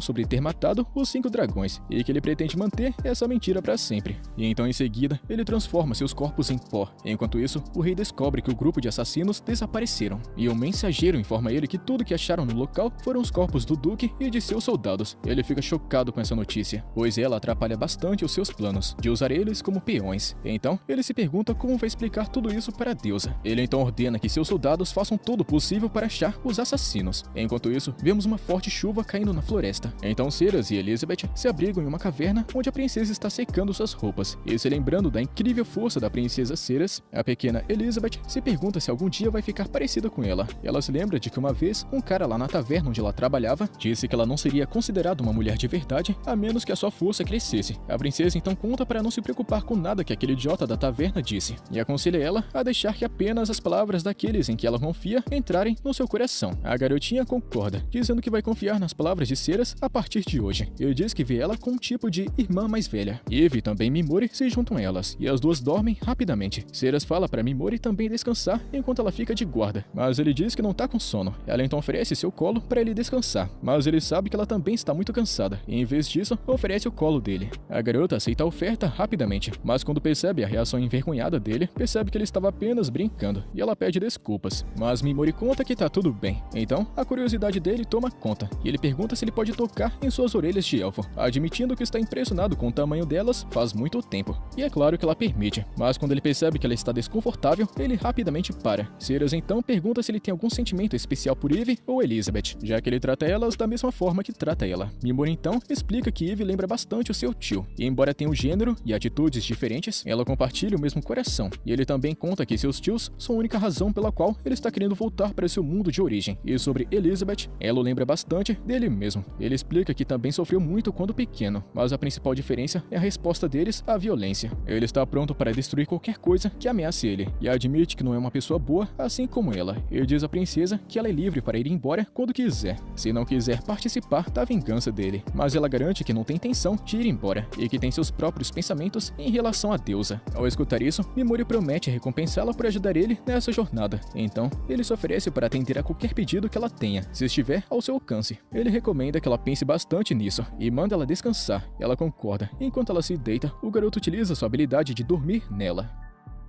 sobre ter matado os 5 dragões e que ele pretende manter essa mentira para sempre. E então em seguida, ele transforma seus corpos em pó. Enquanto isso, o rei descobre que o grupo de assassinos desapareceram, e um mensageiro informa ele que tudo que acharam no local foram os corpos do Duque e de seus soldados. Ele fica chocado com essa notícia, pois ela atrapalha bastante os seus planos de usar eles como peões. Então, ele se pergunta como vai explicar tudo isso para a deusa. Ele então ordena que seus soldados façam todo o possível para achar os assassinos. Enquanto isso, vemos uma forte chuva caindo na floresta. Então Ceras e Elizabeth se abrigam em uma caverna onde a princesa está secando suas roupas. E se lembrando da incrível força da princesa Ceras, a pequena Elizabeth se pergunta se algum dia vai ficar parecida com ela. Ela se lembra de que uma vez, um cara lá na taverna onde ela trabalhava disse que ela não seria considerada uma mulher de verdade a menos que a sua força crescesse. A princesa então conta para não se preocupar com nada que aquele idiota da taverna disse, e aconselha ela a deixar que apenas as palavras daqueles em que ela confia entrarem no seu coração. A garotinha concorda, dizendo que vai confiar nas palavras de Ceras a partir de hoje. Ele diz que vê ela com um tipo de irmã mais velha. Eve e também Mimori se juntam a elas, e as duas dormem rapidamente. Ceras fala para Mimori também descansar enquanto ela fica de guarda, mas ele diz que não tá com sono. Ela então oferece seu colo para ele descansar, mas ele sabe que ela também está muito cansada, e em vez disso, oferece o colo dele. A garota aceita a oferta rapidamente, mas quando percebe a reação envergonhada dele, percebe que ele estava apenas brincando, e ela pede desculpas. Mas Mimori conta que tá tudo bem. Então, a curiosidade dele toma conta, e ele pergunta se ele pode tocar em suas orelhas de elfo, admitindo que está impressionado com o tamanho delas faz muito tempo. E é claro que ela permite, mas quando ele percebe que ela está desconfortável, ele rapidamente para. Ceras então pergunta se ele tem algum sentimento especial por Eve ou Elizabeth, já que ele trata elas da mesma forma que trata ela. Mimori então explica que Eve lembra bastante o seu tio, e embora tenha um gênero e atitudes diferentes, ela compartilha o mesmo coração, e ele também conta que seus tios são a única razão pela qual ele está querendo voltar para seu mundo de origem. E sobre Elizabeth, ela o lembra bastante dele mesmo. Ele explica que também sofreu muito quando pequeno, mas a principal diferença é a resposta deles à violência. Ele está pronto para destruir qualquer coisa que ameace ele, e admite que não é uma pessoa boa assim como ela. Ele diz à princesa que ela é livre para ir embora quando quiser, se não quiser participar da vingança dele, mas ela garante que não tem intenção de ir embora, e que tem seus próprios pensamentos em relação à deusa. Ao escutar isso, Mimori promete recompensá-la por ajudar ele nessa jornada. Então, ele se oferece para atender a qualquer pedido que ela tenha, se estiver ao seu alcance. Ele recomenda que ela pense bastante nisso e manda ela descansar. Ela concorda. Enquanto ela se deita, o garoto utiliza sua habilidade de dormir nela.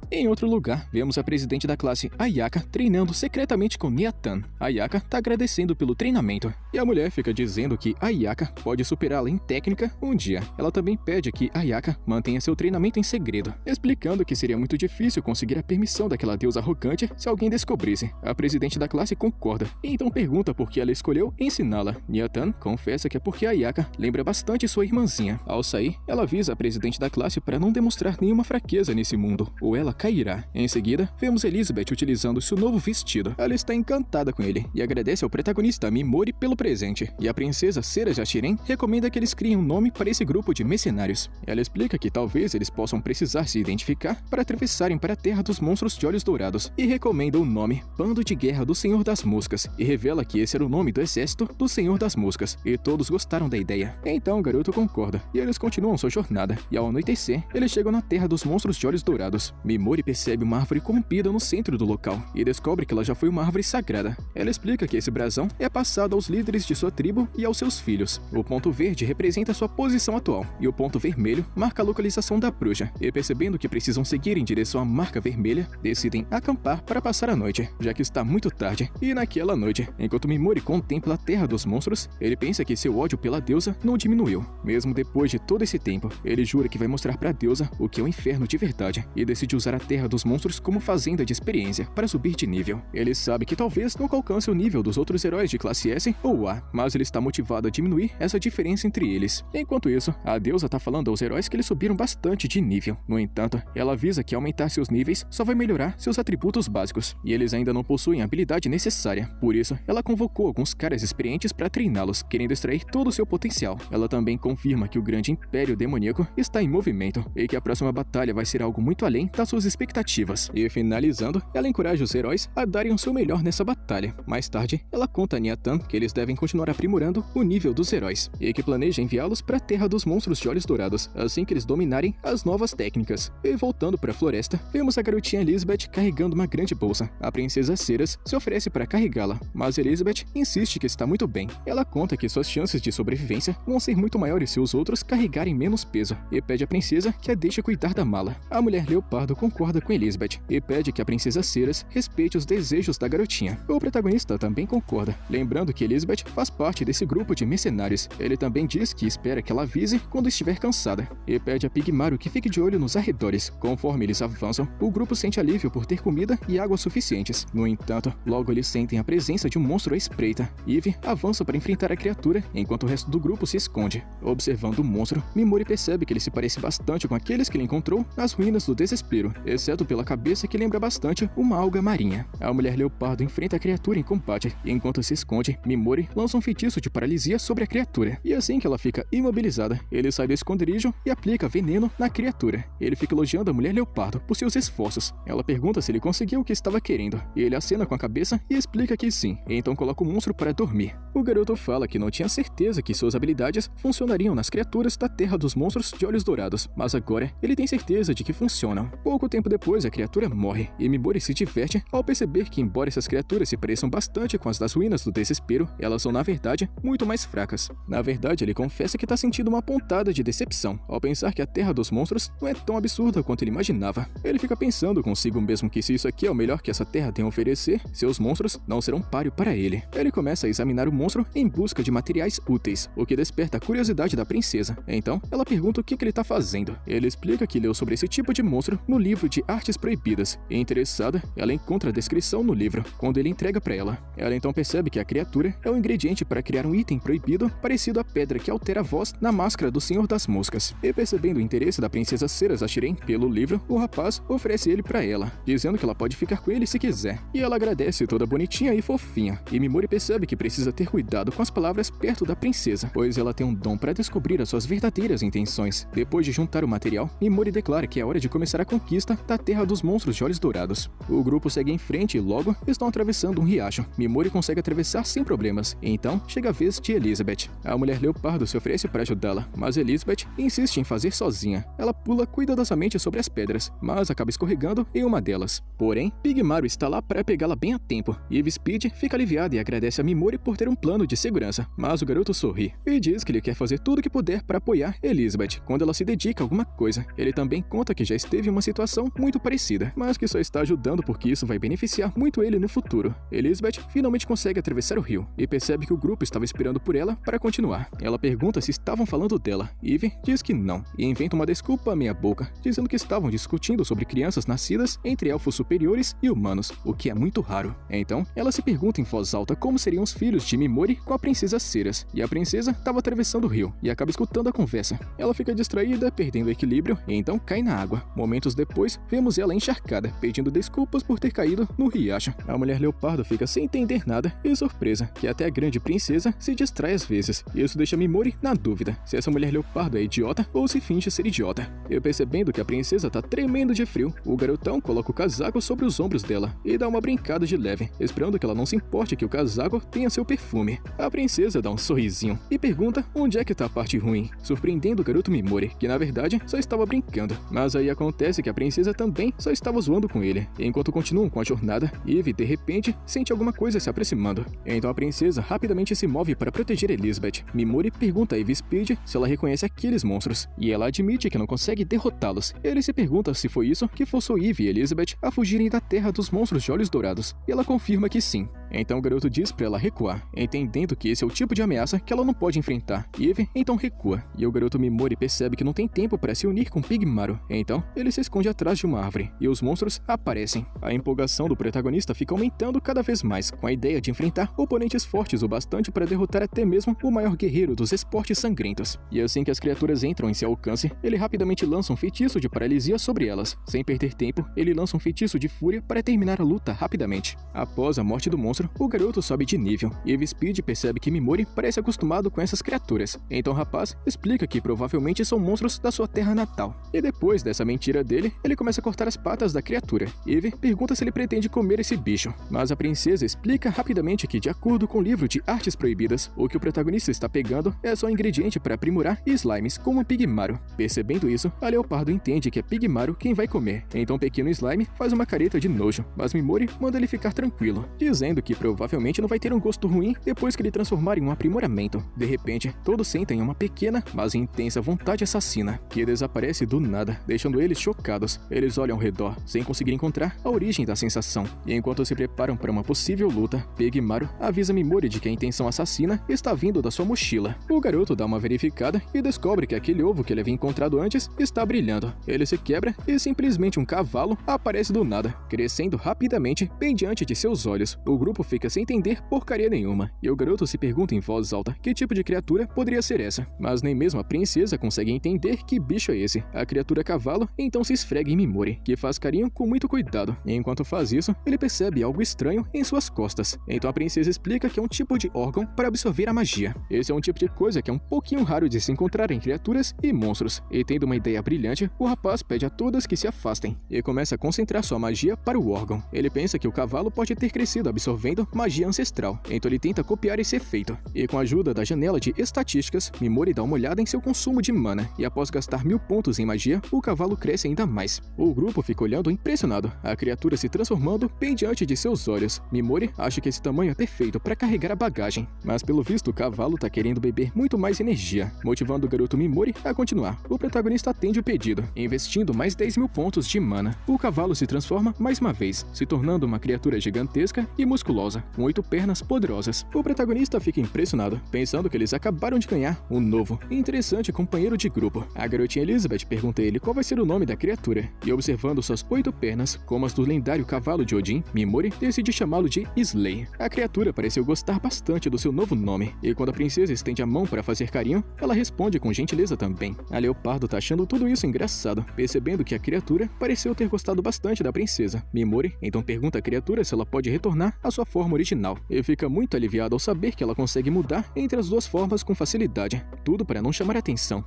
Em outro lugar, vemos a presidente da classe, Ayaka, treinando secretamente com Nyatan. Ayaka tá agradecendo pelo treinamento, e a mulher fica dizendo que Ayaka pode superá-la em técnica um dia. Ela também pede que Ayaka mantenha seu treinamento em segredo, explicando que seria muito difícil conseguir a permissão daquela deusa arrogante se alguém descobrisse. A presidente da classe concorda, e então pergunta por que ela escolheu ensiná-la. Nyatan confessa que é porque Ayaka lembra bastante sua irmãzinha. Ao sair, ela avisa a presidente da classe para não demonstrar nenhuma fraqueza nesse mundo, ou ela cairá. Em seguida, vemos Elizabeth utilizando seu novo vestido. Ela está encantada com ele e agradece ao protagonista Mimori pelo presente. E a princesa Sera Jashiren recomenda que eles criem um nome para esse grupo de mercenários. Ela explica que talvez eles possam precisar se identificar para atravessarem para a Terra dos Monstros de Olhos Dourados e recomenda o nome Bando de Guerra do Senhor das Moscas e revela que esse era o nome do exército do Senhor das Moscas e todos gostaram da ideia. Então o garoto concorda e eles continuam sua jornada e ao anoitecer, eles chegam na Terra dos Monstros de Olhos Dourados. Mimori percebe uma árvore corrompida no centro do local e descobre que ela já foi uma árvore sagrada. Ela explica que esse brasão é passado aos líderes de sua tribo e aos seus filhos. O ponto verde representa sua posição atual e o ponto vermelho marca a localização da bruxa. E percebendo que precisam seguir em direção à marca vermelha, decidem acampar para passar a noite, já que está muito tarde. E naquela noite, enquanto Mimori contempla a Terra dos Monstros, ele pensa que seu ódio pela deusa não diminuiu. Mesmo depois de todo esse tempo, ele jura que vai mostrar para a deusa o que é o inferno de verdade e decide usar a Terra dos Monstros como fazenda de experiência para subir de nível. Ele sabe que talvez nunca alcance o nível dos outros heróis de classe S ou A, mas ele está motivado a diminuir essa diferença entre eles. Enquanto isso, a deusa tá falando aos heróis que eles subiram bastante de nível. No entanto, ela avisa que aumentar seus níveis só vai melhorar seus atributos básicos, e eles ainda não possuem a habilidade necessária. Por isso, ela convocou alguns caras experientes para treiná-los, querendo extrair todo o seu potencial. Ela também confirma que o grande império demoníaco está em movimento e que a próxima batalha vai ser algo muito além das suas expectativas. E finalizando, ela encoraja os heróis a darem o seu melhor nessa batalha. Mais tarde, ela conta a Nyatan que eles devem continuar aprimorando o nível dos heróis e que planeja enviá-los para a Terra dos Monstros de Olhos Dourados assim que eles dominarem as novas técnicas. E voltando para a floresta, vemos a garotinha Elizabeth carregando uma grande bolsa. A princesa Ceras se oferece para carregá-la, mas Elizabeth insiste que está muito bem. Ela conta que suas chances de sobrevivência vão ser muito maiores se os outros carregarem menos peso e pede à princesa que a deixe cuidar da mala. A mulher leopardo concorda com Elizabeth e pede que a princesa Ceras respeite os desejos da garotinha. O protagonista também concorda, lembrando que Elizabeth faz parte desse grupo de mercenários. Ele também diz que espera que ela avise quando estiver cansada e pede a Pigmaru que fique de olho nos arredores. Conforme eles avançam, o grupo sente alívio por ter comida e água suficientes. No entanto, logo eles sentem a presença de um monstro à espreita. Eve avança para enfrentar a criatura, enquanto o resto do grupo se esconde. Observando o monstro, Mimori percebe que ele se parece bastante com aqueles que ele encontrou nas ruínas do desespero, exceto pela cabeça que lembra bastante uma alga marinha. A mulher leopardo enfrenta a criatura em combate, e enquanto se esconde, Mimori lança um feitiço de paralisia sobre a criatura. E assim que ela fica imobilizada, ele sai do esconderijo e aplica veneno na criatura. Ele fica elogiando a mulher leopardo por seus esforços. Ela pergunta se ele conseguiu o que estava querendo, e ele acena com a cabeça e explica que sim, e então coloca o monstro para dormir. O garoto fala que não tinha certeza que suas habilidades funcionariam nas criaturas da Terra dos Monstros de Olhos Dourados, mas agora ele tem certeza de que funcionam. Pouco tempo depois, a criatura morre, e Mimori se diverte ao perceber que, embora essas criaturas se pareçam bastante com as das ruínas do desespero, elas são, na verdade, muito mais fracas. Na verdade, ele confessa que está sentindo uma pontada de decepção ao pensar que a Terra dos Monstros não é tão absurda quanto ele imaginava. Ele fica pensando consigo mesmo que se isso aqui é o melhor que essa terra tem a oferecer, seus monstros não serão páreo para ele. Ele começa a examinar o monstro em busca de materiais úteis, o que desperta a curiosidade da princesa. Então, ela pergunta o que ele está fazendo. Ele explica que leu sobre esse tipo de monstro no livro de Artes Proibidas, e interessada, ela encontra a descrição no livro, quando ele entrega para ela. Ela então percebe que a criatura é um ingrediente para criar um item proibido parecido à pedra que altera a voz na máscara do Senhor das Moscas. E percebendo o interesse da princesa Ceras Jashiren pelo livro, o rapaz oferece ele para ela, dizendo que ela pode ficar com ele se quiser. E ela agradece toda bonitinha e fofinha, e Mimori percebe que precisa ter cuidado com as palavras perto da princesa, pois ela tem um dom para descobrir as suas verdadeiras intenções. Depois de juntar o material, Mimori declara que é hora de começar a conquista da Terra dos Monstros de Olhos Dourados. O grupo segue em frente e logo estão atravessando um riacho. Mimori consegue atravessar sem problemas, e então chega a vez de Elizabeth. A mulher leopardo se oferece para ajudá-la, mas Elizabeth insiste em fazer sozinha. Ela pula cuidadosamente sobre as pedras, mas acaba escorregando em uma delas. Porém, Pigmaru está lá para pegá-la bem a tempo, e Eve Speed fica aliviada e agradece a Mimori por ter um plano de segurança, mas o garoto sorri e diz que ele quer fazer tudo o que puder para apoiar Elizabeth quando ela se dedica a alguma coisa. Ele também conta que já esteve em uma situação muito parecida, mas que só está ajudando porque isso vai beneficiar muito ele no futuro. Elizabeth finalmente consegue atravessar o rio e percebe que o grupo estava esperando por ela para continuar. Ela pergunta se estavam falando dela. Eve diz que não e inventa uma desculpa meia boca, dizendo que estavam discutindo sobre crianças nascidas entre elfos superiores e humanos, o que é muito raro. Então, ela se pergunta em voz alta como seriam os filhos de Mimori com a princesa Ceras, e a princesa estava atravessando o rio e acaba escutando a conversa. Ela fica distraída, perdendo o equilíbrio e então cai na água. Momentos depois, vemos ela encharcada, pedindo desculpas por ter caído no riacho. A mulher leopardo fica sem entender nada e surpresa que até a grande princesa se distrai às vezes. Isso deixa Mimori na dúvida se essa mulher leopardo é idiota ou se finge ser idiota. E percebendo que a princesa tá tremendo de frio, o garotão coloca o casaco sobre os ombros dela e dá uma brincada de leve, esperando que ela não se importe que o casaco tenha seu perfume. A princesa dá um sorrisinho e pergunta onde é que tá a parte ruim, surpreendendo o garoto Mimori, que na verdade só estava brincando. Mas aí acontece que a princesa também só estava zoando com ele. E enquanto continuam com a jornada, Eve de repente sente alguma coisa se aproximando. Então a princesa rapidamente se move para proteger Elizabeth. Mimori pergunta a Eve Speed se ela reconhece aqueles monstros, e ela admite que não consegue derrotá-los. Ele se pergunta se foi isso que forçou Eve e Elizabeth a fugirem da terra dos monstros de olhos dourados, e ela confirma que sim. Então o garoto diz para ela recuar, entendendo que esse é o tipo de ameaça que ela não pode enfrentar. Eve então recua, e o garoto Mimori percebe que não tem tempo para se unir com Pigmaro. Então ele se esconde atrás de uma árvore, e os monstros aparecem. A empolgação do protagonista fica aumentando cada vez mais, com a ideia de enfrentar oponentes fortes o bastante para derrotar até mesmo o maior guerreiro dos esportes sangrentos. E assim que as criaturas entram em seu alcance, ele rapidamente lança um feitiço de paralisia sobre elas. Sem perder tempo, ele lança um feitiço de fúria para terminar a luta rapidamente. Após a morte do monstro, o garoto sobe de nível, e Eve Speed percebe que Mimori parece acostumado com essas criaturas. Então o rapaz explica que provavelmente são monstros da sua terra natal. E depois dessa mentira dele, ele começa a cortar as patas da criatura. Eve pergunta se ele pretende comer esse bicho, mas a princesa explica rapidamente que, de acordo com o livro de artes proibidas, o que o protagonista está pegando é só um ingrediente para aprimorar slimes como o Pigmaro. Percebendo isso, a leopardo entende que é Pigmaro quem vai comer. Então o pequeno slime faz uma careta de nojo, mas Mimori manda ele ficar tranquilo, dizendo que provavelmente não vai ter um gosto ruim depois que ele transformar em um aprimoramento. De repente, todos sentem uma pequena, mas intensa vontade assassina, que desaparece do nada, deixando eles chocados. Eles olham ao redor, sem conseguir encontrar a origem da sensação. E enquanto se preparam para uma possível luta, Pigmaro avisa Mimori de que a intenção assassina está vindo da sua mochila. O garoto dá uma verificada e descobre que aquele ovo que ele havia encontrado antes está brilhando. Ele se quebra e simplesmente um cavalo aparece do nada, crescendo rapidamente bem diante de seus olhos. O grupo fica sem entender porcaria nenhuma, e o garoto se pergunta em voz alta que tipo de criatura poderia ser essa. Mas nem mesmo a princesa consegue entender que bicho é esse. A criatura cavalo então se esfrega em Mimori, que faz carinho com muito cuidado. E enquanto faz isso, ele percebe algo estranho em suas costas. Então a princesa explica que é um tipo de órgão para absorver a magia. Esse é um tipo de coisa que é um pouquinho raro de se encontrar em criaturas e monstros. E tendo uma ideia brilhante, o rapaz pede a todas que se afastem e começa a concentrar sua magia para o órgão. Ele pensa que o cavalo pode ter crescido absorvendo magia ancestral, então ele tenta copiar esse efeito. E com a ajuda da janela de estatísticas, Mimori dá uma olhada em seu consumo de mana, e após gastar 1000 pontos em magia, o cavalo cresce ainda mais. O grupo fica olhando impressionado, a criatura se transformando bem diante de seus olhos. Mimori acha que esse tamanho é perfeito para carregar a bagagem, mas pelo visto o cavalo tá querendo beber muito mais energia, motivando o garoto Mimori a continuar. O protagonista atende o pedido, investindo mais 10.000 pontos de mana. O cavalo se transforma mais uma vez, se tornando uma criatura gigantesca e musculosa, com 8 pernas poderosas. O protagonista fica impressionado, pensando que eles acabaram de ganhar um novo e interessante companheiro de grupo. A garotinha Elizabeth pergunta a ele qual vai ser o nome da criatura, e observando suas 8 pernas, como as do lendário cavalo de Odin, Mimori decide chamá-lo de Slay. A criatura pareceu gostar bastante do seu novo nome, e quando a princesa estende a mão para fazer carinho, ela responde com gentileza também. A leopardo tá achando tudo isso engraçado, percebendo que a criatura pareceu ter gostado bastante da princesa. Mimori então pergunta à criatura se ela pode retornar à sua forma original, e fica muito aliviado ao saber que ela consegue mudar entre as duas formas com facilidade, tudo para não chamar atenção.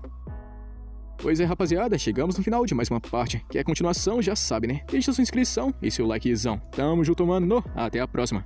Pois é, rapaziada, chegamos no final de mais uma parte, que é a continuação, já sabe, né? Deixa sua inscrição e seu likezão. Tamo junto, mano. Até a próxima.